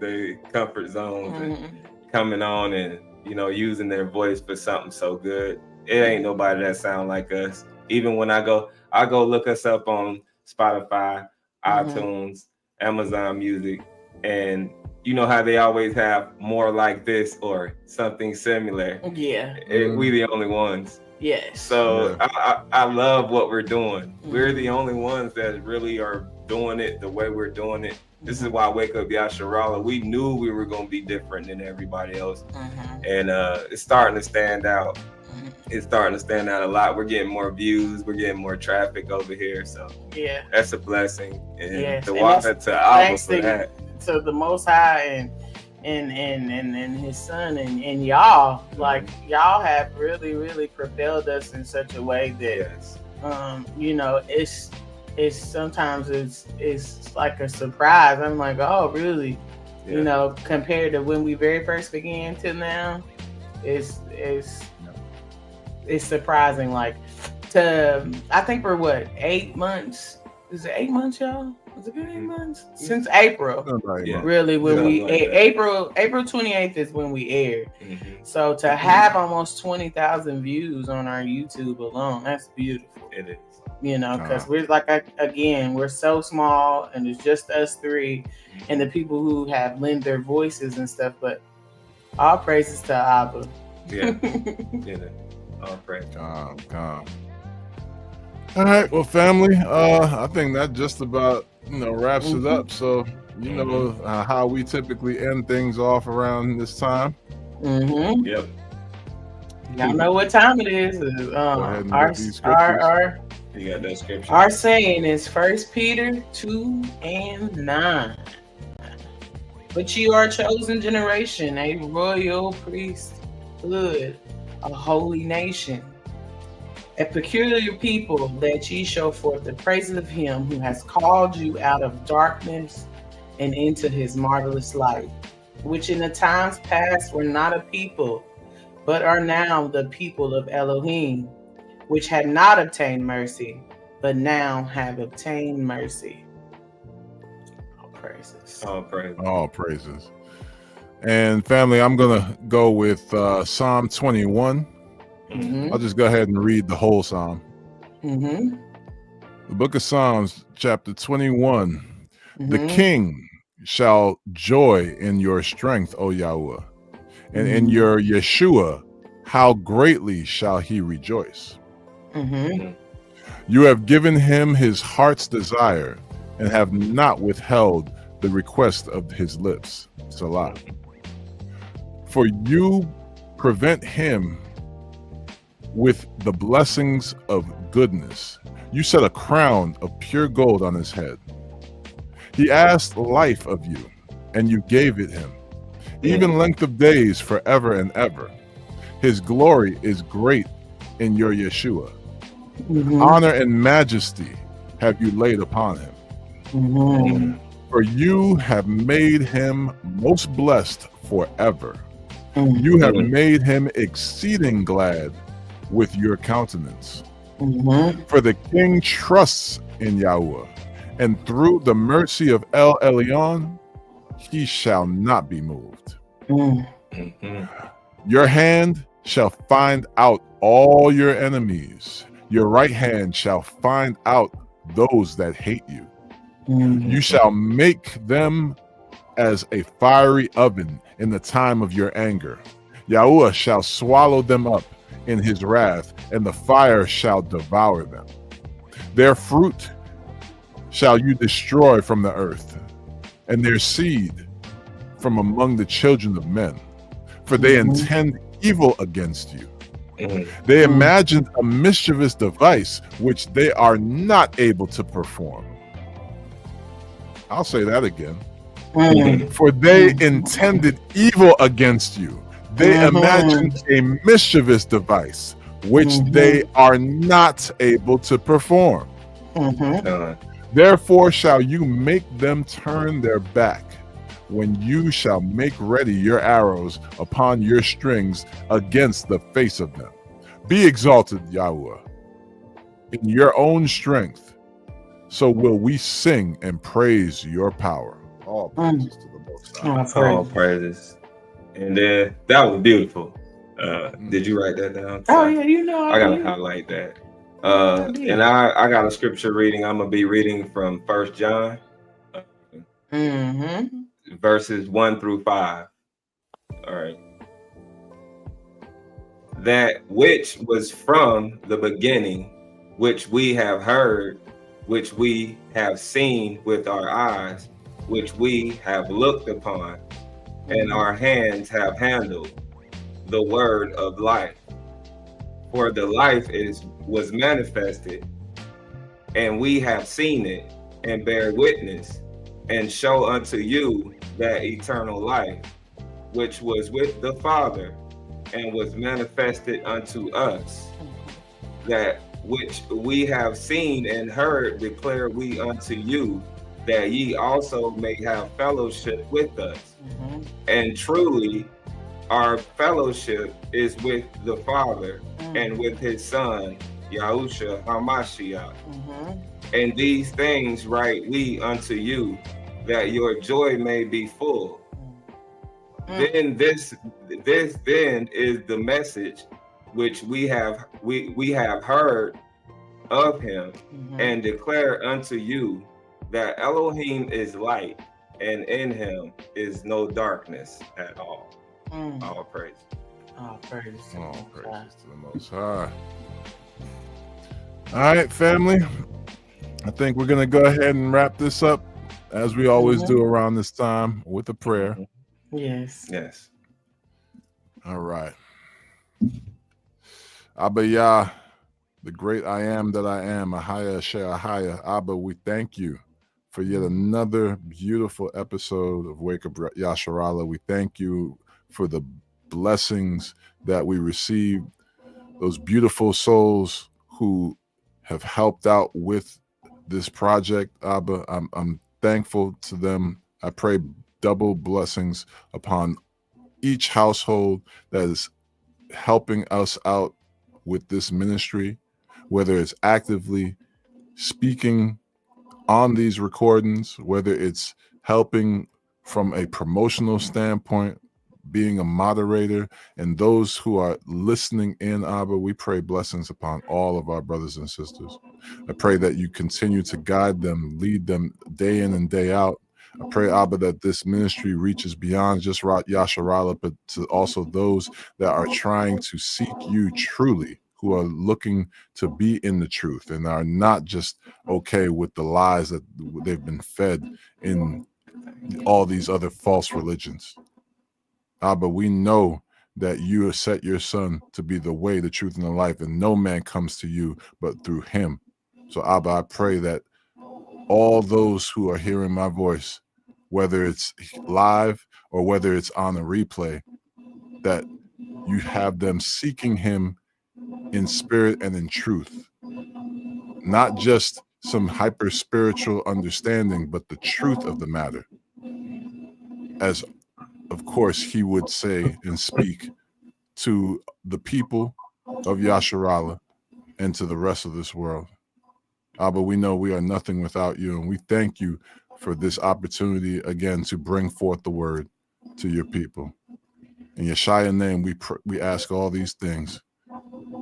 their comfort zones and coming on and, you know, using their voice for something so good. It ain't nobody that sound like us. Even when I go look us up on Spotify, iTunes, Amazon Music, and you know how they always have more like this or something similar. Yeah. We the only ones. Yes. So I love what we're doing. We're the only ones that really are doing it the way we're doing it. This is why Wake Up Yasharala, we knew we were going to be different than everybody else. And it's starting to stand out. It's starting to stand out a lot. We're getting more views. We're getting more traffic over here. So yeah, that's a blessing. And to water to Abba for that. To the Most High and his son and y'all, like y'all have really, really propelled us in such a way that you know, it's sometimes it's like a surprise. I'm like, oh really? Yeah. You know, compared to when we very first began to now, it's surprising. Like I think for what, 8 months? Is it 8 months, y'all? Was it 8 months? Since April. Really, when we April 28th is when we aired. So to have almost 20,000 views on our YouTube alone, that's beautiful. It is. You know, because we're like, again, we're so small and it's just us three and the people who have lent their voices and stuff, but all praises to Abba. Yeah. All praise. Calm. All right, well, family, I think that just about, you know, wraps it up. So, you know how we typically end things off around this time. Yep. Y'all know what time it is. You got that scripture. Our saying is 1 Peter 2:9. But you are a chosen generation, a royal priesthood, a holy nation, a peculiar people, that ye show forth the praises of him who has called you out of darkness and into his marvelous light, which in the times past were not a people, but are now the people of Elohim, which had not obtained mercy, but now have obtained mercy. All praises. All praises. And family, I'm going to go with Psalm 21. I'll just go ahead and read the whole Psalm. The book of Psalms, chapter 21. The king shall joy in your strength, O Yahweh, and in your Yeshua, how greatly shall he rejoice. You have given him his heart's desire and have not withheld the request of his lips. Salah. For you prevent him with the blessings of goodness. You set a crown of pure gold on his head. He asked life of you, and you gave it him, even length of days forever and ever. His glory is great in your Yeshua. Mm-hmm. Honor and majesty have you laid upon him. Mm-hmm. For you have made him most blessed forever. Mm-hmm. You have made him exceeding glad with your countenance. Mm-hmm. For the king trusts in Yahuwah, and through the mercy of El Elyon, he shall not be moved. Mm-hmm. Your hand shall find out all your enemies. Your right hand shall find out those that hate you. Mm-hmm. You shall make them as a fiery oven in the time of your anger. Yahuwah shall swallow them up in his wrath, and the fire shall devour them. Their fruit shall you destroy from the earth, and their seed from among the children of men. For they intend evil against you. They imagined a mischievous device which they are not able to perform. I'll say that again. For they intended evil against you. They imagined a mischievous device which they are not able to perform. Therefore shall you make them turn their back when you shall make ready your arrows upon your strings against the face of them. Be exalted, Yahuwah, in your own strength, so will we sing and praise your power. All praises to the Most High. All praises. And then that was beautiful. Did you write that down? Oh yeah, you know I gotta highlight that. And I got a scripture reading. I'm gonna be reading from 1 John, verses 1 through 5. All right. That which was from the beginning, which we have heard, which we have seen with our eyes, which we have looked upon, and our hands have handled, the word of life. For the life was manifested, and we have seen it, and bear witness, and show unto you that eternal life, which was with the Father, and was manifested unto us. That which we have seen and heard declare we unto you, that ye also may have fellowship with us. And truly, our fellowship is with the Father and with his Son, Yahushua HaMashiach. And these things write we unto you, that your joy may be full. Then this then is the message which we have heard of him, and declare unto you, that Elohim is light, and in him is no darkness at all. All praise. All praise. All praise to the Most High. All right, family. I think we're gonna go ahead and wrap this up, as we always do around this time, with a prayer. Yes. Yes. All right. Abba Yah, the great I am that I am, Ahaya Asher Ahaya. Abba, we thank you for yet another beautiful episode of Wake Up Yasharallah. We thank you for the blessings that we received, those beautiful souls who have helped out with this project. Abba, I'm thankful to them. I pray double blessings upon each household that is helping us out with this ministry, whether it's actively speaking on these recordings, whether it's helping from a promotional standpoint, being a moderator, and those who are listening in. Abba, we pray blessings upon all of our brothers and sisters. I pray that you continue to guide them, lead them day in and day out. I pray, Abba, that this ministry reaches beyond just Yasharallah, but to also those that are trying to seek you truly, who are looking to be in the truth and are not just okay with the lies that they've been fed in all these other false religions. Abba, we know that you have set your Son to be the way, the truth, and the life, and no man comes to you but through him. So, Abba, I pray that all those who are hearing my voice, whether it's live or whether it's on a replay, that you have them seeking him in spirit and in truth. Not just some hyper spiritual understanding, but the truth of the matter. As, of course, he would say and speak to the people of Yasharala and to the rest of this world. Abba, we know we are nothing without you, and we thank you for this opportunity again to bring forth the word to your people. In Yeshua's name, we ask all these things.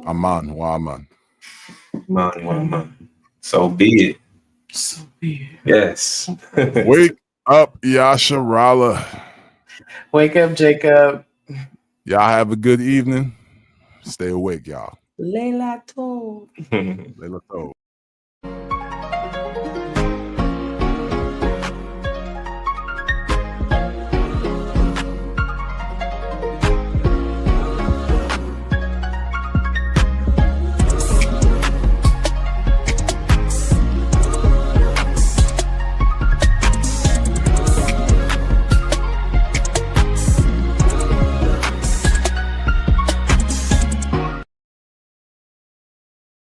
Aman wa aman. Aman wa aman. So be it. So be it. Yes. Wake up, Yasharala. Wake up, Jacob. Y'all have a good evening. Stay awake, y'all. Leila Tov. Leila Tov.